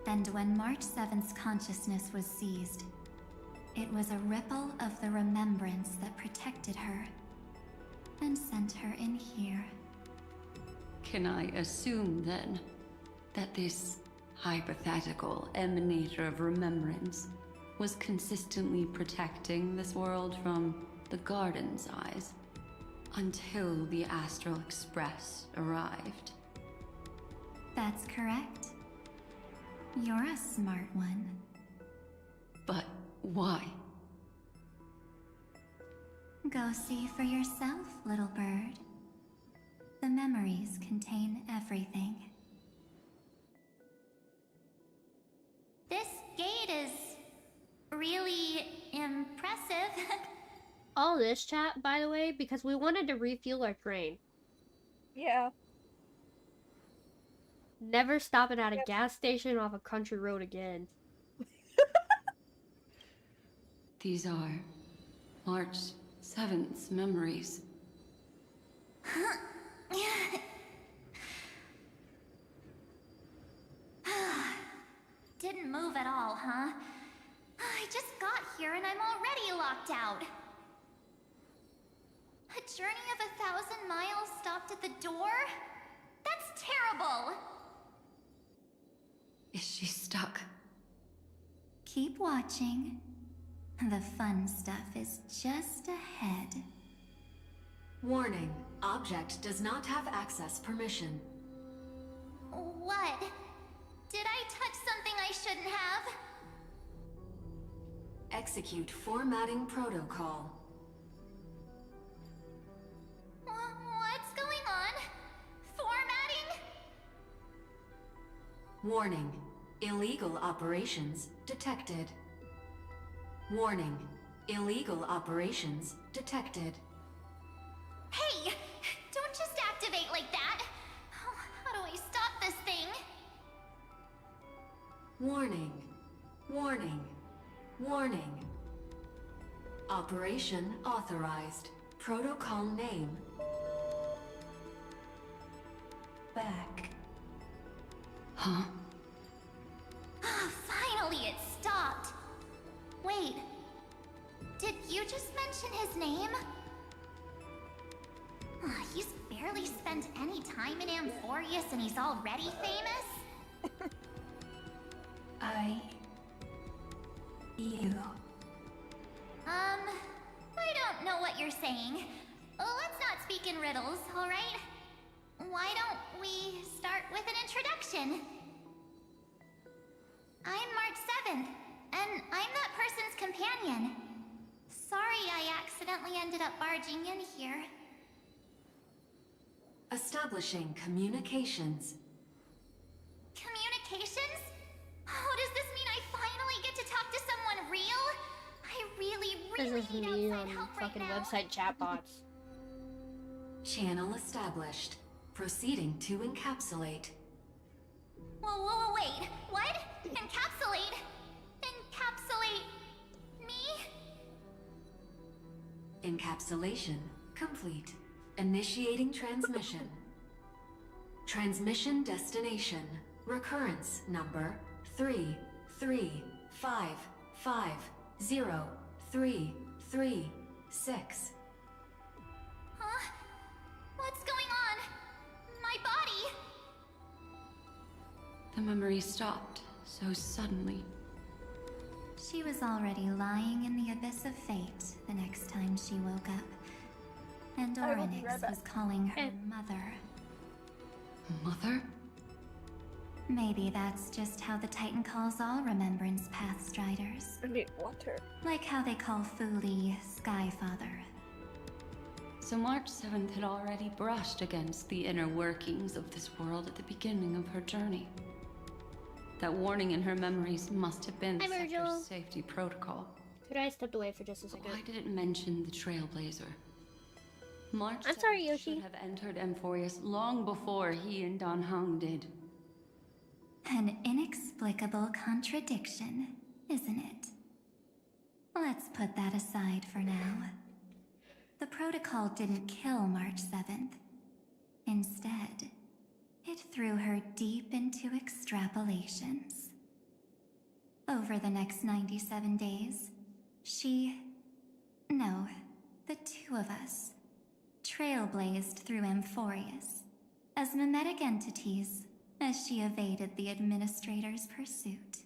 And when March 7th's consciousness was seized, it was a ripple of the remembrance that protected her and sent her in here. Can I assume, then, that this hypothetical emanator of remembrance was consistently protecting this world from the Garden's eyes until the Astral Express arrived? That's correct. You're a smart one. But why? Go see for yourself, little bird. The memories contain everything. This gate is really impressive. All this chat, by the way, because we wanted to refuel our train. Yeah. Never stopping at a gas station off a country road again. These are March 7th's memories. Didn't move at all, huh? I just got here and I'm already locked out. A journey of 1,000 miles stopped at the door? That's terrible! Is she stuck? Keep watching. The fun stuff is just ahead. Warning. Object does not have access permission. What? Did I touch something I shouldn't have? Execute formatting protocol. What's going on? Formatting? Warning. Illegal operations detected. Warning. Illegal operations detected. Hey! Don't just activate like that! How do I stop this thing? Warning. Warning. Warning. Operation authorized. Protocol name. Back. Huh? Finally, it stopped. Wait. Did you just mention his name? He's barely spent any time in Amphorius and he's already famous? You. I don't know what you're saying. Let's not speak in riddles, alright? Why don't we start with an introduction? I'm March 7th, and I'm that person's companion. Sorry I accidentally ended up barging in here. Establishing communications. Communications? Oh, does this mean I finally get to talk to someone real? I really This is need me outside on help right fucking now. website chatbots. Channel established. Proceeding to encapsulate. Whoa, wait. What? Encapsulate? Encapsulate me? Encapsulation complete. Initiating transmission. Transmission destination. Recurrence number 335503336. Huh? What's going on? My body? The memory stopped so suddenly. She was already lying in the abyss of fate the next time she woke up. And I will be right Orynyx back. was calling her mother. Mother? Maybe that's just how the Titan calls all Remembrance Path Striders. I need water. Like how they call Fuli Skyfather. So March 7th had already brushed against the inner workings of this world at the beginning of her journey. That warning in her memories must have been Hi, Virgil. Sector's safety protocol. Could I step away for just a second? Why did it mention the Trailblazer? March I'm sorry, 7th Yoshi. should have entered Amphorius long before he and Don Hung did. An inexplicable contradiction, isn't it? Let's put that aside for now. The protocol didn't kill March 7th. Instead, it threw her deep into extrapolations. Over the next 97 days, the two of us, trailblazed through Amphorius as mimetic entities as she evaded the Administrator's pursuit.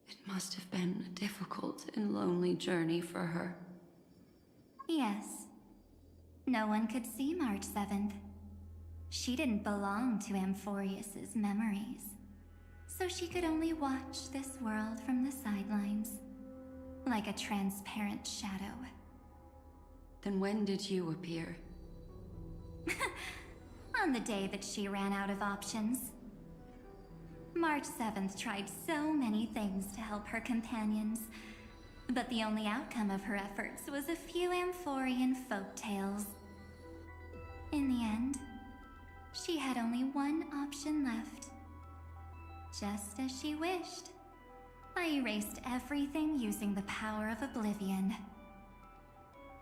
It must have been a difficult and lonely journey for her. Yes. No one could see March 7th. She didn't belong to Amphorius's memories, so she could only watch this world from the sidelines, like a transparent shadow. Then when did you appear? On the day that she ran out of options. March 7th tried so many things to help her companions, but the only outcome of her efforts was a few Amphorian folktales. In the end, She had only one option left. Just as she wished. I erased everything using the power of oblivion.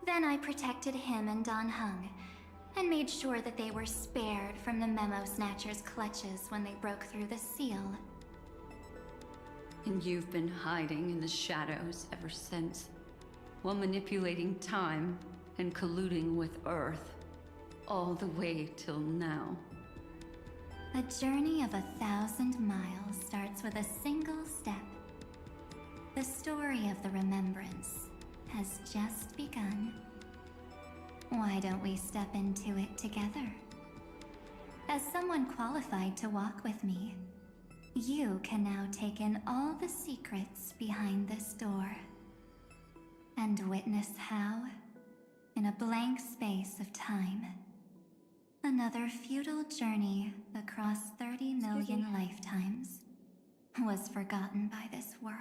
Then I protected him and Don Hung, and made sure that they were spared from the Memo Snatcher's clutches when they broke through the seal. And you've been hiding in the shadows ever since, while manipulating time and colluding with Earth, all the way till now. A journey of 1,000 miles starts with a single step. The story of the Remembrance has just begun. Why don't we step into it together? As someone qualified to walk with me, you can now take in all the secrets behind this door. And witness how, in a blank space of time, another futile journey across 30 million lifetimes was forgotten by this world.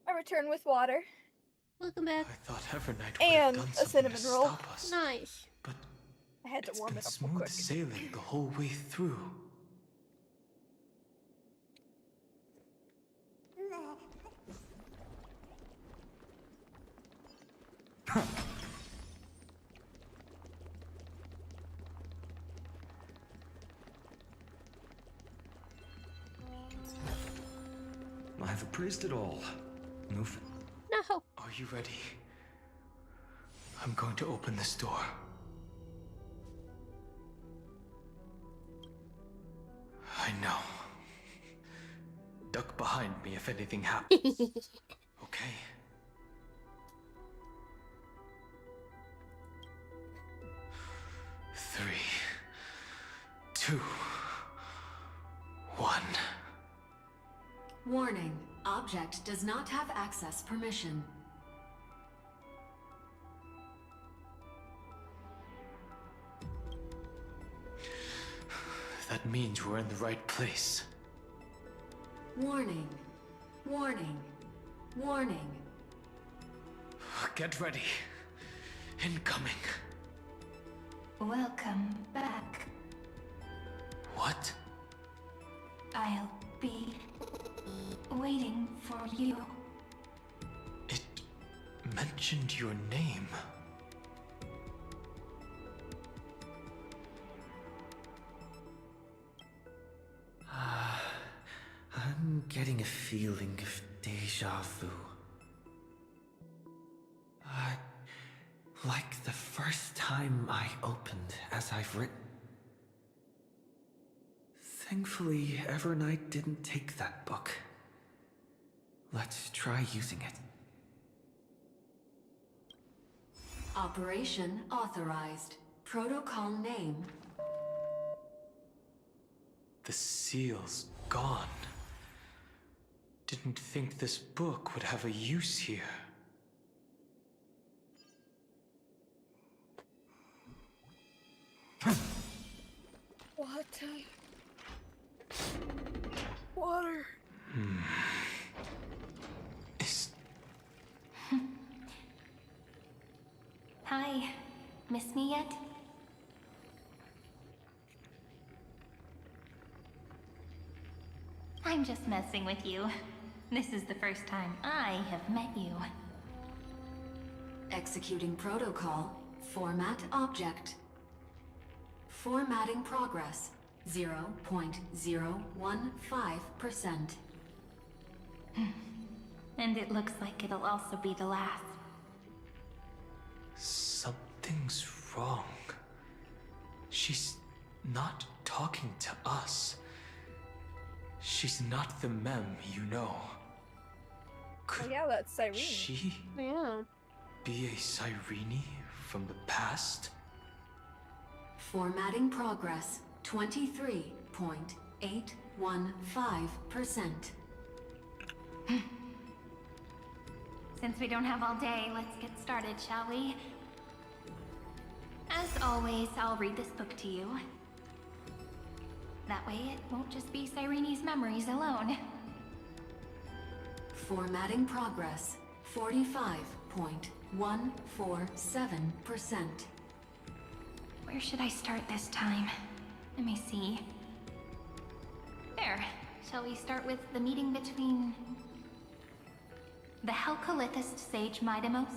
I return with water. Welcome back. I thought Evernight would And have done a something cinnamon to roll. stop us. Nice. But I had to it's warm been it up real smooth quick. sailing the whole way through. I've appraised it all. No. No. Are you ready? I'm going to open this door. I know. Duck behind me if anything happens. Okay? Three, two, one. Warning. Object does not have access permission. That means we're in the right place. Warning. Warning. Warning. Get ready. Incoming. Welcome back. What? I'll be waiting for you. It mentioned your name. I'm getting a feeling of deja vu. Like the first time I opened as I've written. Thankfully, Evernight didn't take that book. Let's try using it. Operation authorized. Protocol name. The seal's gone. Didn't think this book would have a use here. Water. Hi. Miss me yet? I'm just messing with you. This is the first time I have met you. Executing protocol. Format object. Formatting progress. 0.015%. And it looks like it'll also be the last. Something's wrong. She's not talking to us. She's not the mem, you know. Oh yeah, that's Cyrene. She be a Cyrene from the past? Formatting progress. 23.815%. Since we don't have all day, let's get started, shall we? As always, I'll read this book to you. That way it won't just be Cyrene's memories alone. Formatting progress. 45.147%. Where should I start this time? Let me see. There. Shall we start with the meeting between the Helcolithist sage Midemos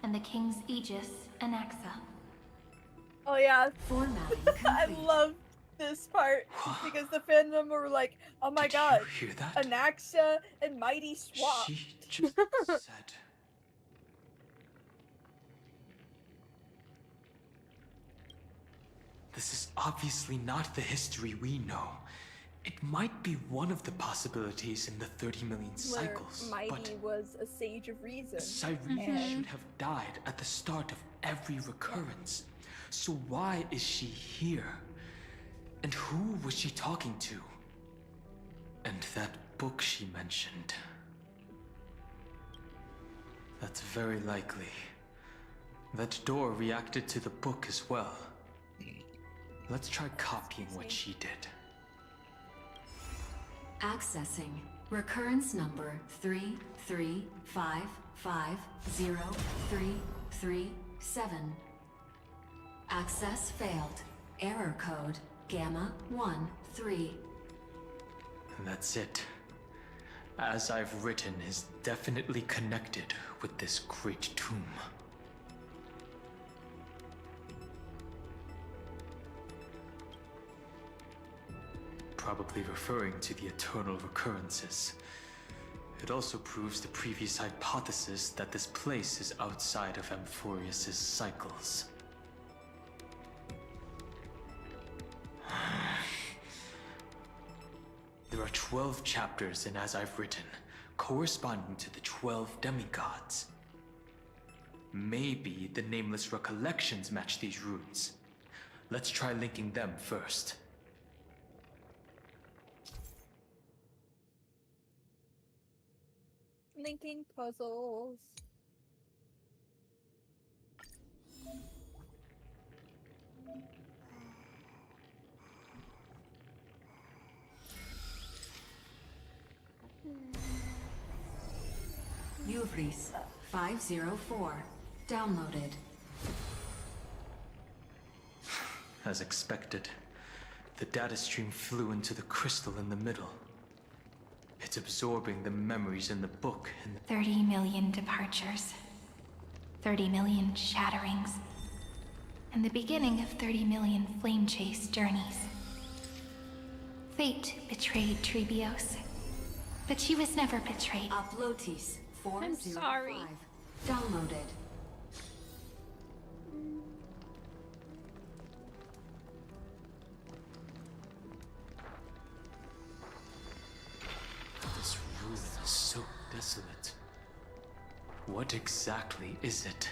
and the King's Aegis Anaxa? Oh yeah. Formatting I complete. love this part because the fandom were like, "Oh my god, hear that? Anaxa and Mighty swapped." She just said... This is obviously not the history we know. It might be one of the possibilities in the 30 million cycles, Mighty but was a sage of reason. Cyrene should have died at the start of every recurrence. So why is she here? And who was she talking to? And that book she mentioned. That's very likely. That door reacted to the book as well. Let's try copying what she did. Accessing recurrence number 335503337. Access failed. Error code Gamma 13. That's it. As I've written is definitely connected with this great tomb. Probably referring to the eternal recurrences. It also proves the previous hypothesis that this place is outside of Amphorius's cycles. There are 12 chapters in As I've Written, corresponding to the 12 demigods. Maybe the nameless recollections match these runes. Let's try linking them first. Linking puzzles. Uvris 504. Downloaded. As expected, the data stream flew into the crystal in the middle. It's absorbing the memories in the book and 30 million departures. 30 million shatterings. And the beginning of 30 million flame chase journeys. Fate betrayed Trebios. But she was never betrayed. Uplotis 405. I'm sorry. Downloaded. this room is so desolate. What exactly is it?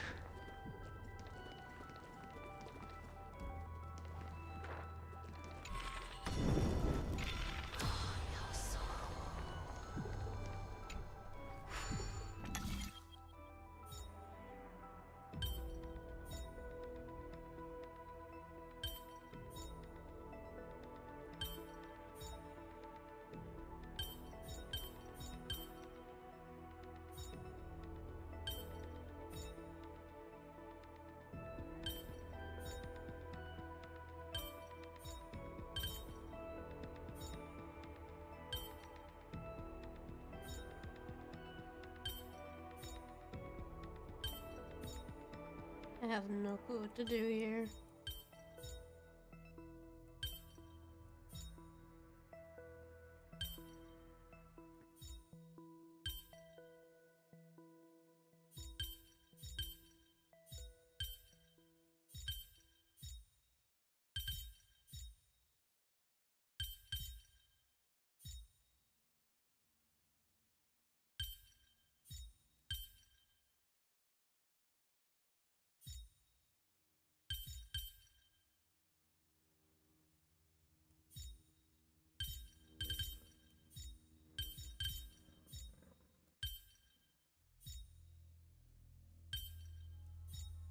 I have no clue what to do here.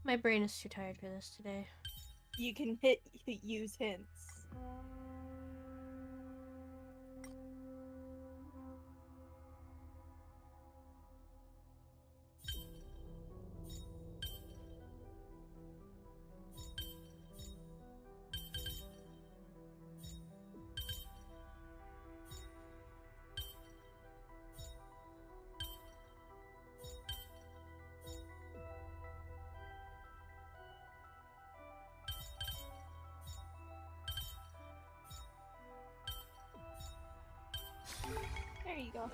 My brain is too tired for this today. You can use hints. There you go.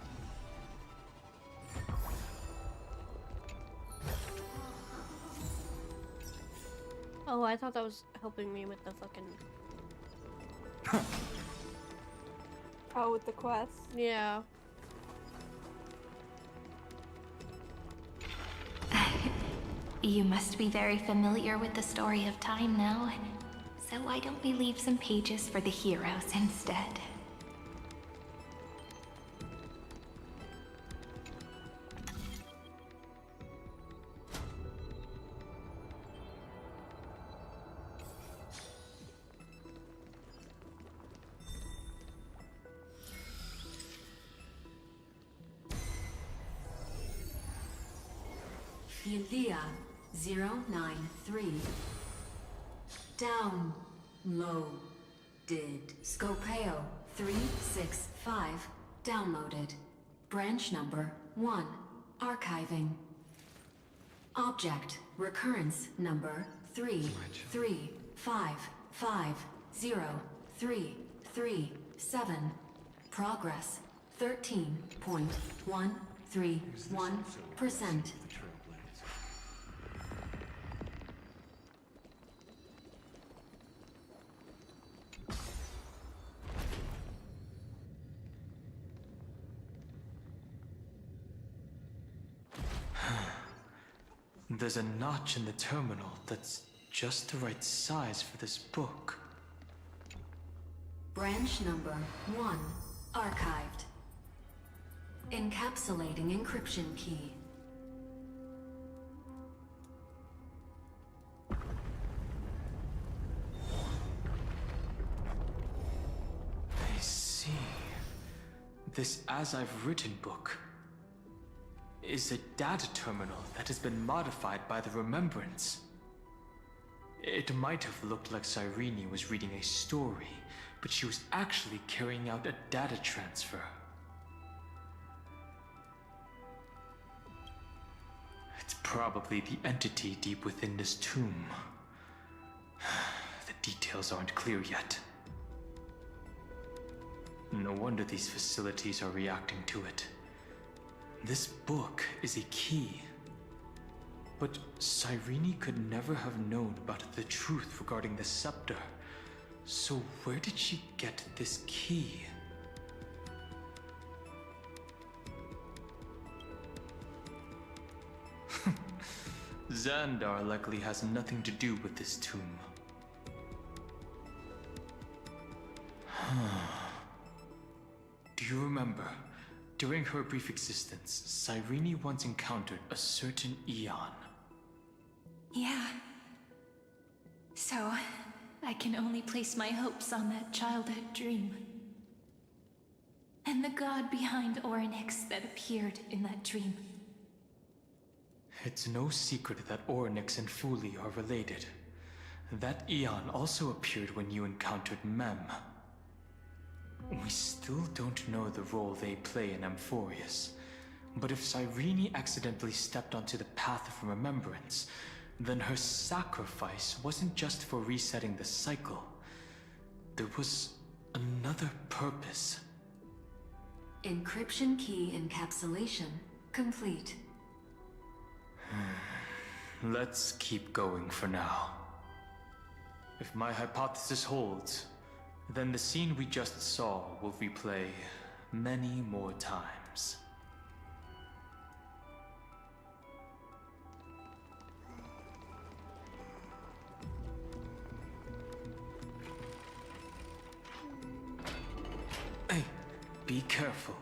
Oh, I thought that was helping me with the fucking... Oh, with the quest? Yeah. You must be very familiar with the story of time now. So why don't we leave some pages for the heroes instead? Philia 093. Downloaded. Scopeo 365. Downloaded. Branch number 1. Archiving. Object recurrence number 335503337. Progress 13.131%. There's a notch in the terminal that's just the right size for this book. Branch number 1 archived. Encapsulating encryption key. I see. This As I've Written book is a data terminal that has been modified by the Remembrance. It might have looked like Cyrene was reading a story, but she was actually carrying out a data transfer. It's probably the entity deep within this tomb. The details aren't clear yet. No wonder these facilities are reacting to it. This book is a key. But Cyrene could never have known about the truth regarding the scepter. So where did she get this key? Xandar likely has nothing to do with this tomb. Do you remember? During her brief existence, Cyrene once encountered a certain Eon. Yeah. So, I can only place my hopes on that childhood dream. And the god behind Orynyx that appeared in that dream. It's no secret that Orynyx and Fuli are related. That Eon also appeared when you encountered Mem. We still don't know the role they play in Amphorius, but if Cyrene accidentally stepped onto the path of remembrance, then her sacrifice wasn't just for resetting the cycle. There was another purpose. Encryption key encapsulation complete. Let's keep going for now. If my hypothesis holds, then the scene we just saw will replay many more times. Hey, be careful.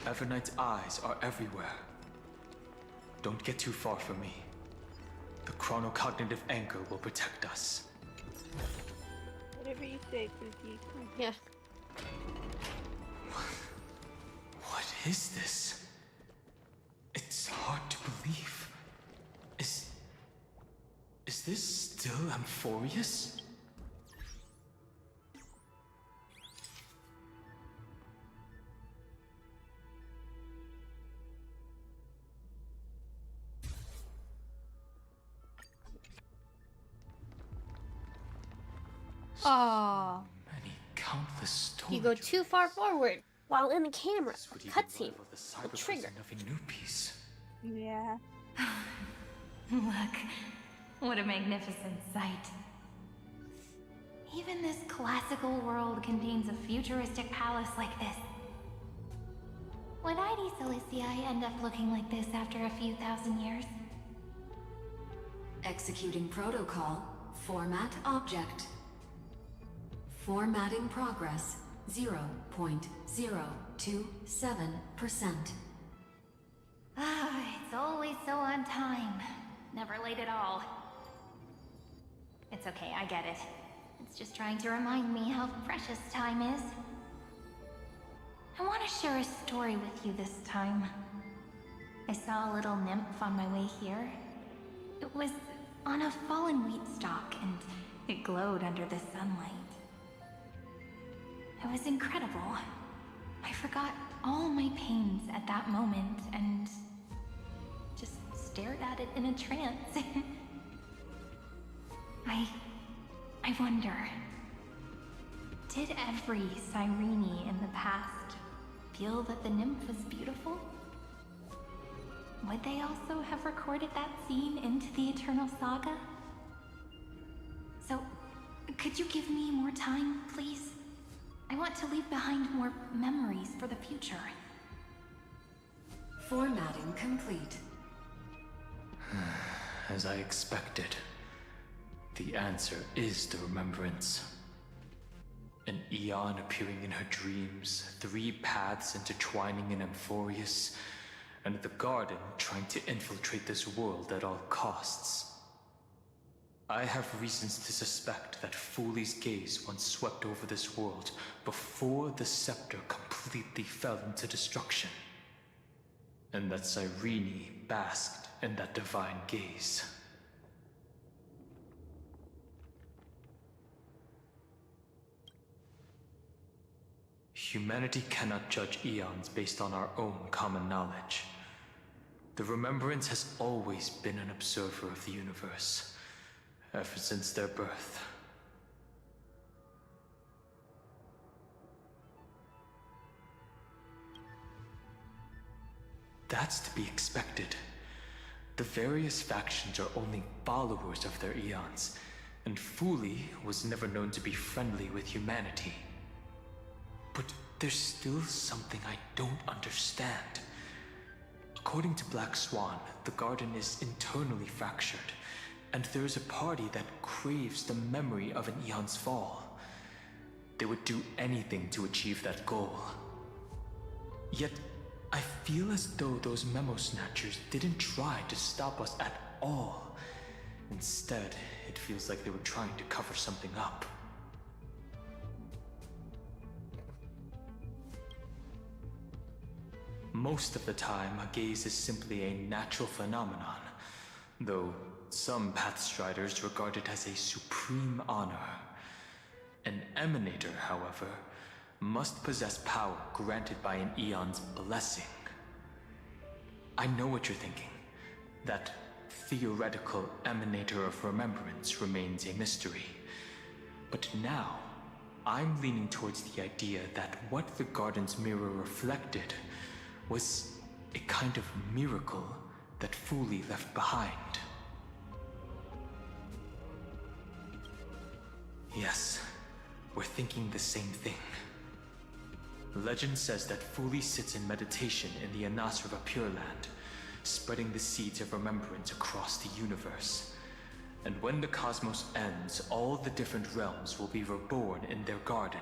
Evernight's eyes are everywhere. Don't get too far from me. The chronocognitive anchor will protect us. Whatever you say, Pookie. Yeah. What is this? It's hard to believe. Is this still Amphorius? Aww. Many countless stories. You go too far forward. while in the camera. This would even Cutscene. rival the The cyberprison trigger. of a new piece. Yeah. Look, what a magnificent sight. Even this classical world contains a futuristic palace like this. Would ID Cilicia end up looking like this after a few thousand years? Executing protocol. Format object. Formatting progress 0.027%. Ah, it's always so on time. Never late at all. It's okay, I get it. It's just trying to remind me how precious time is. I want to share a story with you this time. I saw a little nymph on my way here. It was on a fallen wheat stalk, and it glowed under the sunlight. It was incredible. I forgot all my pains at that moment and just stared at it in a trance. I wonder, did every Cyrene in the past feel that the nymph was beautiful? Would they also have recorded that scene into the Eternal Saga? So, could you give me more time, please? I want to leave behind more memories for the future. Formatting complete. As I expected, the answer is the remembrance. An Eon appearing in her dreams, 3 paths intertwining in Amphorius, and the Garden trying to infiltrate this world at all costs. I have reasons to suspect that Fooley's gaze once swept over this world before the scepter completely fell into destruction, and that Cyrene basked in that divine gaze. Humanity cannot judge eons based on our own common knowledge. The Remembrance has always been an observer of the universe, ever since their birth. That's to be expected. The various factions are only followers of their eons, and Fooley was never known to be friendly with humanity. But there's still something I don't understand. According to Black Swan, the Garden is internally fractured, and there is a party that craves the memory of an eon's fall. They would do anything to achieve that goal. Yet, I feel as though those memo snatchers didn't try to stop us at all. Instead, it feels like they were trying to cover something up. Most of the time, a gaze is simply a natural phenomenon, though some Pathstriders regard it as a supreme honor. An Emanator, however, must possess power granted by an Eon's blessing. I know what you're thinking. That theoretical Emanator of Remembrance remains a mystery. But now, I'm leaning towards the idea that what the Garden's mirror reflected was a kind of miracle that Fooley left behind. Yes, we're thinking the same thing. Legend says that Fooley sits in meditation in the Anasrava Pure Land, spreading the seeds of remembrance across the universe. And when the cosmos ends, all the different realms will be reborn in their garden.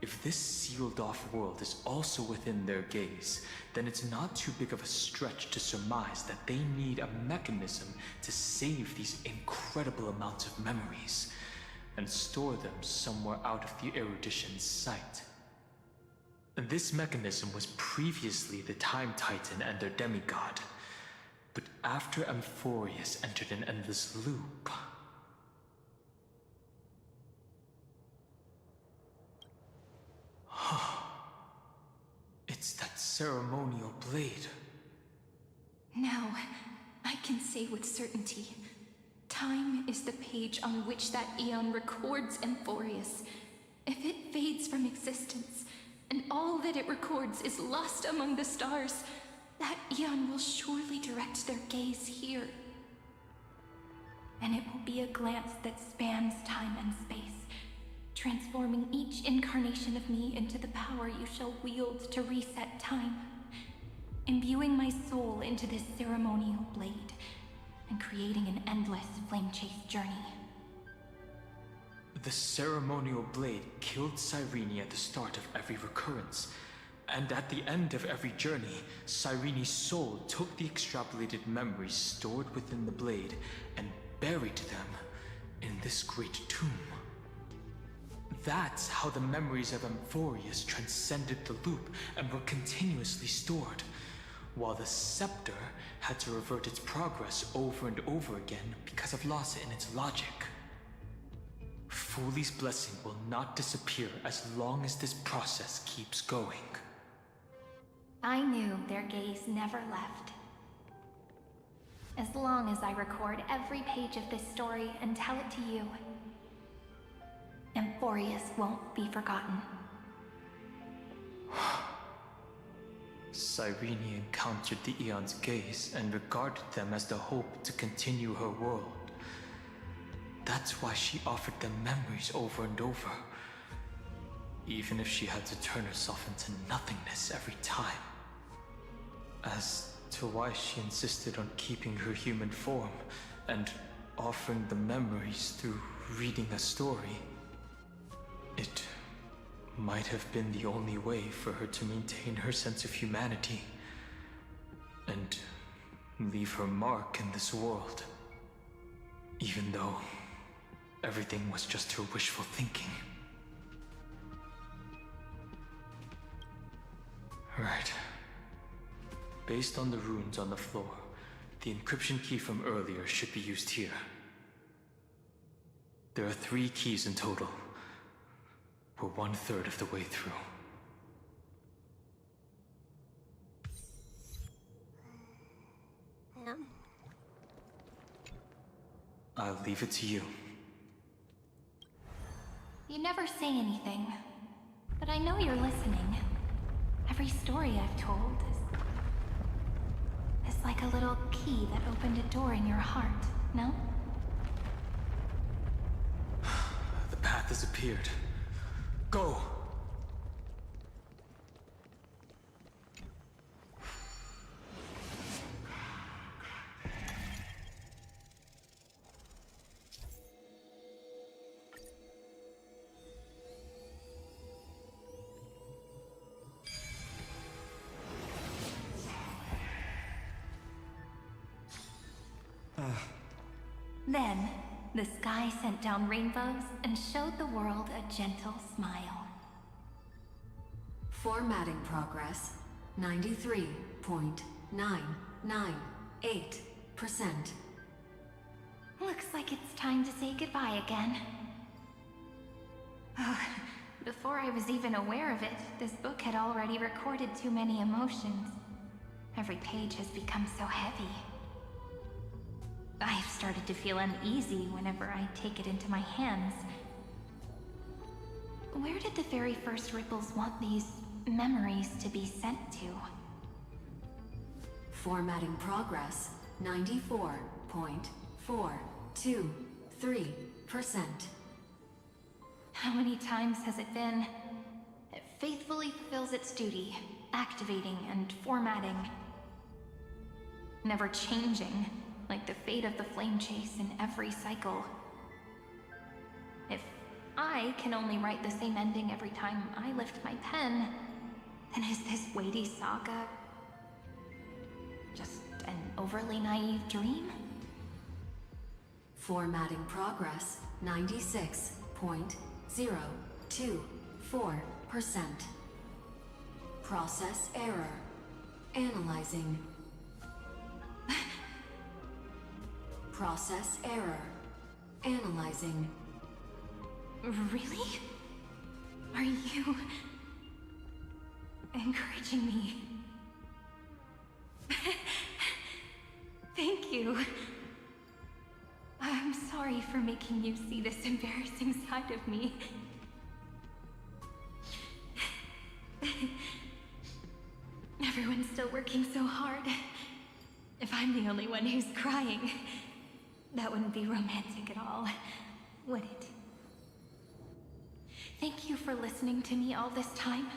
If this sealed-off world is also within their gaze, then it's not too big of a stretch to surmise that they need a mechanism to save these incredible amounts of memories and store them somewhere out of the erudition's sight. This mechanism was previously the Time Titan and their demigod, but after Amphorius entered an endless loop, it's that ceremonial blade. Now, I can say with certainty, time is the page on which that Eon records Amphorius. If it fades from existence, and backwards is lost among the stars, that Eon will surely direct their gaze here. And it will be a glance that spans time and space, transforming each incarnation of me into the power you shall wield to reset time, imbuing my soul into this ceremonial blade, and creating an endless flame chase journey. The ceremonial blade killed Cyrene at the start of every recurrence, and at the end of every journey, Cyrene's soul took the extrapolated memories stored within the blade and buried them in this great tomb. That's how the memories of Amphorius transcended the loop and were continuously stored, while the scepter had to revert its progress over and over again because of loss in its logic. Fuli's blessing will not disappear as long as this process keeps going. I knew their gaze never left. As long as I record every page of this story and tell it to you, Amphorius won't be forgotten. Cyrene encountered the Eon's gaze and regarded them as the hope to continue her world. That's why she offered them memories over and over, even if she had to turn herself into nothingness every time. As to why she insisted on keeping her human form and offering the memories through reading a story, it might have been the only way for her to maintain her sense of humanity and leave her mark in this world, even though everything was just her wishful thinking. Right. Based on the runes on the floor, the encryption key from earlier should be used here. There are 3 keys in total. We're 1/3 of the way through. Yeah. I'll leave it to you. You never say anything, but I know you're listening. Every story I've told is like a little key that opened a door in your heart, no? The path has appeared. Go! Then, the sky sent down rainbows and showed the world a gentle smile. Formatting progress, 93.998%. Looks like it's time to say goodbye again. Before I was even aware of it, this book had already recorded too many emotions. Every page has become so heavy. I've started to feel uneasy whenever I take it into my hands. Where did the very first ripples want these memories to be sent to? Formatting progress, 94.423%. How many times has it been? It faithfully fulfills its duty, activating and formatting. Never changing, like the fate of the flame chase in every cycle. If I can only write the same ending every time I lift my pen, then is this weighty saga just an overly naive dream? Formatting progress, 96.024%. Process error. Analyzing. Process error. Analyzing. Really? Are you encouraging me? Thank you. I'm sorry for making you see this embarrassing side of me. working so hard. If I'm the only one who's crying, that wouldn't be romantic at all, would it? Thank you for listening to me all this time.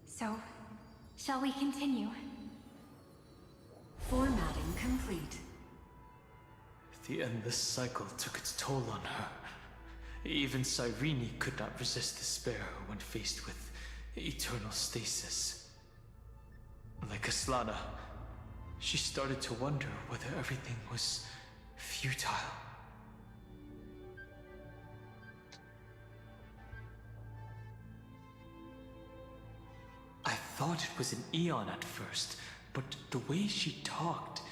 So, shall we continue? Formatting complete. The endless cycle took its toll on her. Even Cyrene could not resist despair when faced with eternal stasis. Like Aslana, she started to wonder whether everything was futile. I thought it was an Eon at first, but the way she talked,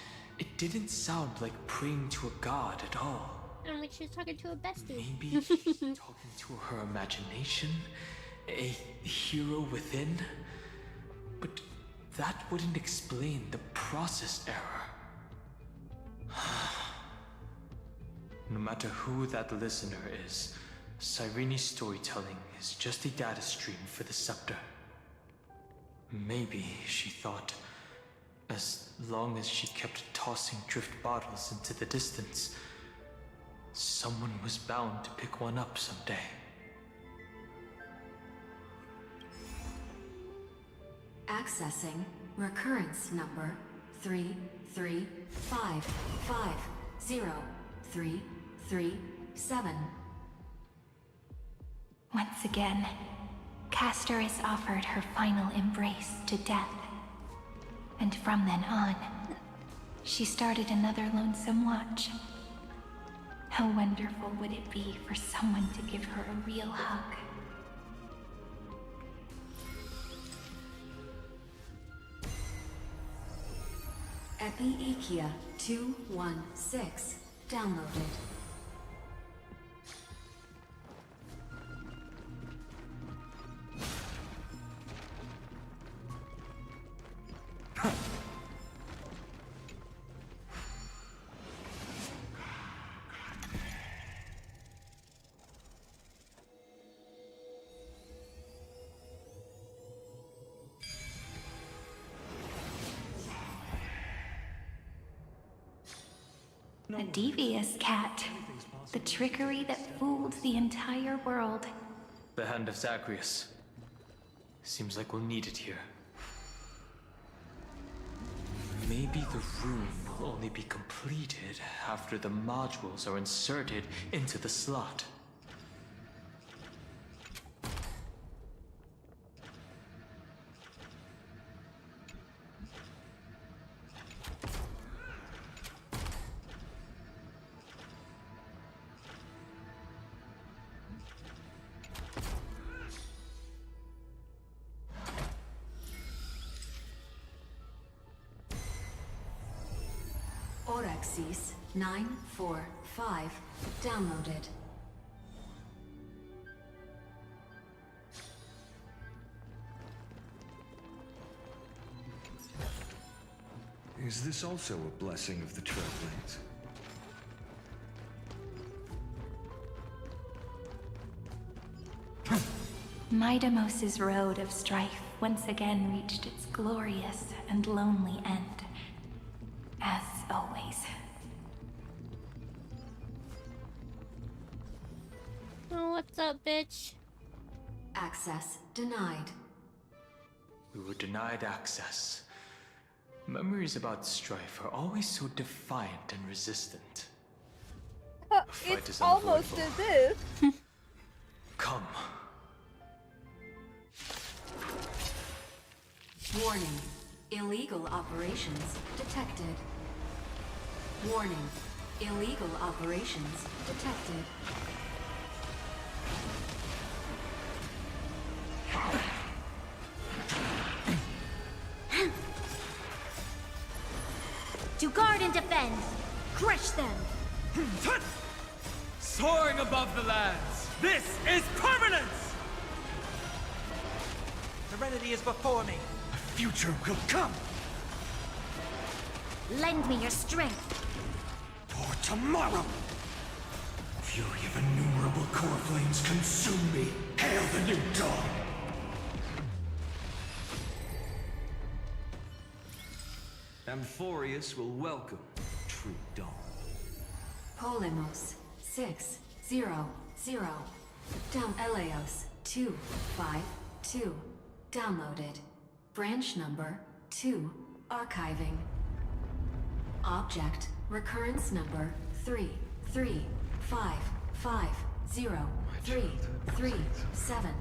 it didn't sound like praying to a god at all. I'm like she's talking to a bestie. Maybe she's talking to her imagination, a hero within. But that wouldn't explain the process error. No matter who that listener is, Cyrene's storytelling is just a data stream for the scepter. Maybe, she thought, as long as she kept tossing drift bottles into the distance, someone was bound to pick one up someday. Accessing recurrence number 335503337. Once again, Castor is offered her final embrace to death. And from then on, she started another lonesome watch. How wonderful would it be for someone to give her a real hug? Epi-Ikia 216 downloaded. A devious cat. The trickery that fooled the entire world. The hand of Zagreus. Seems like we'll need it here. Maybe the room will only be completed after the modules are inserted into the slot. Orexis 945 downloaded. Is this also a blessing of the Trailblades? Midamos's road of strife once again reached its glorious and lonely end. As always. Oh, what's up, bitch? Access denied. We were denied access. Memories about strife are always so defiant and resistant. It's almost as if. Come. Warning. Illegal operations detected. Warning. Illegal operations detected. To guard and defend! Crush them! Soaring above the lands, this is permanence! Serenity is before me. A future will come! Lend me your strength! For tomorrow! Fury of innumerable core flames consume me! Hail the new dawn! Amphorius will welcome true dawn. Polemos 600. Down Eleos 252. Downloaded. Branch number 2. Archiving. Object recurrence number 3355037.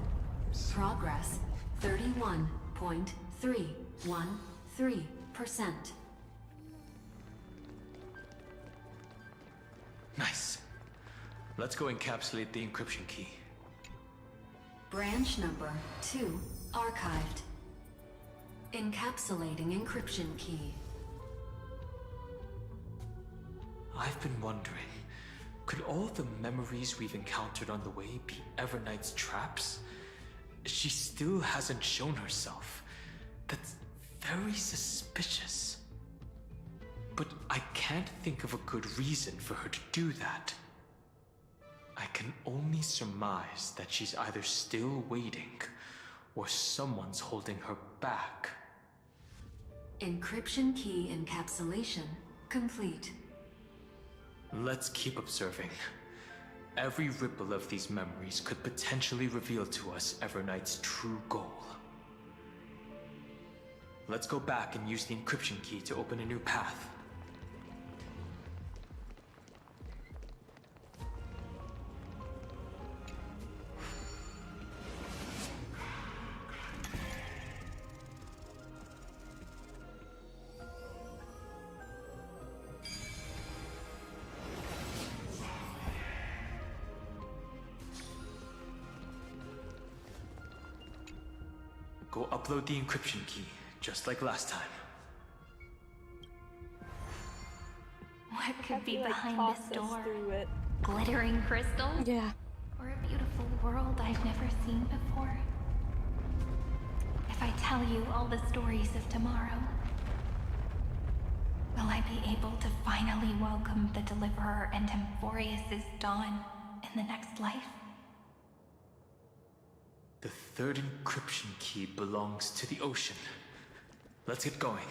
Progress 31.313%. Nice. Let's go encapsulate the encryption key. Branch number 2 archived. Encapsulating encryption key. I've been wondering, could all the memories we've encountered on the way be Everknight's traps? She still hasn't shown herself. That's very suspicious. But I can't think of a good reason for her to do that. I can only surmise that she's either still waiting, or someone's holding her back. Encryption key encapsulation complete. Let's keep observing. Every ripple of these memories could potentially reveal to us Everknight's true goal. Let's go back and use the encryption key to open a new path. Go upload the encryption key, just like last time. What could be like, behind toss this us door? through it. Glittering crystal? Yeah. Or a beautiful world I've never seen before? If I tell you all the stories of tomorrow, will I be able to finally welcome the Deliverer and Amphorius' dawn in the next life? The third encryption key belongs to the ocean. Let's get going.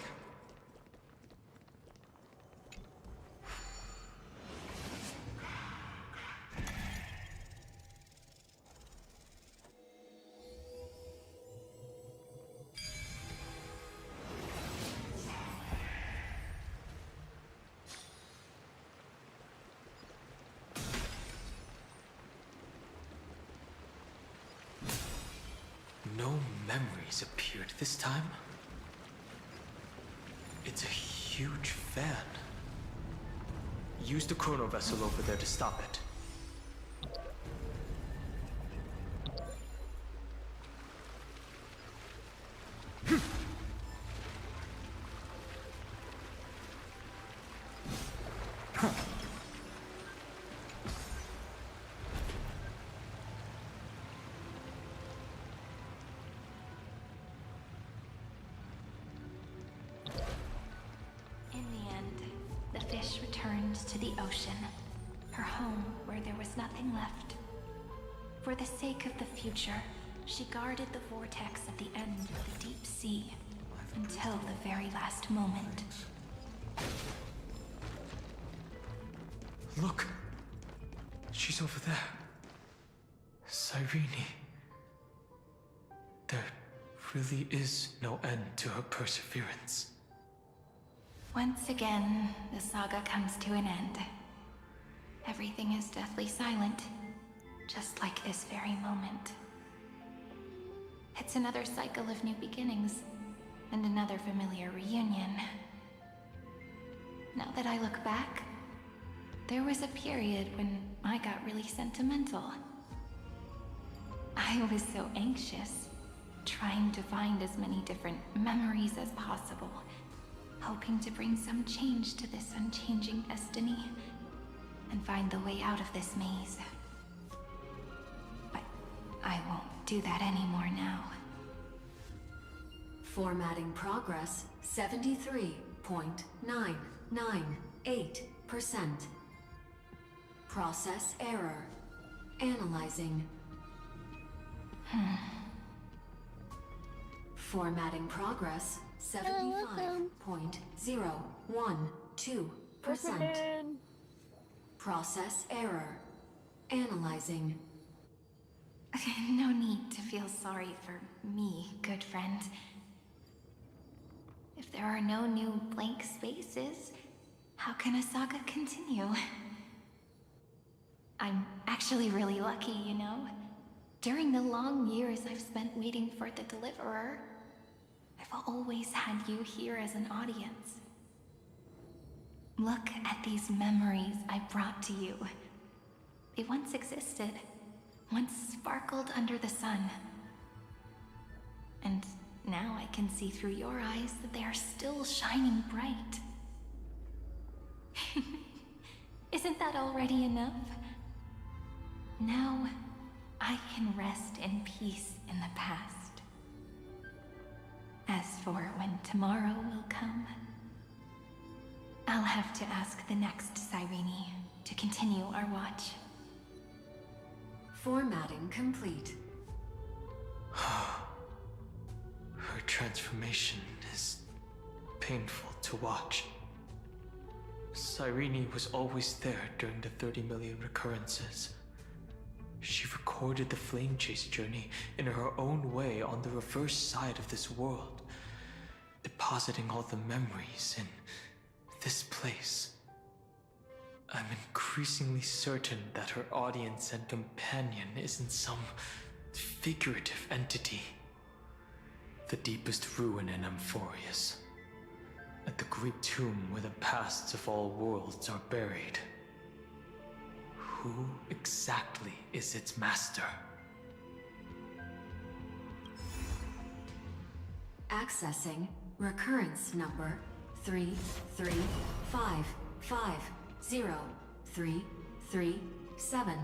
No memories appeared this time. It's a huge fan. Use the chrono vessel over there to stop it. In the end, the fish returned to the ocean, her home where there was nothing left. For the sake of the future, she guarded the vortex at the end of the deep sea until the very last moment. Look! She's over there. Cyrene. There really is no end to her perseverance. Once again, the saga comes to an end. Everything is deathly silent, just like this very moment. It's another cycle of new beginnings, and another familiar reunion. Now that I look back, there was a period when I got really sentimental. I was so anxious, trying to find as many different memories as possible, hoping to bring some change to this unchanging destiny, and find the way out of this maze. But I won't do that anymore now. Formatting progress 73.998%. Process error. Analyzing. Formatting progress 75.012%. Process error. Analyzing. No need to feel sorry for me, good friend. If there are no new blank spaces, how can a saga continue? I'm actually really lucky, you know? During the long years I've spent waiting for the Deliverer, I've always had you here as an audience. Look at these memories I brought to you. They once existed, once sparkled under the sun. And now I can see through your eyes that they are still shining bright. Isn't that already enough? Now, I can rest in peace in the past. As for when tomorrow will come, I'll have to ask the next Cyrene to continue our watch. Formatting complete. Her transformation is painful to watch. Cyrene was always there during the 30 million recurrences. She recorded the flame chase journey in her own way on the reverse side of this world, depositing all the memories in this place. I'm increasingly certain that her audience and companion isn't some figurative entity. The deepest ruin in Amphorius, at the great tomb where the pasts of all worlds are buried. Who exactly is its master? Accessing recurrence number 335503337.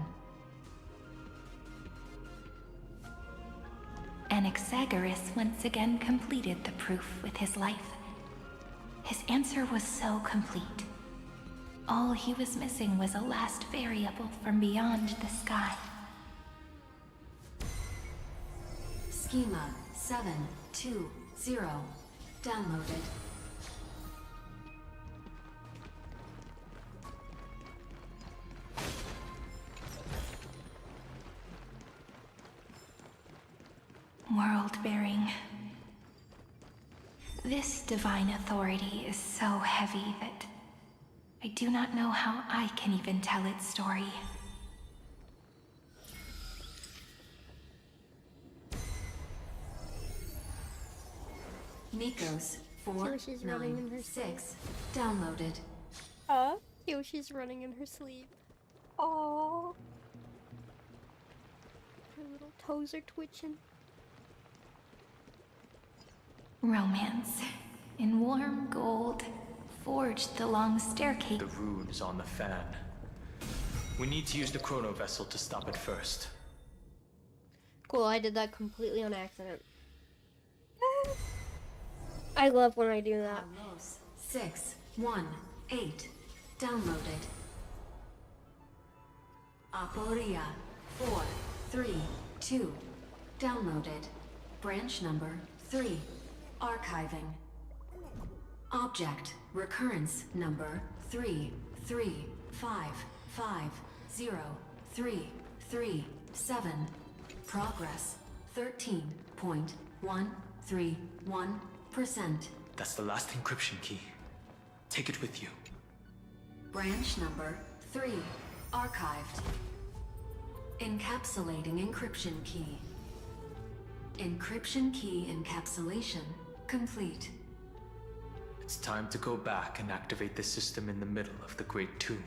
Anaxagoras once again completed the proof with his life. His answer was so complete. All he was missing was a last variable from beyond the sky. Schema 720 downloaded. World-bearing. This divine authority is so heavy that I do not know how I can even tell its story. Nikos 496 downloaded. Yoshi's running in her sleep. Oh. Her little toes are twitching. Romance in warm gold forged the long staircase. The rune's on the fan. We need to use the chrono vessel to stop it first. Cool, I did that completely on accident. I love when I do that. 618 downloaded. Aporia 432 downloaded. Branch number 3 archiving. Object recurrence number 335503337. Progress 13.131%. That's the last encryption key. Take it with you. Branch number 3 archived. Encapsulating encryption key. Encryption key encapsulation complete. It's time to go back and activate the system in the middle of the Great Tomb.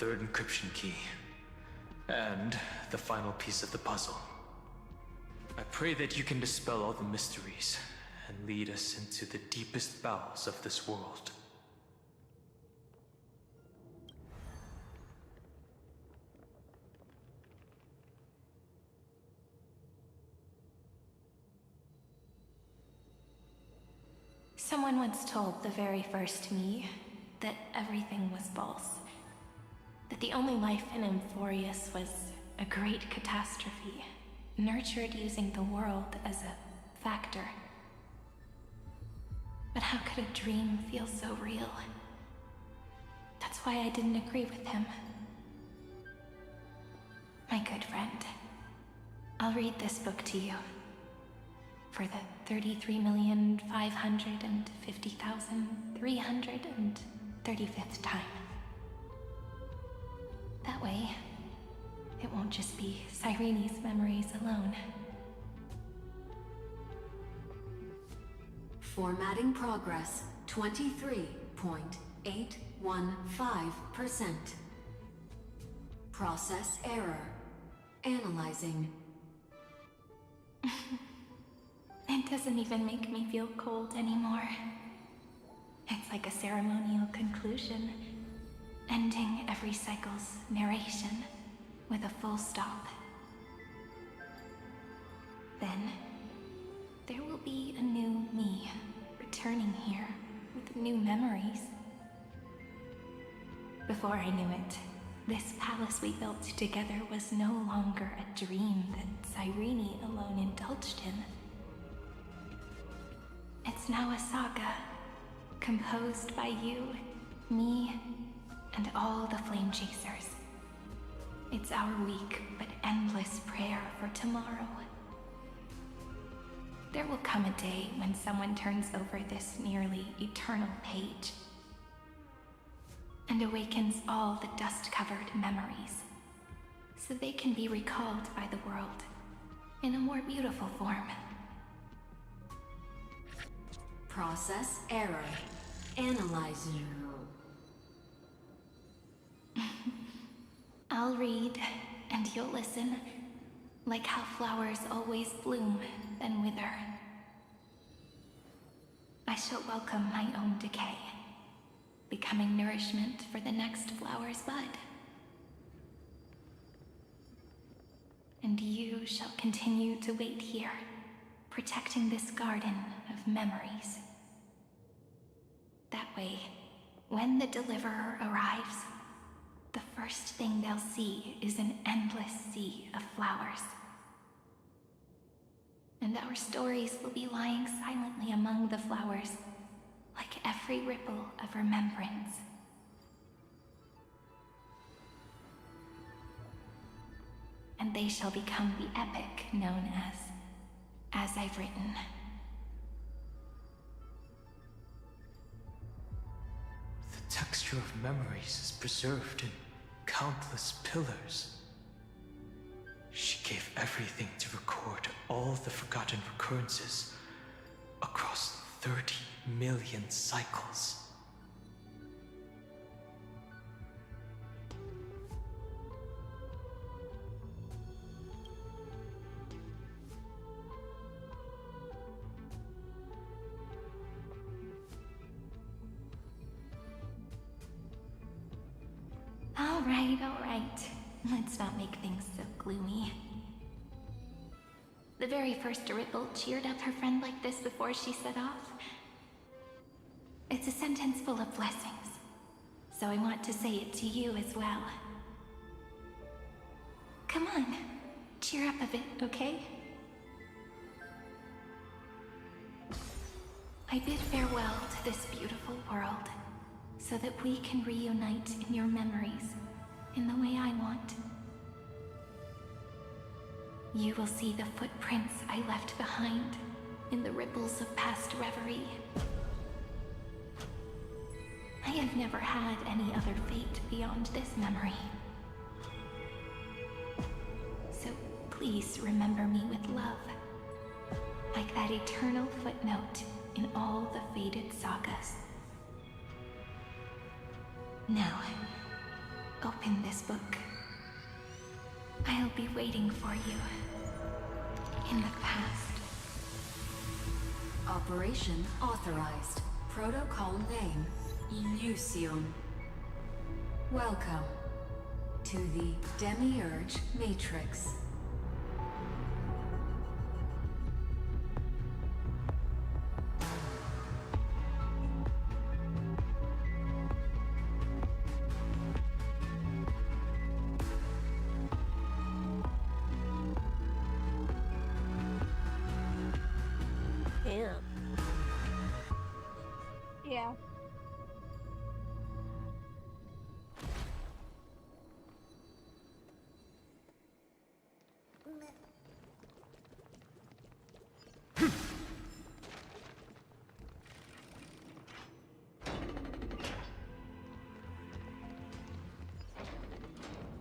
third encryption key. And the final piece of the puzzle. I pray that you can dispel all the mysteries and lead us into the deepest bowels of this world. Someone once told the very first me that everything was false. That the only life in Amphorius was a great catastrophe, nurtured using the world as a factor. But how could a dream feel so real? That's why I didn't agree with him. My good friend, I'll read this book to you. For the 33,550,335th time. That way, it won't just be Cyrene's memories alone. Formatting progress 23.815%. Process error. Analyzing. It doesn't even make me feel cold anymore. It's like a ceremonial conclusion, ending every cycle's narration with a full stop. Then, there will be a new me returning here with new memories. Before I knew it, this palace we built together was no longer a dream that Cyrene alone indulged in. It's now a saga, composed by you, me, and all the Flame Chasers. It's our weak but endless prayer for tomorrow. There will come a day when someone turns over this nearly eternal page and awakens all the dust-covered memories, so they can be recalled by the world in a more beautiful form. Process error. Analyzing. I'll read, and you'll listen, like how flowers always bloom, then wither. I shall welcome my own decay, becoming nourishment for the next flower's bud. And you shall continue to wait here, protecting this garden of memories. That way, when the Deliverer arrives, the first thing they'll see is an endless sea of flowers. And our stories will be lying silently among the flowers, like every ripple of remembrance. And they shall become the epic known as I've written. The texture of memories is preserved in countless pillars. She gave everything to record all the forgotten recurrences across 30 million cycles. All right. Let's not make things so gloomy. The very first Ripple cheered up her friend like this before she set off. It's a sentence full of blessings, so I want to say it to you as well. Come on, cheer up a bit, okay? I bid farewell to this beautiful world, so that we can reunite in your memories in the way I want. You will see the footprints I left behind in the ripples of past reverie. I have never had any other fate beyond this memory. So please remember me with love, like that eternal footnote in all the faded sagas. Now, Open this book. I'll be waiting for you. In the past. Operation authorized. Protocol name, Illusion. Welcome to the Demiurge Matrix. Damn. Yeah.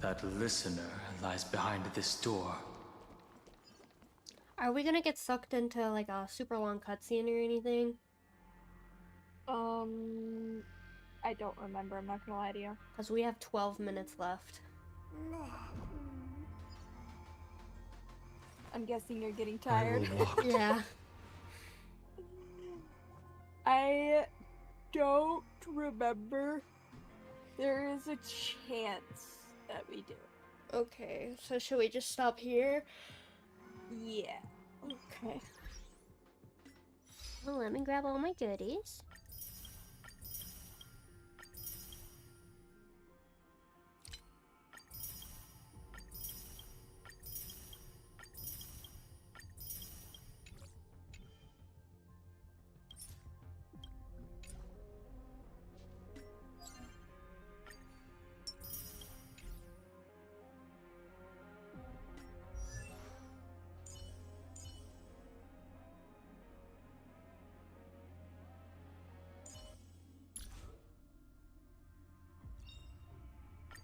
That listener lies behind this door. Are we gonna get sucked into like a super long cutscene or anything? I don't remember, I'm not gonna lie to you. Because we have 12 minutes left. I'm guessing you're getting tired. Yeah. I don't remember. There is a chance that we do. Okay, so should we just stop here? Yeah. Okay. Well, let me grab all my goodies.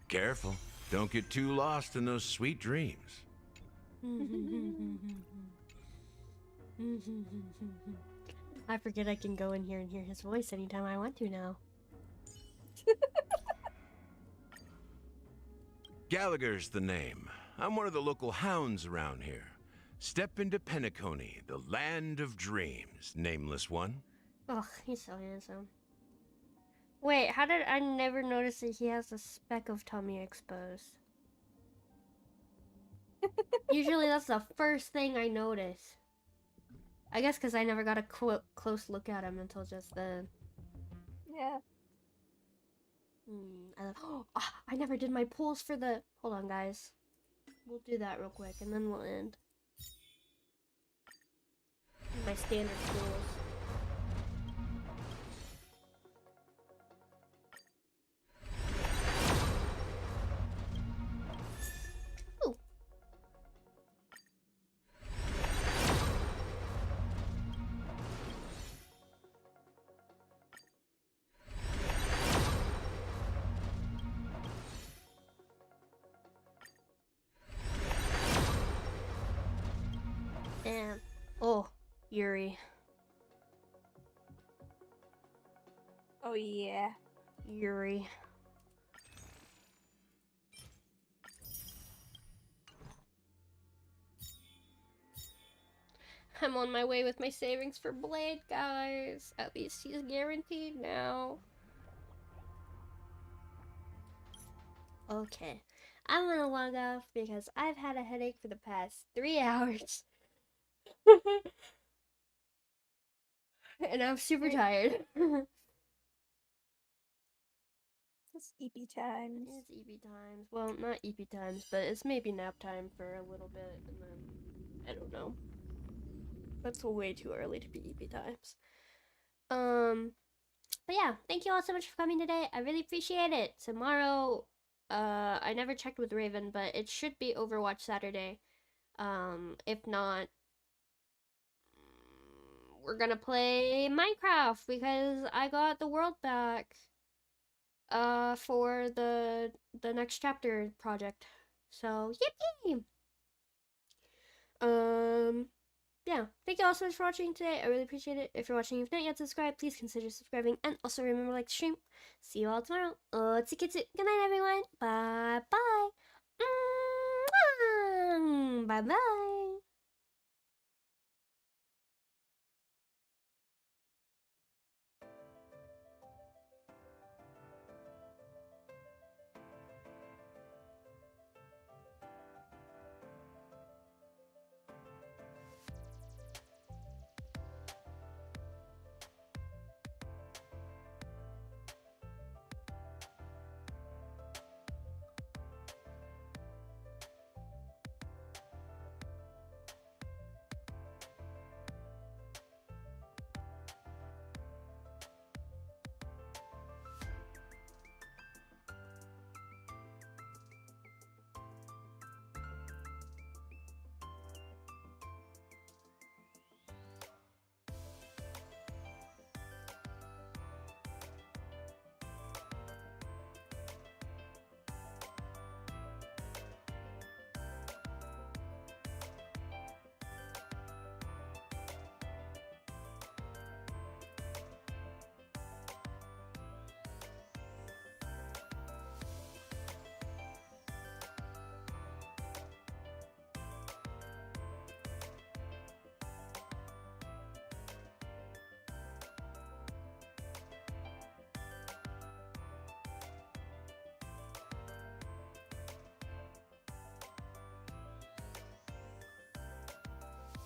Careful. Don't get too lost in those sweet dreams. I forget I can go in here and hear his voice anytime I want to now. Gallagher's the name. I'm one of the local hounds around here. Step into Penacony, the land of dreams, nameless one. Oh, he's so handsome. Wait, how did I never notice that he has a speck of tummy exposed? Usually that's the first thing I notice. I guess because I never got a close look at him until just then. Yeah. I never did my pulls for the... Hold on, guys. We'll do that real quick, and then we'll end. My standard pulls. Damn. Oh, Yuri. Oh yeah. Yuri. I'm on my way with my savings for Blade, guys. At least he's guaranteed now. Okay. I'm gonna log off because I've had a headache for the past 3 hours. And I'm super tired. It's EP times. It's EP times. Well, not EP times, but it's maybe nap time for a little bit, and then I don't know. That's way too early to be EP times. But yeah, thank you all so much for coming today. I really appreciate it. Tomorrow, I never checked with Raven, but it should be Overwatch Saturday. If not, we're gonna play Minecraft because I got the world back for the next chapter project. So yippee! Yeah, thank you all so much for watching today. I really appreciate it. If you're watching, if not yet subscribed, please consider subscribing, and also remember to like the stream. See you all tomorrow. Otsukizu. Good night, everyone. Bye bye. Bye bye.